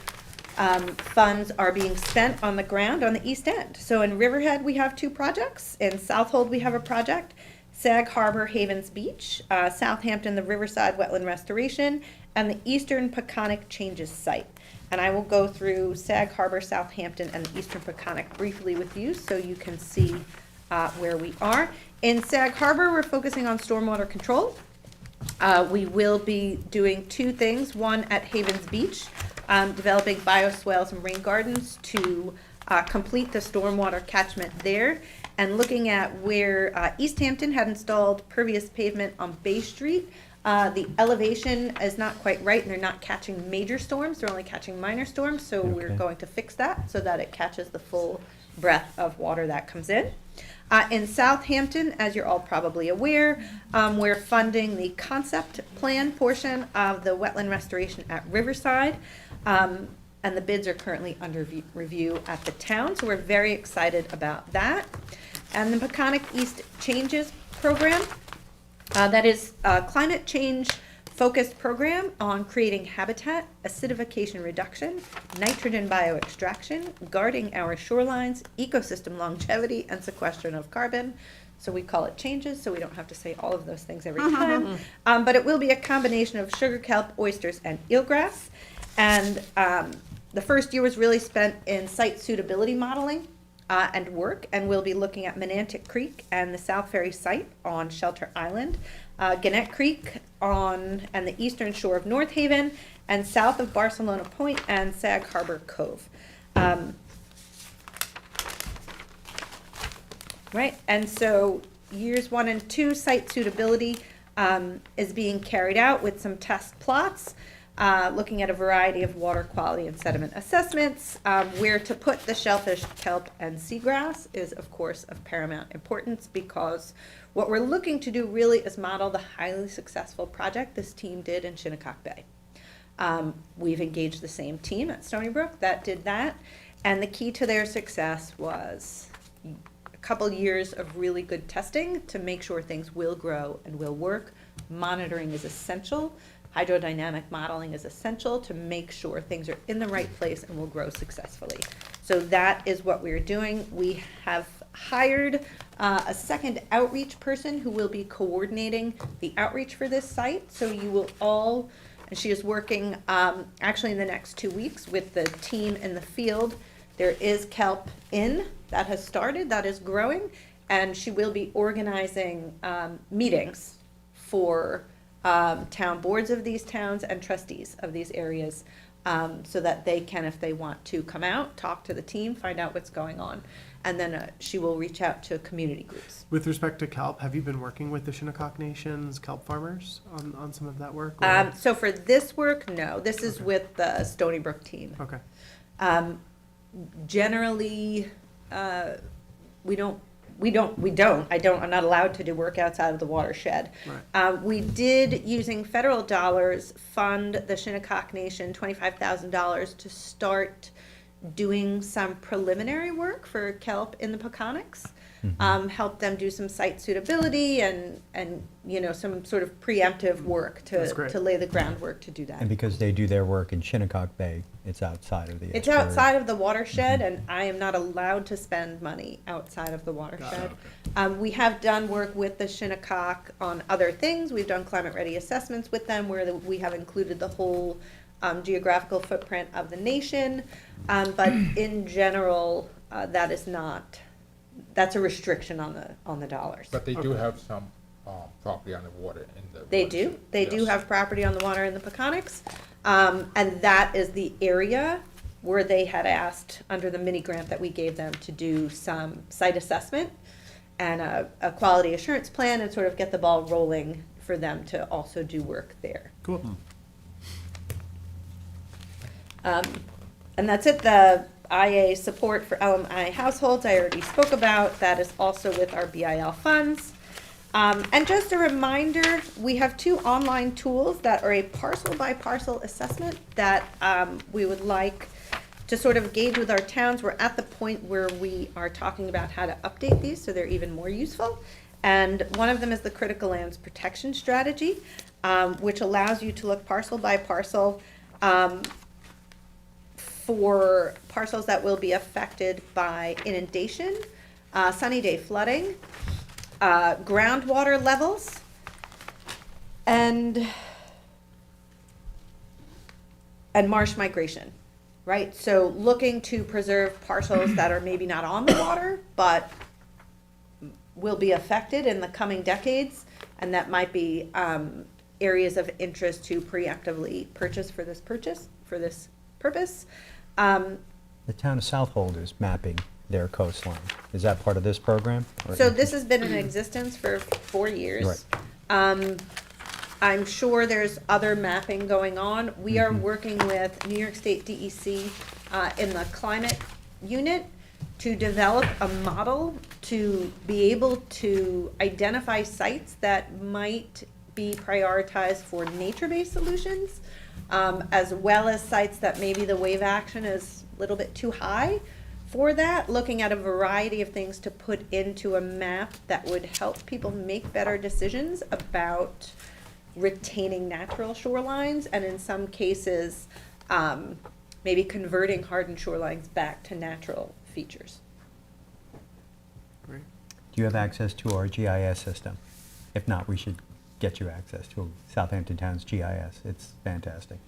funds are being spent on the ground on the East End. So in Riverhead, we have 2 projects. In Southold, we have a project. Sag Harbor, Havens Beach, Southampton, the Riverside Wetland Restoration, and the Eastern Peconic Changes Site. And I will go through Sag Harbor, Southampton, and the Eastern Peconic briefly with you so you can see where we are. In Sag Harbor, we're focusing on stormwater control. We will be doing 2 things. One at Havens Beach, developing bioswales and rain gardens to complete the stormwater catchment there, and looking at where East Hampton had installed pervious pavement on Bay Street. The elevation is not quite right, and they're not catching major storms, they're only catching minor storms, so we're going to fix that so that it catches the full breadth of water that comes in. In Southampton, as you're all probably aware, we're funding the concept plan portion of the wetland restoration at Riverside. And the bids are currently under review at the town, so we're very excited about that. And the Peconic East Changes Program, that is a climate change focused program on creating habitat, acidification reduction, nitrogen bioextraction, guarding our shorelines, ecosystem longevity, and sequestration of carbon. So we call it changes, so we don't have to say all of those things every time. But it will be a combination of sugar kelp, oysters, and eelgrass. And the first year was really spent in site suitability modeling and work, and we'll be looking at Menantic Creek and the South Ferry site on Shelter Island, Gannett Creek and the eastern shore of North Haven, and south of Barcelona Point and Sag Harbor Cove. Right, and so years 1 and 2, site suitability is being carried out with some test plots, looking at a variety of water quality and sediment assessments. Where to put the shellfish, kelp, and seagrass is, of course, of paramount importance, because what we're looking to do really is model the highly successful project this team did in Shinnecock Bay. We've engaged the same team at Stony Brook that did that, and the key to their success was a couple years of really good testing to make sure things will grow and will work. Monitoring is essential. Hydrodynamic modeling is essential to make sure things are in the right place and will grow successfully. So that is what we're doing. We have hired a second outreach person who will be coordinating the outreach for this site. So you will all, and she is working actually in the next 2 weeks with the team in the field. There is kelp in that has started, that is growing, and she will be organizing meetings for town boards of these towns and trustees of these areas, so that they can, if they want to, come out, talk to the team, find out what's going on. And then she will reach out to community groups. With respect to kelp, have you been working with the Shinnecock Nation's kelp farmers on some of that work? Or? So for this work, no. This is with the Stony Brook team. Okay. Generally, I'm not allowed to do work outside of the watershed. Right. We did, using federal dollars, fund the Shinnecock Nation $25,000 to start doing some preliminary work for kelp in the Peconics. Help them do some site suitability and some sort of preemptive work to lay the groundwork to do that. And because they do their work in Shinnecock Bay, it's outside of the It's estuary. outside of the watershed, and I am not allowed to spend money outside of the watershed. We have done work with the Shinnecock on other things. We've done climate ready assessments with them where we have included the whole geographical footprint of the nation. But in general, that is not, that's a restriction on the dollars. But they do have some property on the water in the. They do. They do Yes. have property on the water in the Peconics. And that is the area where they had asked, under the mini grant that we gave them, to do some site assessment and a quality assurance plan and sort of get the ball rolling for them to also do work there. Cool. And that's it. The IA support for LMI households, I already spoke about. That is also with our BIL funds. And just a reminder, we have 2 online tools that are a parcel by parcel assessment that we would like to sort of gauge with our towns. We're at the point where we are talking about how to update these so they're even more useful. And one of them is the Critical Lands Protection Strategy, which allows you to look parcel by parcel for parcels that will be affected by inundation, sunny day flooding, groundwater levels, and marsh migration, right? So looking to preserve parcels that are maybe not on the water, but will be affected in the coming decades, and that might be areas of interest to preemptively purchase for this purpose. The town of Southold is mapping their coastline. Is that part of this program? or- So this has been in existence for 4 years. I'm sure there's other mapping going on. We are working with New York State DEC in the climate unit to develop a model to be able to identify sites that might be prioritized for nature-based solutions, as well as sites that maybe the wave action is a little bit too high for that, looking at a variety of things to put into a map that would help people make better decisions about retaining natural shorelines, and in some cases, maybe converting hardened shorelines back to natural features. Great. Do you have access to our GIS system? If not, we should get you access to Southampton Town's GIS. It's fantastic.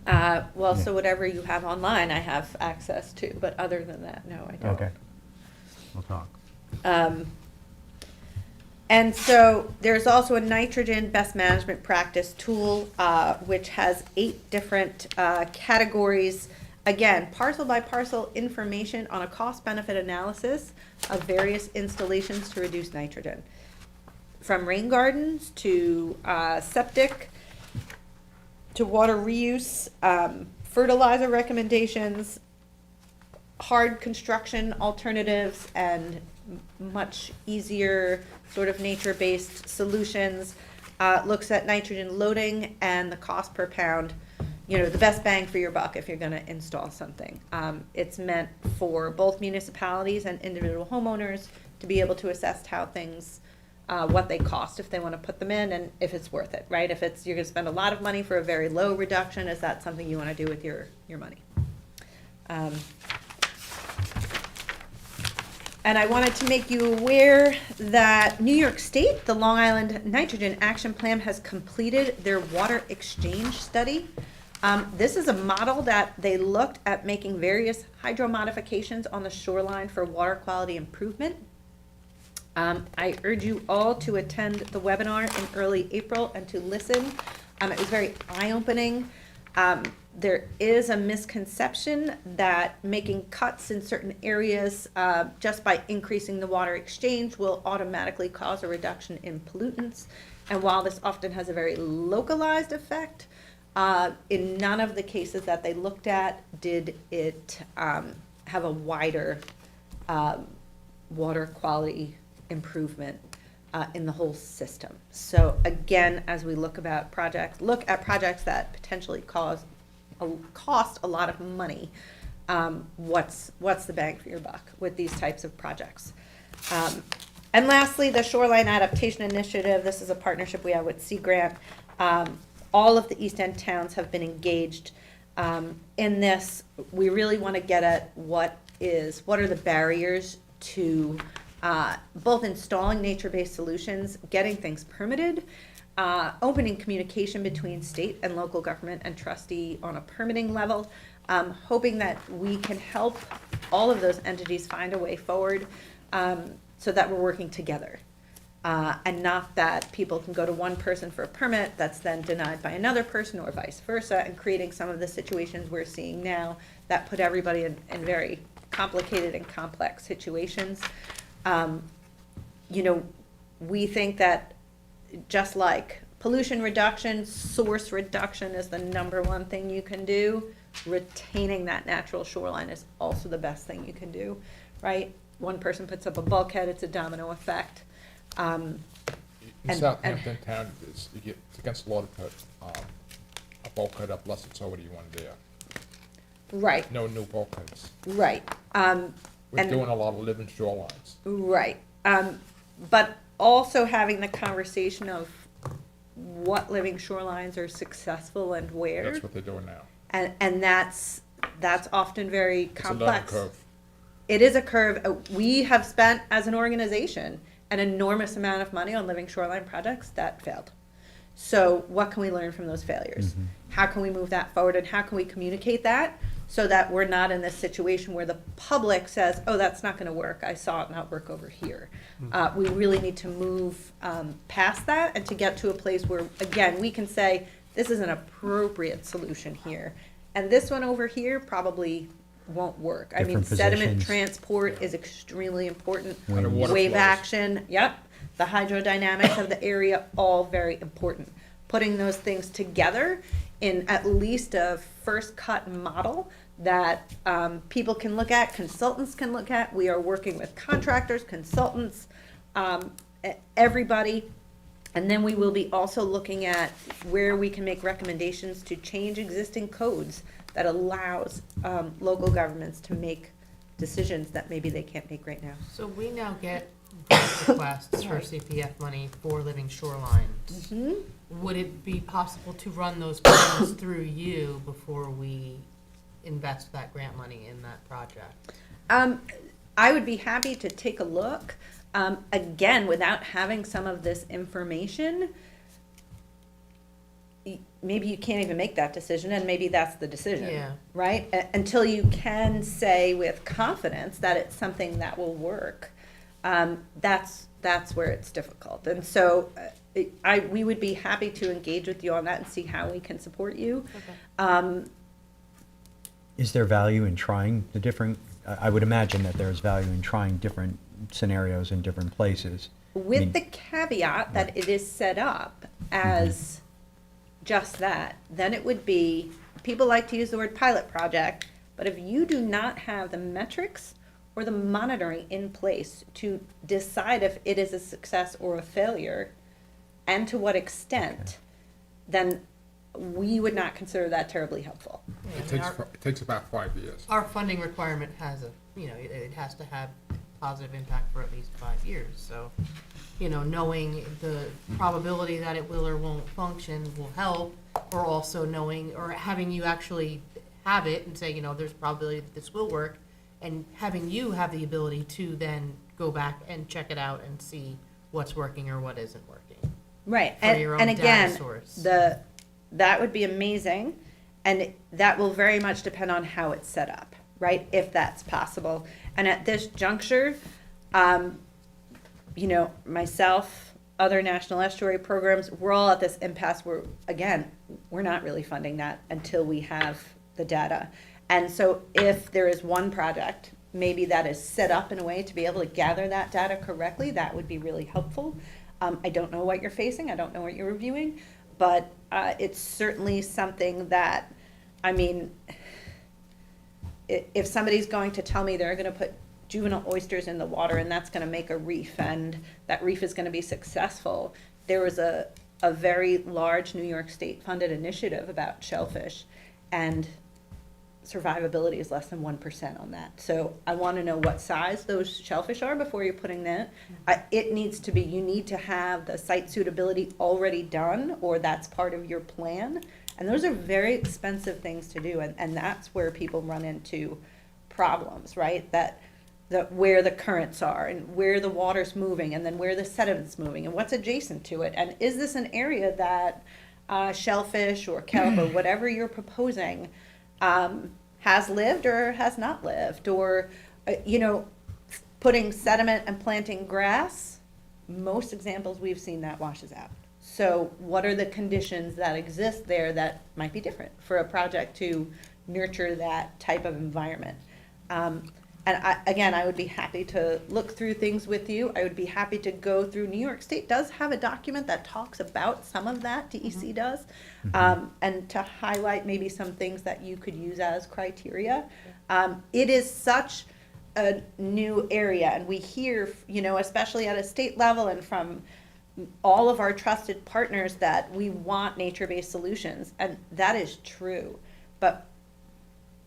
Well, Yeah. so whatever you have online, I have access to, but other than that, no, I don't. Okay. We'll talk. And so there's also a nitrogen best management practice tool, which has 8 different categories. Again, parcel by parcel information on a cost benefit analysis of various installations to reduce nitrogen. From rain gardens to septic to water reuse, fertilizer recommendations, hard construction alternatives, and much easier sort of nature-based solutions. Looks at nitrogen loading and the cost per pound, you know, the best bang for your buck if you're gonna install something. It's meant for both municipalities and individual homeowners to be able to assess how things, what they cost if they wanna put them in, and if it's worth it, right? If it's, you're gonna spend a lot of money for a very low reduction, is that something you wanna do with your money? And I wanted to make you aware that New York State, the Long Island Nitrogen Action Plan, has completed their water exchange study. This is a model that they looked at making various hydro modifications on the shoreline for water quality improvement. I urge you all to attend the webinar in early April and to listen. It was very eye-opening. There is a misconception that making cuts in certain areas just by increasing the water exchange will automatically cause a reduction in pollutants. And while this often has a very localized effect, in none of the cases that they looked at did it have a wider water quality improvement in the whole system. So again, as we look at projects that potentially cost a lot of money, what's the bang for your buck with these types of projects? And lastly, the Shoreline Adaptation Initiative. This is a partnership we have with Sea Grant. All of the East End towns have been engaged in this. We really want to get at what are the barriers to both installing nature-based solutions, getting things permitted, opening communication between state and local government and trustee on a permitting level, hoping that we can help all of those entities find a way forward, so that we're working together. And not that people can go to one person for a permit that's then denied by another person or vice versa, and creating some of the situations we're seeing now that put everybody in very complicated and complex situations. You know, we think that just like pollution reduction, source reduction is the number one thing you can do, retaining that natural shoreline is also the best thing you can do, right? One person puts up a bulkhead, it's a domino effect. In And- Southampton town, it's against law to put a bulkhead up unless it's already one there. Right, No new bulkheads. right. We're And- doing a lot of living shorelines. Right. But also having the conversation of what living shorelines are successful and where. That's what they're doing now. And that's often very It's a learning complex. curve. It is a curve. We have spent, as an organization, an enormous amount of money on living shoreline projects that failed. So what can we learn from those failures? How can we move that forward, and how can we communicate that so that we're not in this situation where the public says, oh, that's not gonna work, I saw it not work over here. We really need to move past that and to get to a place where, again, we can say, this is an appropriate solution here. And this one over here probably won't work. I mean, Different sediment positions. transport is extremely important. And the water Wave flows. action, yep. The hydrodynamics of the area, all very important. Putting those things together in at least a first cut model that people can look at, consultants can look at. We are working with contractors, consultants, everybody. And then we will be also looking at where we can make recommendations to change existing codes that allows local governments to make decisions that maybe they can't make right now. So we now get grant requests for CPF money for living shorelines. Would it be possible to run those plans through you before we invest that grant money in that project? I would be happy to take a look. Again, without having some of this information, maybe you can't even make that decision, and maybe that's the decision. Yeah. Right? Until you can say with confidence that it's something that will work, that's where it's difficult. And so we would be happy to engage with you on that and see how we can support you. Is there value in trying the different, I would imagine that there's value in trying different scenarios in different places. I mean, With the caveat that it is set up as just that, then it would be, people like to use the word pilot project, but if you do not have the metrics or the monitoring in place to decide if it is a success or a failure, and to what extent, then we would not consider that terribly helpful. It takes about 5 years. Our funding requirement has it has to have positive impact for at least 5 years, so, knowing the probability that it will or won't function will help, or also knowing, or having you actually have it and say, there's a probability that this will work, and having you have the ability to then go back and check it out and see what's working or what isn't working. Right, For your own and data again, source. that would be amazing, and that will very much depend on how it's set up, right, if that's possible. And at this juncture, myself, other national estuary programs, we're all at this impasse where, again, we're not really funding that until we have the data. And so if there is one project, maybe that is set up in a way to be able to gather that data correctly, that would be really helpful. I don't know what you're facing, I don't know what you're reviewing, but it's certainly something that, if somebody's going to tell me they're gonna put juvenile oysters in the water and that's gonna make a reef, and that reef is gonna be successful, there was a very large New York State funded initiative about shellfish, and survivability is less than 1% on that. So I want to know what size those shellfish are before you're putting that. It needs to be, you need to have the site suitability already done, or that's part of your plan. And those are very expensive things to do, and that's where people run into problems, right? That where the currents are and where the water's moving and then where the sediment's moving and what's adjacent to it. And is this an area that shellfish or kelp or whatever you're proposing has lived or has not lived? Or, putting sediment and planting grass, most examples we've seen that washes out. So what are the conditions that exist there that might be different for a project to nurture that type of environment? And I would be happy to look through things with you. I would be happy to go through, New York State does have a document that talks about some of that, DEC does, and to highlight maybe some things that you could use as criteria. It is such a new area, and we hear, especially at a state level and from all of our trusted partners, that we want nature-based solutions, and that is true. But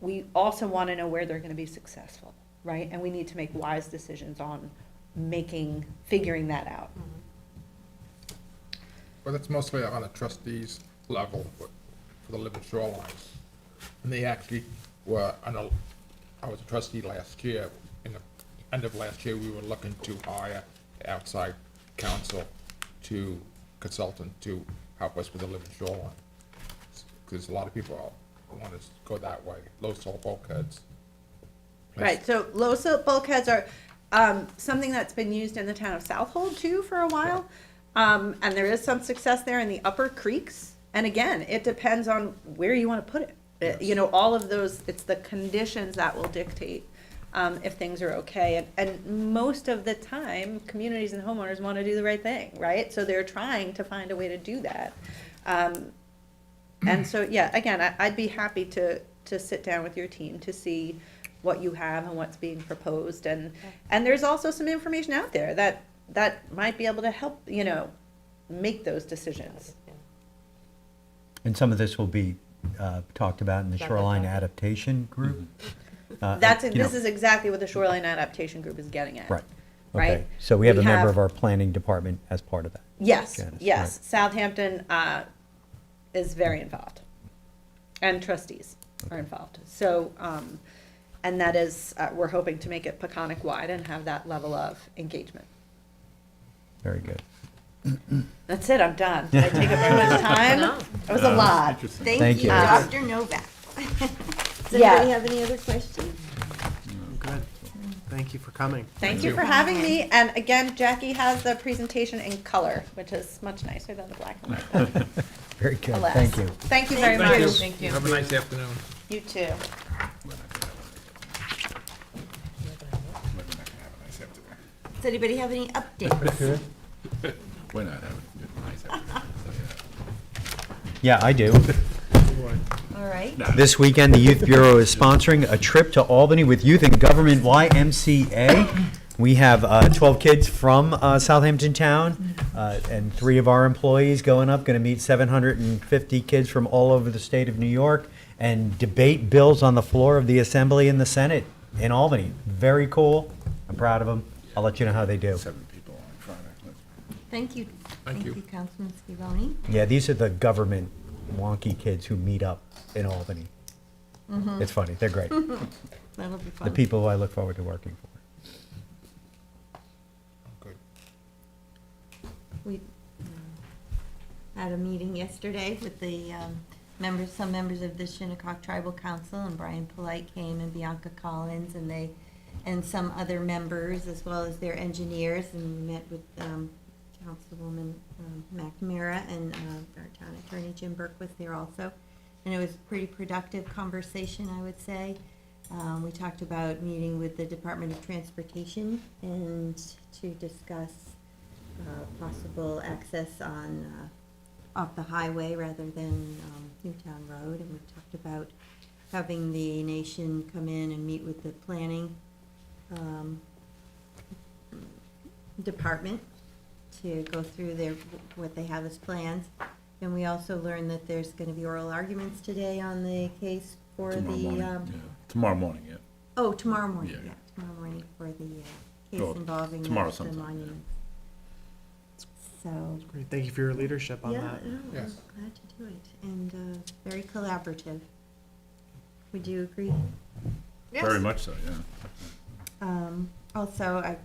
we also want to know where they're going to be successful, right? And we need to make wise decisions on figuring that out. But it's mostly on the trustees level for the living shorelines. And they actually were, I was a trustee last year. In the end of last year, we were looking to hire outside counsel consultant to help us with the living shoreline. Because a lot of people want to go that way, low salt bulkheads. Right, so low silt bulkheads are something that's been used in the town of Southold too for a while. And there is some success there in the upper creeks. And again, it depends on where you want to put it. All of those, it's the conditions that will dictate if things are okay. And most of the time, communities and homeowners want to do the right thing, right? So they're trying to find a way to do that. And so, yeah, again, I'd be happy to sit down with your team to see what you have and what's being proposed. And there's also some information out there that might be able to help, make those decisions. And some of this will be talked about in the shoreline adaptation group. This is exactly what the shoreline adaptation group is getting at. Right. Right? Okay. So we have We a member have- of our planning department as part of that. Yes, Janice, yes. Southampton is very involved, and trustees are involved. So, and that is, we're hoping to make it Peconic-wide and have that level of engagement. Very good. That's it, I'm done. Did I take up too much time? No. It was a lot. Interesting. Thank you, you. Dr. Novak. Does Yeah. anybody have any other questions? Good. Thank you for coming. Thank you for having me, and again, Jackie has the presentation in color, which is much nicer than the black and white. Very good. Alas. Thank you. Thank you very Thank you. much. Thank you. Have a nice afternoon. You too. We're not gonna have a nice afternoon. Does anybody have any updates? We're not having a nice afternoon. So, Yeah, I do. All right. This weekend, the Youth Bureau is sponsoring a trip to Albany with Youth and Government YMCA. We have 12 kids from Southampton Town and 3 of our employees going up, going to meet 750 kids from all over the state of New York and debate bills on the floor of the Assembly and the Senate in Albany. Very cool. I'm proud of them. I'll let you know how they do. 7 people on Friday. Thank you. Thank you. Councilman Scavone. Yeah, these are the government wonky kids who meet up in Albany. It's funny. They're great. That'll be The fun. people who I look forward to working for. Good. We had a meeting yesterday with the some members of the Shinnecock Tribal Council, and Brian Polite came, and Bianca Collins, and some other members, as well as their engineers, and we met with Councilwoman McNamara, and our town attorney Jim Burke was there also. And it was a pretty productive conversation, I would say. We talked about meeting with the Department of Transportation and to discuss possible access on off the highway rather than Newtown Road. And we talked about having the nation come in and meet with the planning department to go through what they have as plans. And we also learned that there's going to be oral arguments today on the case for Tomorrow the, morning, yeah. Tomorrow morning, yeah. oh, tomorrow morning, Yeah. yeah, tomorrow morning for the case Well, involving tomorrow the sometime, monument. So, Great. Thank you for your leadership on yeah, that. no, I'm Yes. glad to do it, and very collaborative. Would you agree? Very much so, yeah. Also, I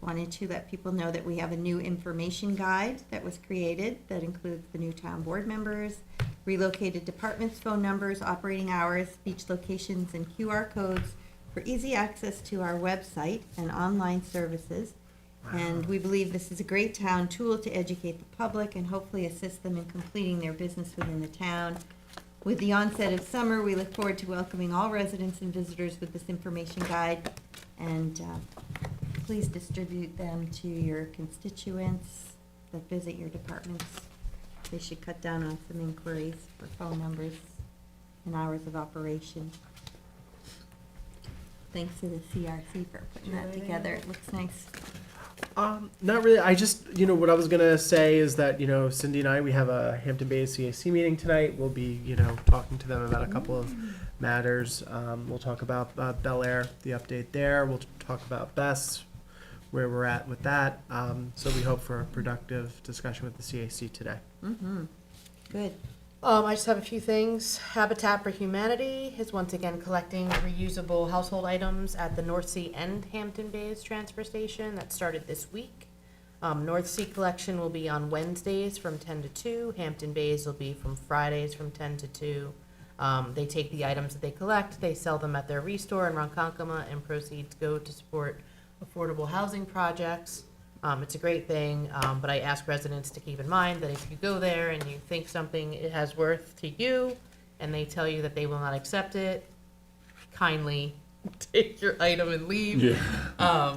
wanted to let people know that we have a new information guide that was created that includes the new town board members, relocated departments' phone numbers, operating hours, beach locations, and QR codes for easy access to our website and online services. And we believe this is a great town tool to educate the public and hopefully assist them in completing their business within the town. With the onset of summer, we look forward to welcoming all residents and visitors with this information guide. And please distribute them to your constituents that visit your departments. They should cut down on some inquiries for phone numbers and hours of operation. Thanks to the CRC for putting that together. It looks nice. Not really. I just, what I was gonna say is that, Cindy and I, we have a Hampton Bays CAC meeting tonight. We'll be, talking to them about a couple of matters. We'll talk about Bel Air, the update there. We'll talk about Best, where we're at with that. So we hope for a productive discussion with the CAC today. Mm-hmm. Good. I just have a few things. Habitat for Humanity is once again collecting reusable household items at the North Sea and Hampton Bays transfer station. That started this week. North Sea collection will be on Wednesdays from 10 to 2. Hampton Bays will be from Fridays from 10 to 2. They take the items that they collect, they sell them at their restore in Ronkonkoma, and proceeds go to support affordable housing projects. It's a great thing, but I ask residents to keep in mind that if you go there and you think something it has worth to you, and they tell you that they will not accept it, kindly take your item and leave. Yeah.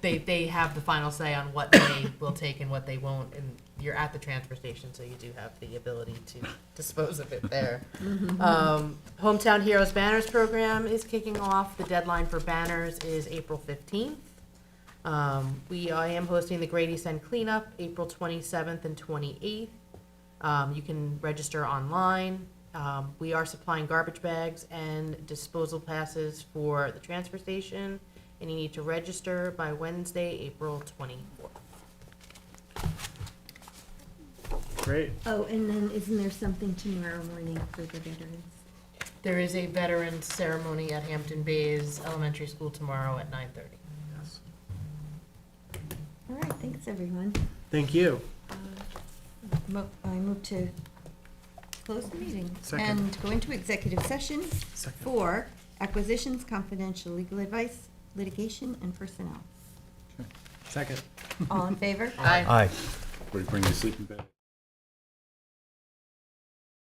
They have the final say on what they will take and what they won't, and you're at the transfer station, so you do have the ability to dispose of it there. Hometown Heroes Banners program is kicking off. The deadline for banners is April 15th. I am hosting the Great East End Cleanup, April 27th and 28th. You can register online. We are supplying garbage bags and disposal passes for the transfer station, and you need to register by Wednesday, April 24th. Great. Oh, and then isn't there something tomorrow morning for the veterans? There is a veterans ceremony at Hampton Bays Elementary School tomorrow at 9:30. Yes. All right, thanks, everyone. Thank you. I move to close the meeting. Second. And go into executive session Second. for acquisitions, confidential legal advice, litigation, and personnel. Second. All in favor? Aye. Aye. Bring your sleeping bag.